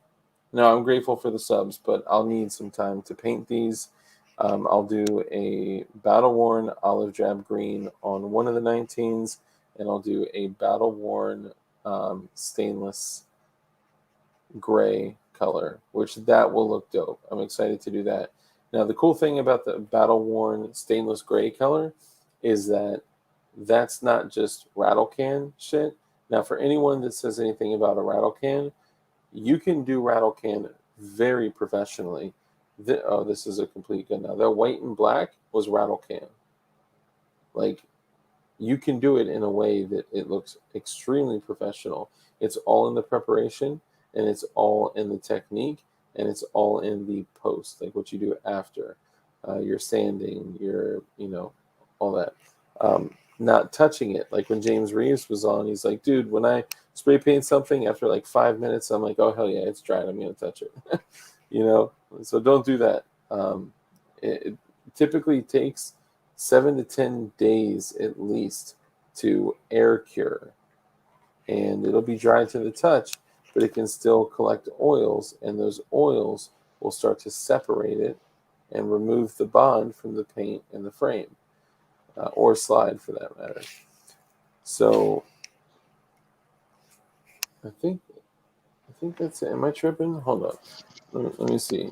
No, I'm grateful for the subs, but I'll need some time to paint these. I'll do a battle worn olive drab green on one of the 19s, and I'll do a battle worn stainless gray color, which that will look dope. I'm excited to do that. Now, the cool thing about the battle worn stainless gray color is that that's not just rattle can shit. Now, for anyone that says anything about a rattle can, you can do rattle can very professionally. This is a complete gun now. That white and black was rattle can. Like, you can do it in a way that it looks extremely professional. It's all in the preparation, and it's all in the technique, and it's all in the post, like what you do after your sanding, all that. Not touching it. Like when James Reeves was on, he's like, dude, when I spray paint something after like 5 minutes, I'm like, oh, hell yeah, it's dried. I'm going to touch it. So don't do that. It typically takes 7 to 10 days at least to air cure. And it'll be dry to the touch, but it can still collect oils, and those oils will start to separate it and remove the bond from the paint and the frame, or slide for that matter. So I think that's it. Am I tripping? Hold up. Let me see.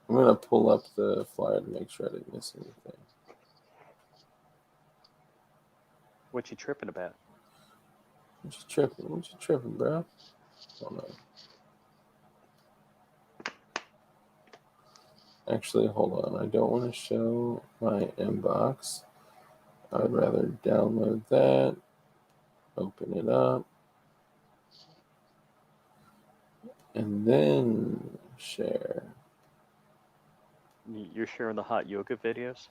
I'm going to pull up the flyer to make sure I didn't miss anything. What you tripping about? What you tripping, bro? Hold on. Actually, hold on. I don't want to show my inbox. I'd rather download that, open it up, and then share. You're sharing the hot yoga videos?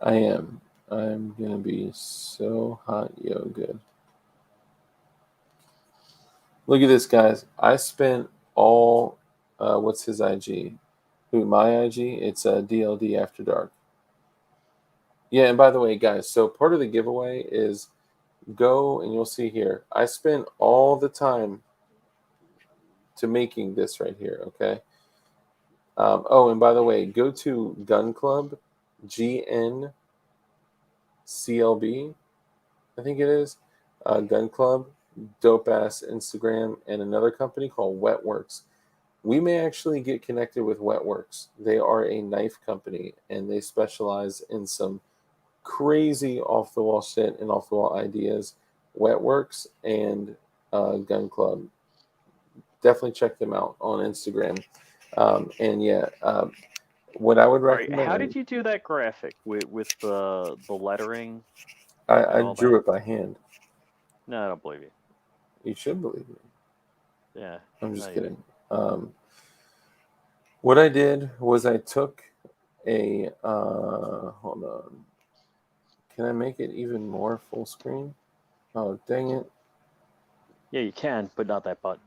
I am. I'm going to be so hot yoga. Look at this, guys. I spent all, what's his IG? Who, my IG? It's DLD After Dark. Yeah, and by the way, guys, so part of the giveaway is go and you'll see here. I spent all the time to making this right here, okay? Oh, and by the way, go to Gun Club, GNCLB, I think it is. Gun Club, dope ass Instagram, and another company called Wetworks. We may actually get connected with Wetworks. They are a knife company and they specialize in some crazy off the wall shit and off the wall ideas. Wetworks and Gun Club. Definitely check them out on Instagram. And yeah, what I would All right. How recommend, did you do that graphic with the lettering I and all drew that? it by hand. No, I don't believe you. You should believe me. Yeah. I'm No, just you kidding. What I did was I took a, hold on. Can I make it even more full screen? Oh, dang it. Yeah, you can, but not that button.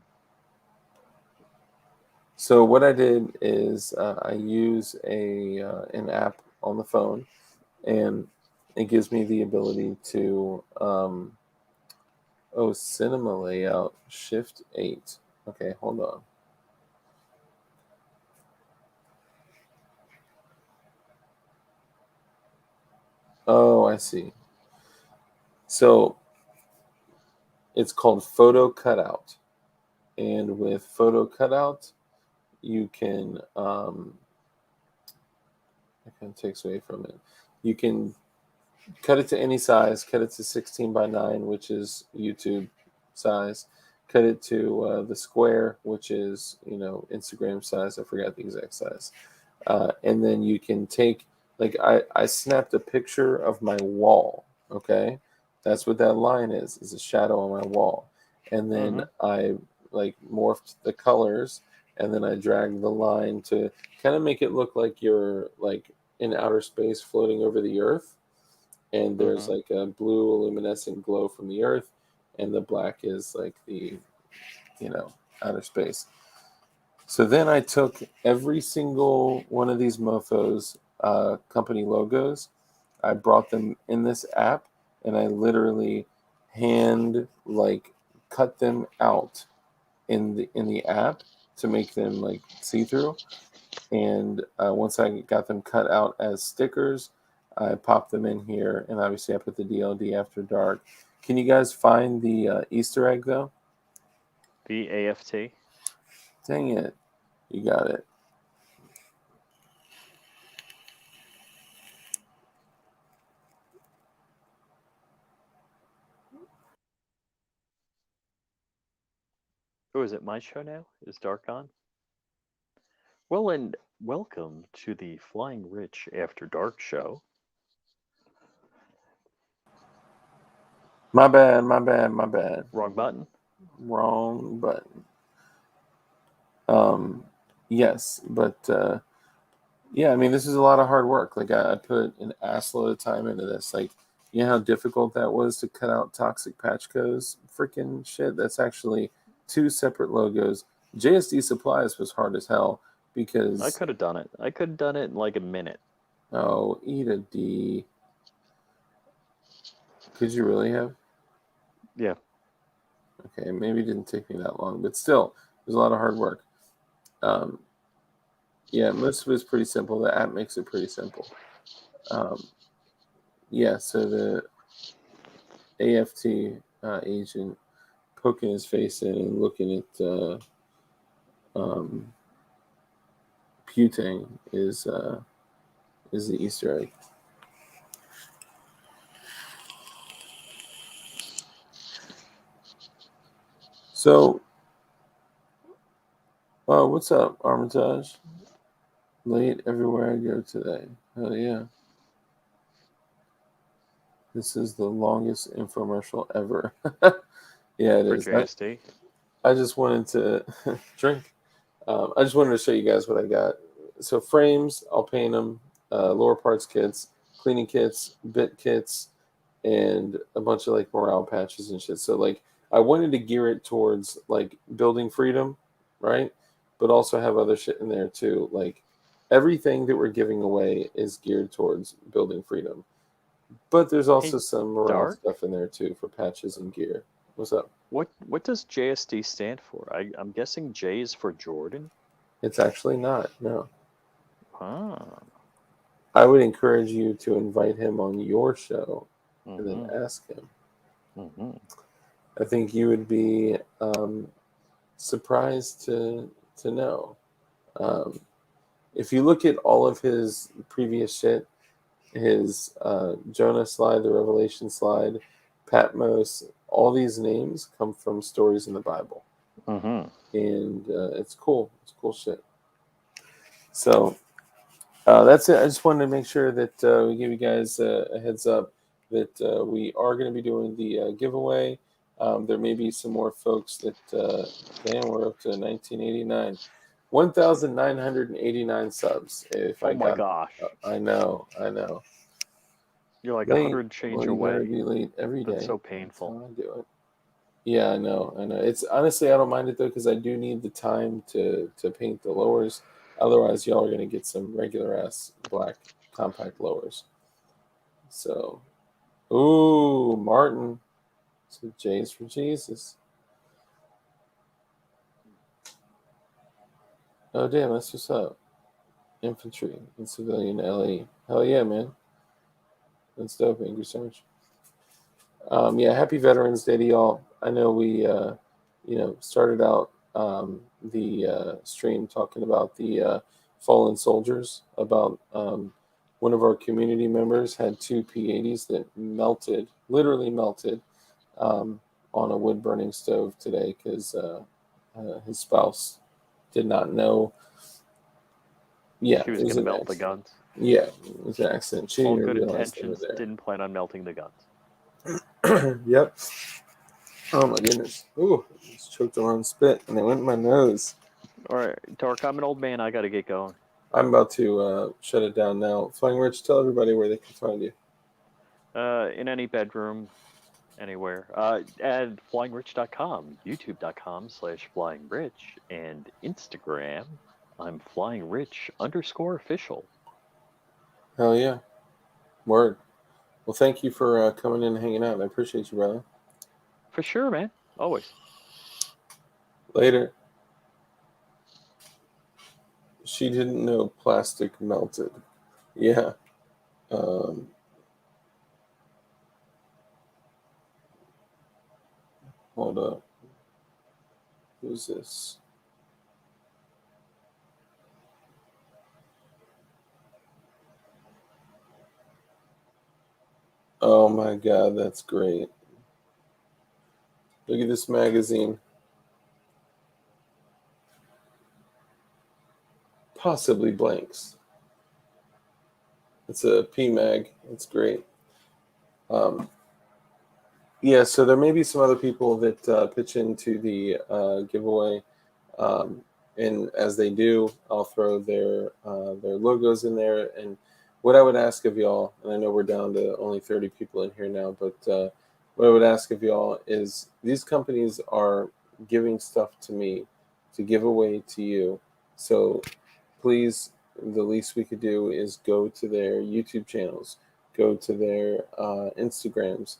So what I did is I use an app on the phone, and it gives me the ability to cinema layout Shift 8. Okay, hold on. Oh, I see. So it's called photo cutout, and with photo cutout, you can it kind of takes away from it. You can cut it to any size. Cut it to 16 by 9, which is YouTube size. Cut it to the square, which is Instagram size. I forgot the exact size. And then you can take, like, I snapped a picture of my wall. Okay, that's what that line is a shadow on my wall. And then I like morphed the colors, and then I dragged the line to kind of make it look like you're like in outer space floating over the earth, and there's Mm-hmm. like a blue luminescent glow from the earth, and the black is like the outer space. So then I took every single one of these mofos company logos, I brought them in this app, and I literally hand like cut them out in the app to make them like see through. And once I got them cut out as stickers, I popped them in here, and obviously I put the DLD After Dark. Can you guys find the Easter egg though? The AFT. Dang it, you got it. Oh, is it my show now? Is Dark on? Well, and welcome to the Flying Rich After Dark show. My bad, my bad, my bad. Wrong button. Wrong button. Yes, but yeah, I mean, this is a lot of hard work. Like I put an assload of time into this. Like, you know how difficult that was to cut out toxic patch codes? Freaking shit. That's actually two separate logos. JSD Supplies was hard as hell I because could have done it. I could have done it in like a minute. oh, eat a D. Could you really have? Yeah. Okay, maybe it didn't take me that long, but still, it was a lot of hard work. Um, yeah, most of it's pretty simple. The app makes it pretty simple. Yeah, so the AFT agent poking his face in and looking at um, Putang is the Easter egg. So, what's up, Armitage? Late everywhere I go today. Hell yeah. This is the longest infomercial ever. Yeah, it for is. JSD. I just wanted to drink. I just wanted to show you guys what I got. So frames, I'll paint them. Lower parts kits, cleaning kits, bit kits, and a bunch of like morale patches and shit. So like I wanted to gear it towards like building freedom, right? But also have other shit in there too. Like everything that we're giving away is geared towards building freedom. But there's Hey, also some morale Dark. stuff in there too for patches and gear. What's up? What does JSD stand for? I'm guessing J is for Jordan. It's actually not. No. Ah. I would encourage you to invite him on your show and then Mm-hmm. ask him. Mm-hmm. I think you would be surprised to know. Um, if you look at all of his previous shit, his Jonah slide, the Revelation slide, Patmos, all these names come from stories in the Bible, Mm-hmm. and it's cool. It's cool shit. So that's it. I just wanted to make sure that we give you guys a heads up that we are going to be doing the giveaway. There may be some more folks that, damn, we're up to 1989. 1,989 subs. If Oh I my got, gosh. I know, I know. You're like Late. 100 change Well, you better away. be late every That's day. so That's painful. how I do it. Yeah, I know, I know. It's honestly, I don't mind it though because I do need the time to paint the lowers. Otherwise, y'all are gonna get some regular ass black compact lowers. So, ooh, Martin. So J's for Jesus. Oh damn, that's what's up. Infantry and civilian LE. Hell yeah, man. That's dope. Angry Sarge. Yeah, happy Veterans Day to y'all. I know we, started out the stream talking about the fallen soldiers. About one of our community members had two P80s that melted, literally melted, um, on a wood burning stove today because his spouse did not know. Yeah, She it was was gonna an melt the accident. guns. Yeah, it was an accident. She didn't All even good realize they intentions. were Didn't plan on melting the guns. there. Yep. Oh my goodness. Ooh, just choked on spit and it went in my nose. All right, Dark. I'm an old man. I gotta get going. I'm about to shut it down now. Flying Rich, tell everybody where they can find you. In any bedroom, anywhere. At flyingrich.com, youtube.com/flyingrich, and Instagram. I'm flyingrich_official. Hell yeah. Word. Well, thank you for coming in and hanging out. I appreciate you, brother. For sure, man. Always. Later. She didn't know plastic melted. Yeah. Um, hold up. Who's this? Oh my God, that's great. Look at this magazine. Possibly blanks. It's a P mag. It's great. Um, yeah, so there may be some other people that pitch into the giveaway, um, and as they do, I'll throw their logos in there. And what I would ask of y'all, and I know we're down to only 30 people in here now, but what I would ask of y'all is these companies are giving stuff to me to give away to you. So please, the least we could do is go to their YouTube channels, go to their Instagrams,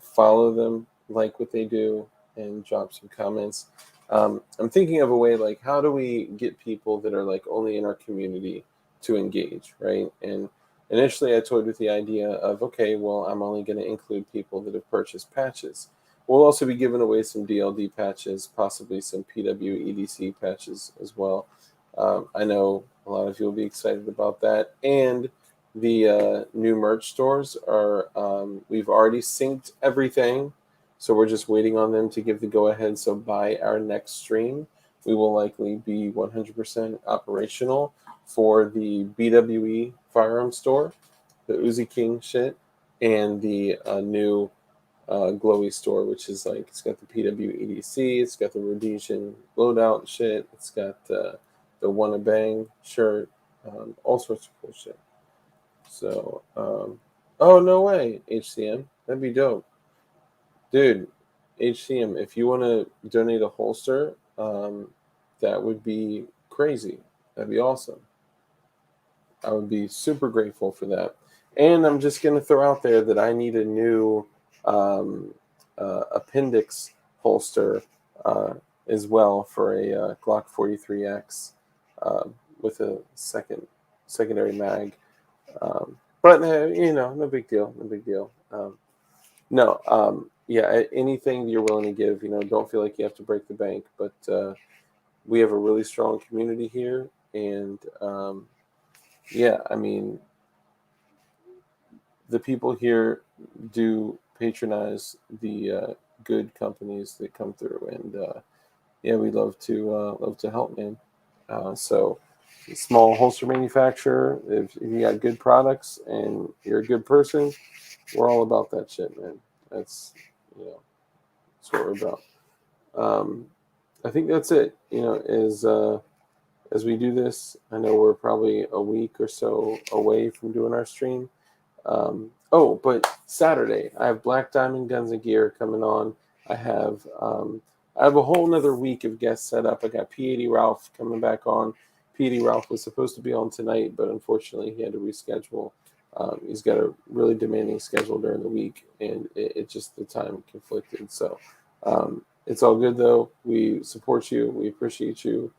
follow them, like what they do, and drop some comments. I'm thinking of a way like how do we get people that are like only in our community to engage, right? And initially, I toyed with the idea of okay, well, I'm only going to include people that have purchased patches. We'll also be giving away some DLD patches, possibly some PWEDC patches as well. I know a lot of you will be excited about that, and the new merch stores are we've already synced everything, so we're just waiting on them to give the go ahead. So by our next stream we will likely be 100% operational for the BWE firearm store, the Uzi King shit, and the new glowy store, which is like it's got the PWEDC, it's got the Rhodesian loadout shit, it's got the Wanna Bang shirt, all sorts of cool shit. So, oh no way, HCM, that'd be dope, dude. HCM, if you want to donate a holster, that would be crazy. That'd be awesome. I would be super grateful for that. And I'm just going to throw out there that I need a new um, appendix holster as well for a Glock 43X with a secondary mag. But no big deal, no big deal. No, yeah, anything you're willing to give, don't feel like you have to break the bank. But we have a really strong community here, and yeah, I mean, the people here do patronize the good companies that come through, and yeah, we love to help, man. So, small holster manufacturer, if you got good products and you're a good person, we're all about that shit, man. That's that's what we're about. I think that's it. As we do this, I know we're probably a week or so away from doing our stream. But Saturday, I have Black Diamond Guns and Gear coming on. I have a whole nother week of guests set up. I got P80 Ralph coming back on. P80 Ralph was supposed to be on tonight, but unfortunately he had to reschedule. He's got a really demanding schedule during the week, and it just the time conflicted. So it's all good though. We support you. We appreciate you,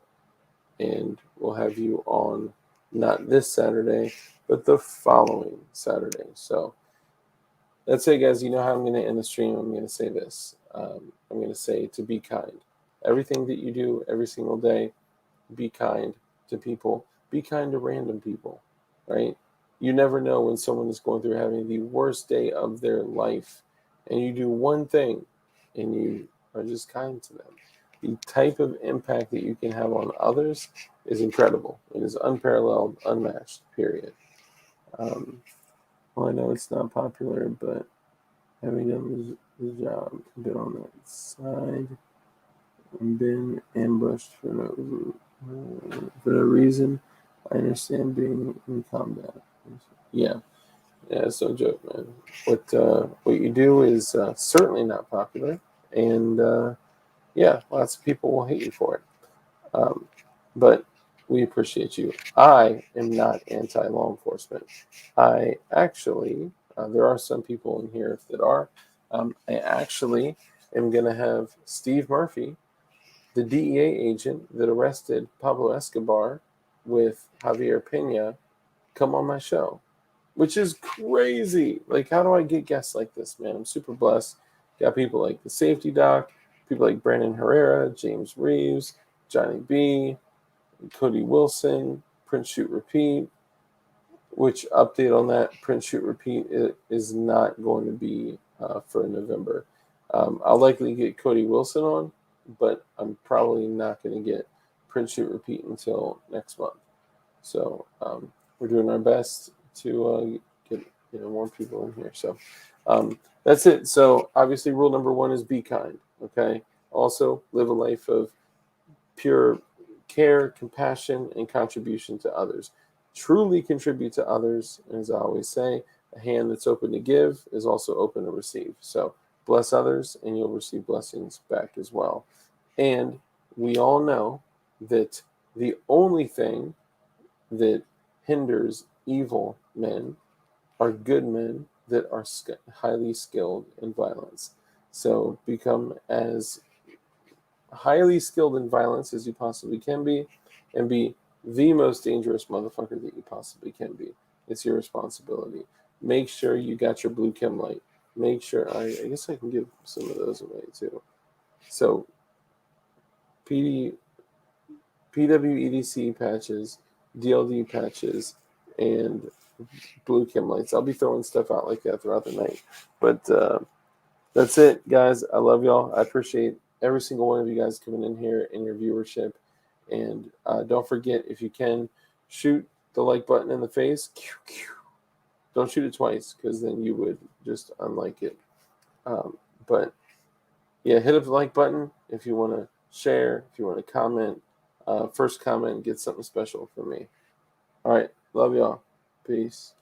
and we'll have you on not this Saturday, but the following Saturday. So that's it, guys. You know how I'm going to end the stream. I'm going to say this. I'm going to say to be kind. Everything that you do every single day, be kind to people. Be kind to random people, right? You never know when someone is going through having the worst day of their life, and you do one thing, and you are just kind to them. The type of impact that you can have on others is incredible. It is unparalleled, unmatched, period. Well, I know it's not popular, but having done the job, been on that side, and been ambushed for no reason, I understand being in combat. Yeah, it's no joke, man. What you do is certainly not popular, and yeah, lots of people will hate you for it. But we appreciate you. I am not anti-law enforcement. I actually, there are some people in here that are. I actually am going to have Steve Murphy, the DEA agent that arrested Pablo Escobar with Javier Pena, come on my show, which is crazy. Like, how do I get guests like this, man? I'm super blessed. Got people like the Safety Doc, people like Brandon Herrera, James Reeves, Johnny B, Cody Wilson, Print Shoot Repeat, which update on that, Print Shoot Repeat is not going to be for November. I'll likely get Cody Wilson on, but I'm probably not going to get Print Shoot Repeat until next month. So we're doing our best to get more people in here. So that's it. So obviously rule number 1 is be kind, okay? Also live a life of pure care, compassion, and contribution to others. Truly contribute to others. As I always say, a hand that's open to give is also open to receive. So bless others, and you'll receive blessings back as well. And we all know that the only thing that hinders evil men are good men that are highly skilled in violence. So become as highly skilled in violence as you possibly can be, and be the most dangerous motherfucker that you possibly can be. It's your responsibility. Make sure you got your blue chem light. Make sure, I guess I can give some of those away too. So PWEDC patches, DLD patches, and blue chem lights. I'll be throwing stuff out like that throughout the night. But that's it, guys. I love y'all. I appreciate every single one of you guys coming in here and your viewership. And don't forget, if you can, shoot the like button in the face. Don't shoot it twice, because then you would just unlike it. But yeah, hit up the like button if you want to share, if you want to comment. First comment gets something special from me. All right. Love y'all. Peace.